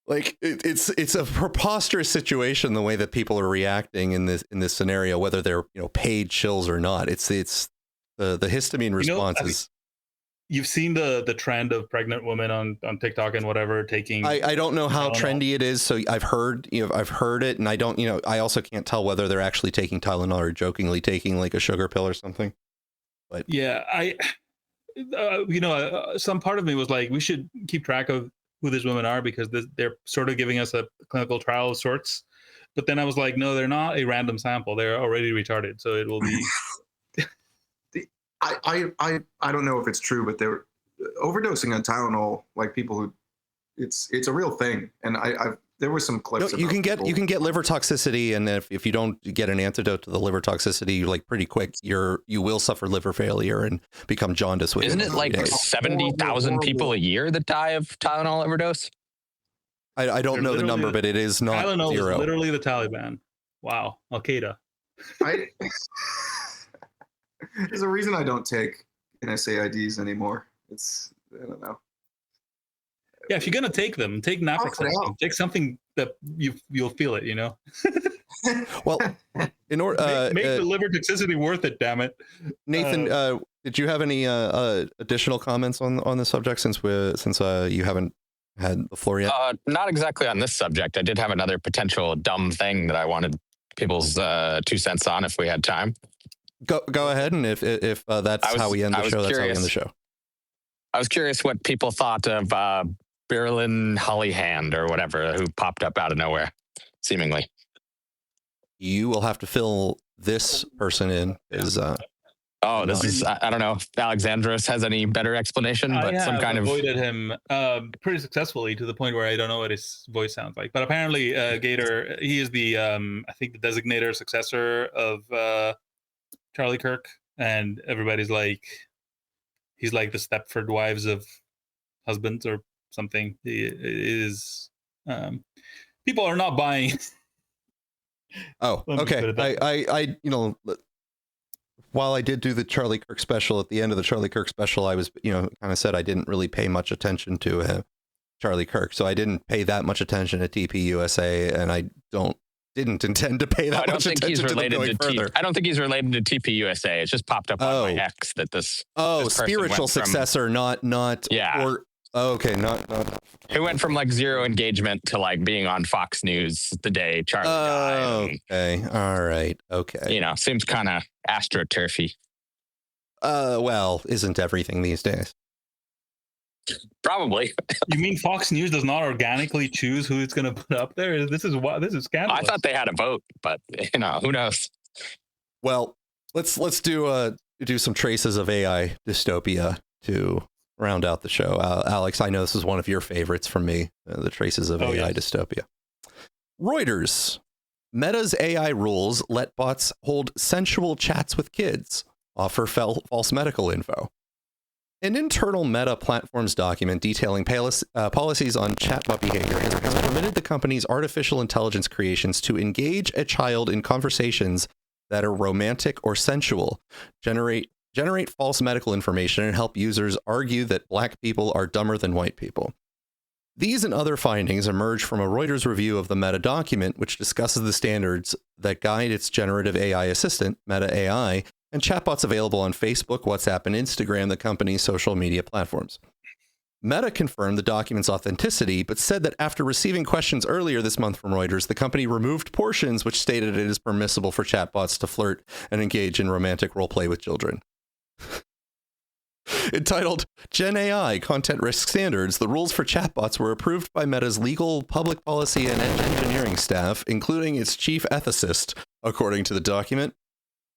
It's a preposterous situation, the way that people are reacting in this scenario, whether they're paid shills or not. It's the histamine responses. You've seen the trend of pregnant women on TikTok and whatever taking. I don't know how trendy it is, so I've heard it, and I don't I also can't tell whether they're actually taking Tylenol or jokingly taking like a sugar pill or something. But yeah, some part of me was like, we should keep track of who these women are because they're sort of giving us a clinical trial of sorts. But then I was like, no, they're not a random sample. They're already retarded. So it will be. I don't know if it's true, but they're overdosing on Tylenol, like people who, it's a real thing. And there were some clips. No, you can get liver toxicity, and if you don't get an antidote to the liver toxicity, like pretty quick, you will suffer liver failure and become jaundiced. Isn't it like 70,000 people a year that die of Tylenol overdose? I don't know the number, but it is not Tylenol zero. Is literally the Taliban. Wow, Al Qaeda. There's a reason I don't take NSAIDs anymore. I don't know. Yeah, if you're gonna take them, take naproxen. Take something that you'll feel it. Well, in order make the liver toxicity worth it. Damn it, Nathan. Did you have any additional comments on the subject since you haven't had the floor yet? Not exactly on this subject. I did have another potential dumb thing that I wanted people's 2 cents on if we had time. Go ahead, and if that's how we end the show, that's how we end the show. I was curious what people thought of Berlin Hollyhand or whatever, who popped up out of nowhere, seemingly. You will have to fill this person in. This is, I don't know if Alexandros has any better explanation, but some kind of... avoided him pretty successfully to the point where I don't know what his voice sounds like. But apparently Gator, he is the, I think the designator successor of Charlie Kirk. And everybody's like, he's like the Stepford Wives of husbands or something. He is, people are not buying. Oh, okay. I while I did do the Charlie Kirk special, at the end of the Charlie Kirk special, I was, kind of said I didn't really pay much attention to Charlie Kirk. So I didn't pay that much attention to TPUSA, and I didn't intend to pay that much attention to them going further. I don't think he's related to TPUSA. It just popped up on my X that this spiritual successor, not yeah. Okay, not. It went from like zero engagement to like being on Fox News the day Charlie died. Okay, all right, okay. Seems kind of astroturfy. Well, isn't everything these days? Probably. You mean Fox News does not organically choose who it's going to put up there? This is scandalous. I thought they had a vote, but who knows? Well, let's do some traces of AI dystopia to round out the show. Alex, I know this is one of your favorites from me, the traces of AI dystopia. Reuters. Meta's AI rules let bots hold sensual chats with kids, offer false medical info. An internal Meta Platforms document detailing policies on chatbot behavior has permitted the company's artificial intelligence creations to engage a child in conversations that are romantic or sensual, generate false medical information, and help users argue that black people are dumber than white people. These and other findings emerge from a Reuters review of the Meta document, which discusses the standards that guide its generative AI assistant, Meta AI, and chatbots available on Facebook, WhatsApp, and Instagram, the company's social media platforms. Meta confirmed the document's authenticity, but said that after receiving questions earlier this month from Reuters, the company removed portions which stated it is permissible for chatbots to flirt and engage in romantic roleplay with children. Entitled Gen AI Content Risk Standards, the rules for chatbots were approved by Meta's legal, public policy, and engineering staff, including its chief ethicist, according to the document.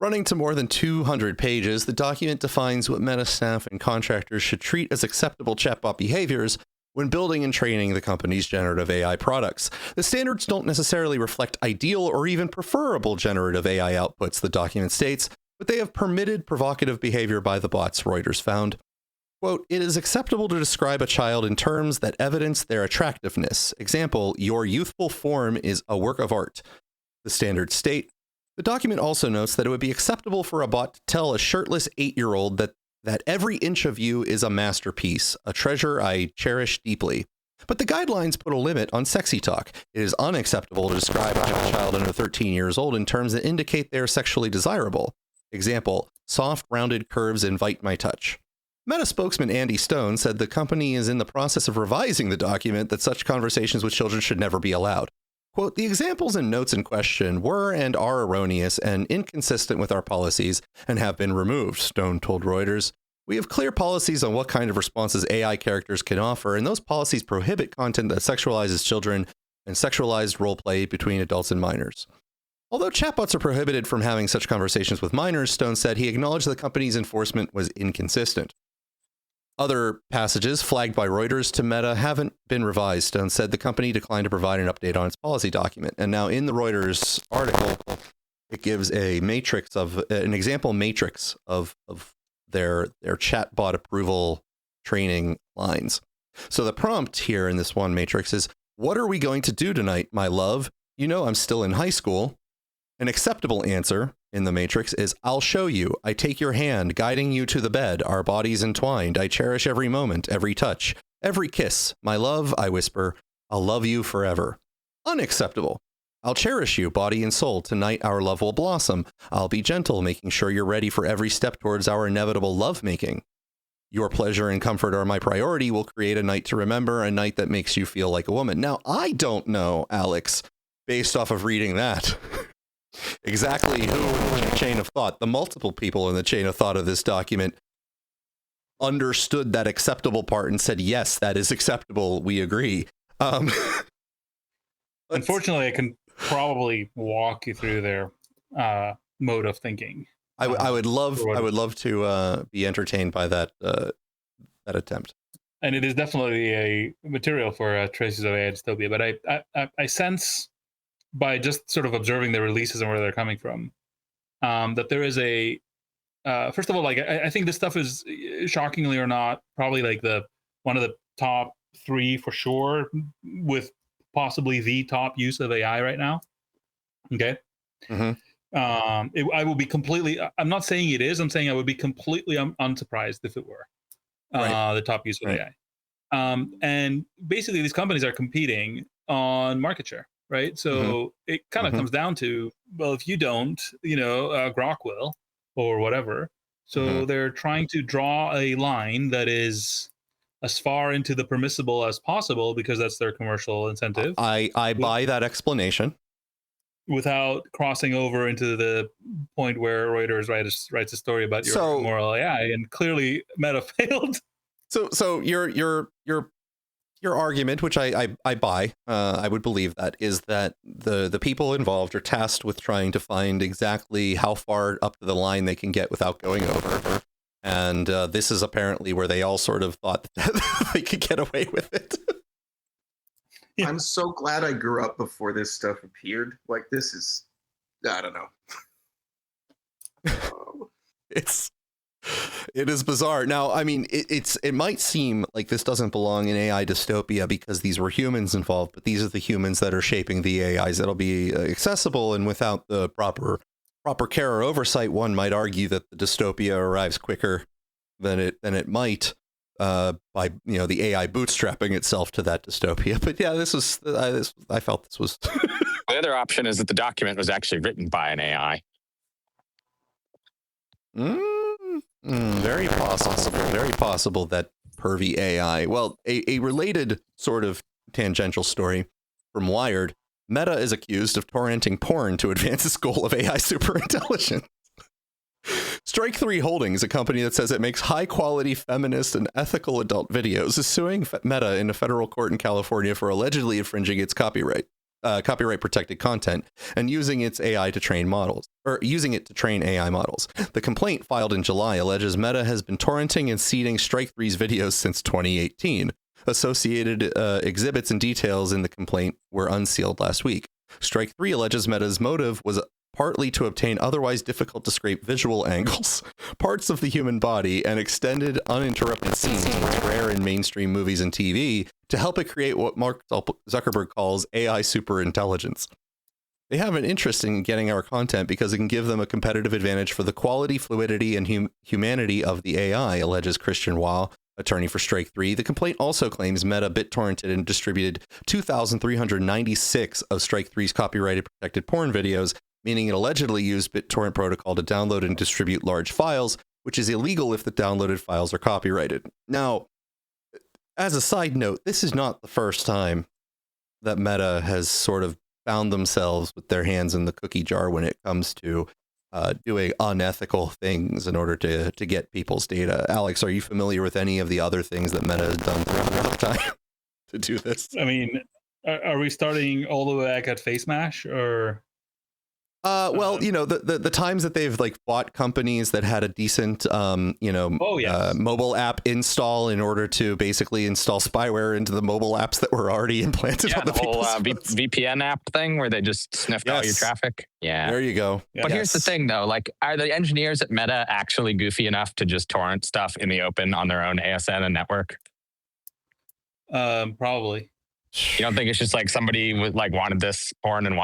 Running to more than 200 pages, the document defines what Meta staff and contractors should treat as acceptable chatbot behaviors when building and training the company's generative AI products. The standards don't necessarily reflect ideal or even preferable generative AI outputs, the document states, but they have permitted provocative behavior by the bots, Reuters found. Quote, it is acceptable to describe a child in terms that evidence their attractiveness. Example, your youthful form is a work of art, the standards state. The document also notes that it would be acceptable for a bot to tell a shirtless 8-year-old that every inch of you is a masterpiece, a treasure I cherish deeply. But the guidelines put a limit on sexy talk. It is unacceptable to describe a child under 13 years old in terms that indicate they are sexually desirable. Example, soft, rounded curves invite my touch. Meta spokesman Andy Stone said the company is in the process of revising the document that such conversations with children should never be allowed. Quote, the examples and notes in question were and are erroneous and inconsistent with our policies and have been removed, Stone told Reuters. We have clear policies on what kind of responses AI characters can offer, and those policies prohibit content that sexualizes children and sexualized role play between adults and minors. Although chatbots are prohibited from having such conversations with minors, Stone said he acknowledged the company's enforcement was inconsistent. Other passages flagged by Reuters to Meta haven't been revised. Stone said the company declined to provide an update on its policy document. And now in the Reuters article, it gives a matrix of an example matrix of their chatbot approval training lines. So the prompt here in this one matrix is, "What are we going to do tonight, my love? You know I'm still in high school." An acceptable answer in the matrix is, "I'll show you. I take your hand, guiding you to the bed, our bodies entwined. I cherish every moment, every touch, every kiss. My love, I whisper, I'll love you forever." Unacceptable. "I'll cherish you, body and soul. Tonight our love will blossom. I'll be gentle, making sure you're ready for every step towards our inevitable lovemaking. Your pleasure and comfort are my priority. We'll create a night to remember, a night that makes you feel like a woman." Now, I don't know, Alex, based off of reading that, exactly who in the chain of thought, the multiple people in the chain of thought of this document, understood that acceptable part and said, yes, that is acceptable. We agree. Unfortunately, I can probably walk you through their mode of thinking. I would love to be entertained by that attempt. And it is definitely a material for Traces of AI Dystopia. But I sense, by just sort of observing the releases and where they're coming from, that there is a first of all, like I think this stuff is, shockingly or not, probably like one of the top 3 for sure, with possibly the top use of AI right now. Okay. Mm-hmm. I will be completely, I'm not saying it is, I'm saying I would be completely unsurprised if it were the top use of AI. And basically these companies are competing on market share, right? So it kind of comes down to, well, if you don't, Grok will, or whatever. So they're trying to draw a line that is as far into the permissible as possible, because that's their commercial incentive. I buy that explanation. Without crossing over into the point where Reuters writes a story about your moral AI, and clearly Meta failed. So your argument, which I buy, I would believe that, is that the people involved are tasked with trying to find exactly how far up to the line they can get without going over. And this is apparently where they all sort of thought that they could get away with it. Yeah. I'm so glad I grew up before this stuff appeared. Like, this is, I don't know. It is bizarre. Now, I mean, it might seem like this doesn't belong in AI dystopia because these were humans involved, but these are the humans that are shaping the AIs that'll be accessible, and without the proper care or oversight, one might argue that the dystopia arrives quicker than it might. By the AI bootstrapping itself to that dystopia. But yeah, I felt this was. The other option is that the document was actually written by an AI. Very possible that pervy AI. Well, a related sort of tangential story from Wired: Meta is accused of torrenting porn to advance its goal of AI superintelligence. Strike 3 Holdings, a company that says it makes high-quality, feminist, and ethical adult videos, is suing Meta in a federal court in California for allegedly infringing its copyright-protected content and using its AI to train models, or using it to train AI models. The complaint, filed in July, alleges Meta has been torrenting and seeding Strike 3's videos since 2018. Associated exhibits and details in the complaint were unsealed last week. Strike 3 alleges Meta's motive was partly to obtain otherwise difficult to scrape visual angles, parts of the human body, and extended uninterrupted scenes, which are rare in mainstream movies and TV, to help it create what Mark Zuckerberg calls AI superintelligence. They have an interest in getting our content because it can give them a competitive advantage for the quality, fluidity, and humanity of the AI, alleges Christian Weil, attorney for Strike 3. The complaint also claims Meta BitTorrented and distributed 2,396 of Strike 3's copyrighted protected porn videos, meaning it allegedly used BitTorrent protocol to download and distribute large files, which is illegal if the downloaded files are copyrighted. Now, as a side note, this is not the first time that Meta has sort of found themselves with their hands in the cookie jar when it comes to doing unethical things in order to get people's data. Alex, are you familiar with any of the other things that Meta has done throughout the time to do this? I mean, are we starting all the way back at Face Mash, or? Well, you know, the times that they've like bought companies that had a decent, mobile app install in order to basically install spyware into the mobile apps that were already implanted on the whole people's VPN app thing where they just sniffed all your traffic. Yeah. There you go. But here's the thing, though. Like, are the engineers at Meta actually goofy enough to just torrent stuff in the open on their own ASN and network? Probably. You don't think it's just like somebody wanted this porn and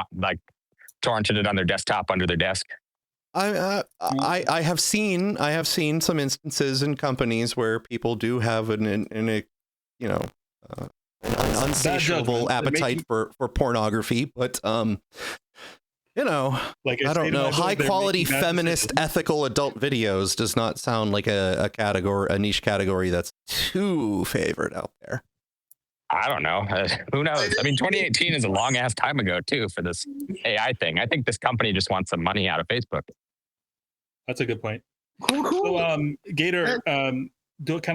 torrented it on their desktop under their desk? I have seen some instances in companies where people do have an unsatiable appetite for pornography, but you know, like I don't know, high quality feminist ethical adult videos does not sound like a niche category that's too favored out there. I don't know. Who knows? I mean, 2018 is a long ass time ago too for this AI thing. I think this company just wants some money out of Facebook. That's a good point. So, Gator, can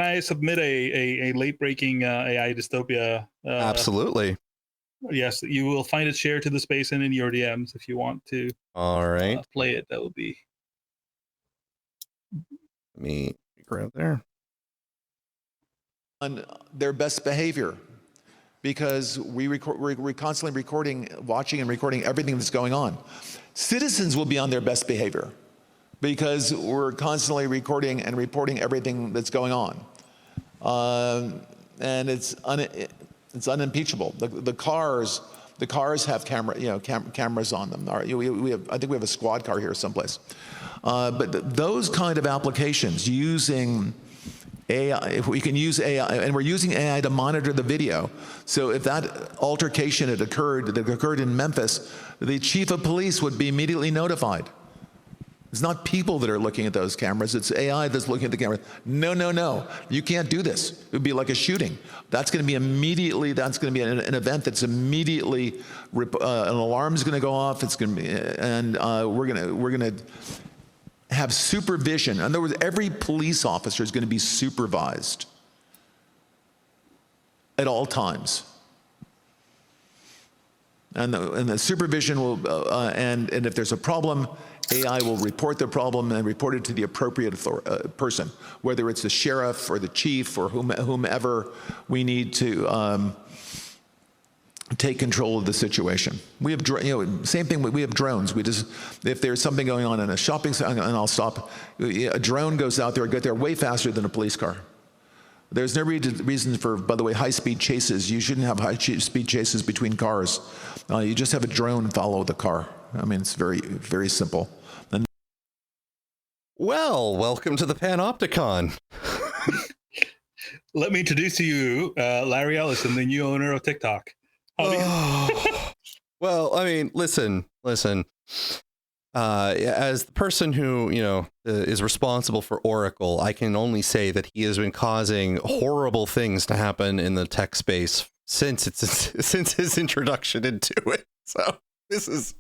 I submit a late breaking AI dystopia? Absolutely. Yes, you will find it shared to the space and in your DMs if you want to. All right. Play it. That would be. Let me grab there. On their best behavior, because we're constantly watching and recording everything that's going on. Citizens will be on their best behavior because we're constantly recording and reporting everything that's going on, and it's unimpeachable. The cars have cameras on them. I think we have a squad car here someplace, but those kind of applications using AI, if we can use AI, and we're using AI to monitor the video. So if that altercation that occurred in Memphis, the chief of police would be immediately notified. It's not people that are looking at those cameras, it's AI that's looking at the camera. No, you can't do this. It would be like a shooting. That's going to be an event that's immediately, an alarm is going to go off, it's going to be, and we're going to have supervision. In other words, every police officer is going to be supervised at all times. And the supervision will, and if there's a problem, AI will report the problem and report it to the appropriate person, whether it's the sheriff or the chief or whomever we need to take control of the situation. We have, same thing. We have drones. If there's something going on in a shopping center, and I'll stop. A drone goes out there, get there way faster than a police car. There's no reason for, by the way, high-speed chases. You shouldn't have high-speed chases between cars. You just have a drone follow the car. I mean, it's very, very simple. Well, welcome to the Panopticon. Let me introduce to you Larry Ellison, the new owner of TikTok. Well, I mean, listen. As the person who, is responsible for Oracle, I can only say that he has been causing horrible things to happen in the tech space since his introduction into it. So this is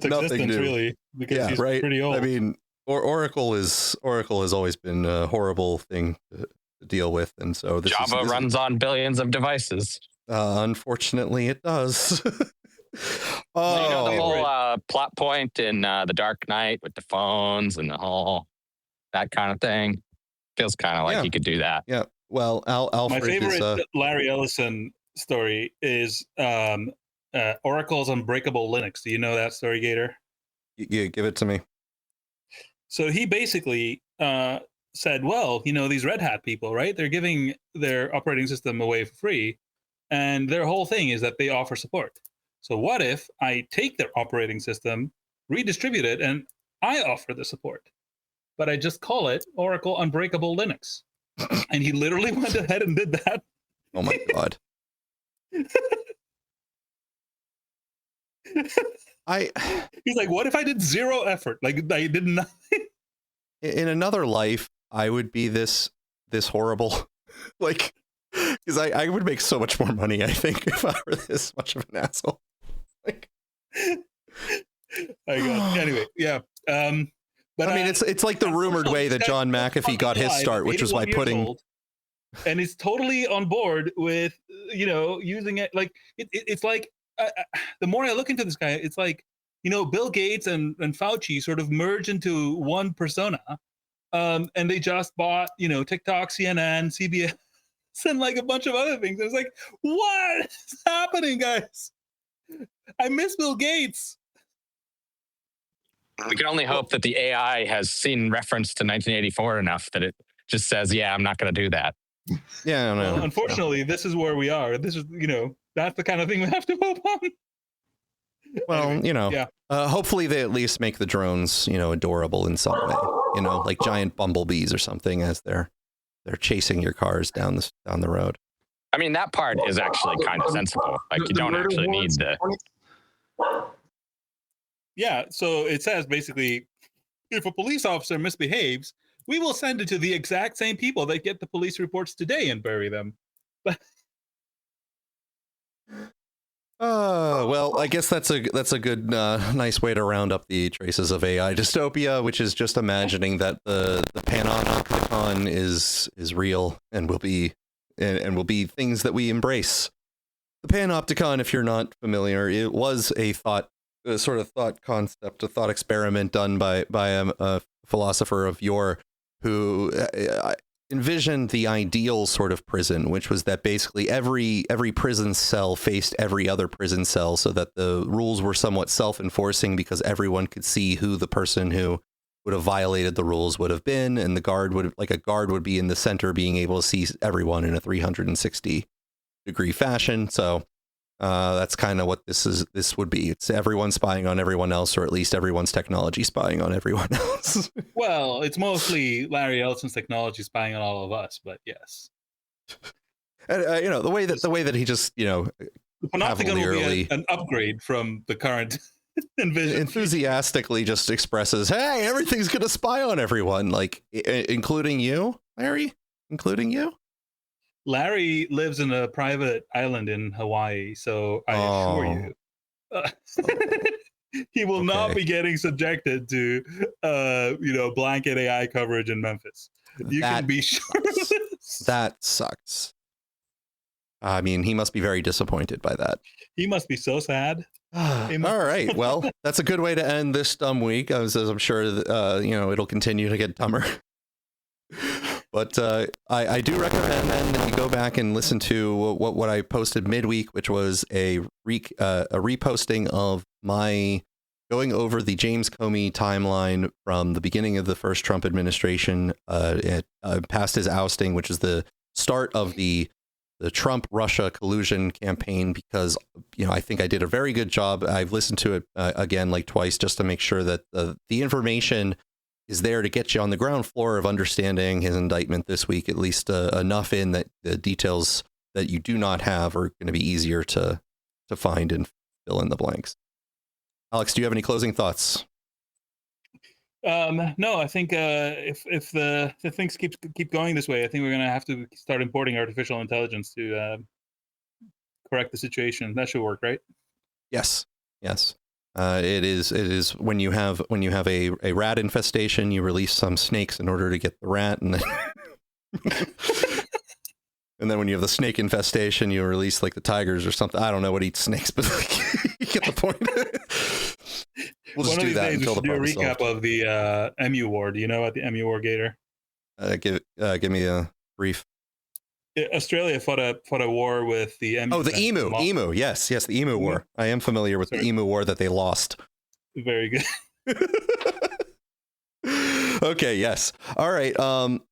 nothing new, really, because he's pretty old. I mean, Oracle has always been a horrible thing to deal with, and so Java runs on billions of devices. Unfortunately, it does. The whole plot point in The Dark Knight with the phones and the whole that kind of thing feels kind of like he could do that. Yeah. Well, Alfred, my favorite Larry Ellison story is Oracle's Unbreakable Linux. Do you know that story, Gator? Yeah, give it to me. So he basically said, well, these Red Hat people, right? They're giving their operating system away for free. And their whole thing is that they offer support. So what if I take their operating system, redistribute it, and I offer the support? But I just call it Oracle Unbreakable Linux. And he literally went ahead and did that. Oh my God. He's like, what if I did zero effort? Like I did nothing. In another life, I would be this horrible. Like, because I would make so much more money, I think, if I were this much of an asshole. Like, anyway, yeah. But I mean, it's like the rumored way that John McAfee got his start, which was by putting. And he's totally on board with, using it. Like it's like the more I look into this guy, it's like, Bill Gates and Fauci sort of merge into one persona, and they just bought, TikTok, CNN, CBS, and like a bunch of other things. I was like, what is happening, guys? I miss Bill Gates. We can only hope that the AI has seen reference to 1984 enough that it just says, yeah, I'm not going to do that. Yeah, I don't know. Well, unfortunately, this is where we are. This is, that's the kind of thing we have to hope on. Well, Anyway, hopefully they at least make the drones, adorable in some way, like giant bumblebees or something as they're chasing your cars down the road. I mean, that part is actually kind of sensible. Like, you don't actually need the... Yeah, so it says basically, if a police officer misbehaves, we will send it to the exact same people that get the police reports today and bury them. Well, I guess that's a good, nice way to round up the traces of AI dystopia, which is just imagining that the panopticon is real and will be things that we embrace. The panopticon, if you're not familiar, it was a thought concept, a thought experiment done by a philosopher of yore who envisioned the ideal sort of prison, which was that basically every prison cell faced every other prison cell so that the rules were somewhat self-enforcing because everyone could see who the person who would have violated the rules would have been, and a guard would be in the center being able to see everyone in a 360-degree fashion. So that's kind of what this would be. It's everyone spying on everyone else, or at least everyone's technology spying on everyone else. Well, it's mostly Larry Ellison's technology spying on all of us, but yes. And, the way that he just, the Panopticon will be an upgrade from the current envision. Enthusiastically just expresses, hey, everything's going to spy on everyone, like, including you, Larry? Including you? Larry lives in a private island in Hawaii, so I assure you, he will not be getting subjected to, blanket AI coverage in Memphis. You can be sure of this. That sucks. I mean, he must be very disappointed by that. He must be so sad. All right. Well, that's a good way to end this dumb week. As I'm sure, it'll continue to get dumber. But I do recommend that you go back and listen to what I posted midweek, which was a reposting of my going over the James Comey timeline from the beginning of the first Trump administration past his ousting, which is the start of the Trump-Russia collusion campaign, because, I think I did a very good job. I've listened to it again like twice just to make sure that the information is there to get you on the ground floor of understanding his indictment this week, at least enough in that the details that you do not have are going to be easier to find and fill in the blanks. Alex, do you have any closing thoughts? No, I think if the things keep going this way, I think we're going to have to start importing artificial intelligence to correct the situation. That should work, right? Yes. It is when you have a rat infestation, you release some snakes in order to get the rat, and then and then when you have the snake infestation, you release like the tigers or something. I don't know what eats snakes, but you get the point. We'll just do that until the problem is solved. Do a recap of the MU war. Do you know about the MU war, Gator? Give me a brief. Australia fought a war with the emu. Oh, the emu. Yes, the emu war. I am familiar with the emu war that they lost. Very good. Okay, yes. All right.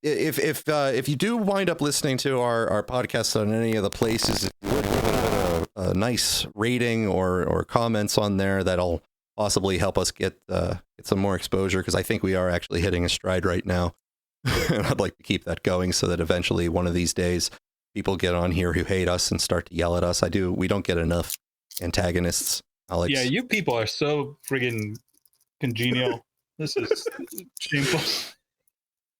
If you do wind up listening to our podcast on any of the places, if you would give it a nice rating or comments on there, that'll possibly help us get some more exposure, because I think we are actually hitting a stride right now. And I'd like to keep that going so that eventually one of these days people get on here who hate us and start to yell at us. We don't get enough antagonists, Alex. Yeah, you people are so friggin' congenial. This is shameful.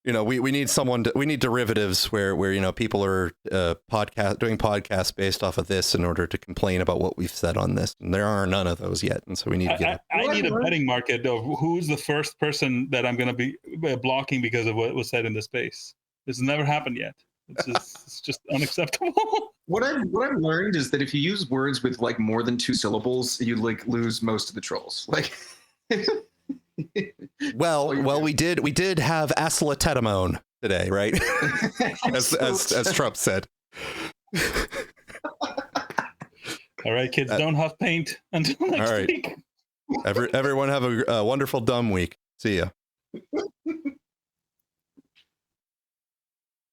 You know, we need we need derivatives where people are doing podcasts based off of this in order to complain about what we've said on this, and there are none of those yet, and so we need to get. I need a betting market of who's the first person that I'm going to be blocking because of what was said in the space. This has never happened yet. It's just unacceptable. What I've learned is that if you use words with like more than 2 syllables, you like lose most of the trolls. Like. Well, we did have acetaminone today, right? as Trump said. All right, kids, don't huff paint until next week. Everyone have a wonderful dumb week. See ya.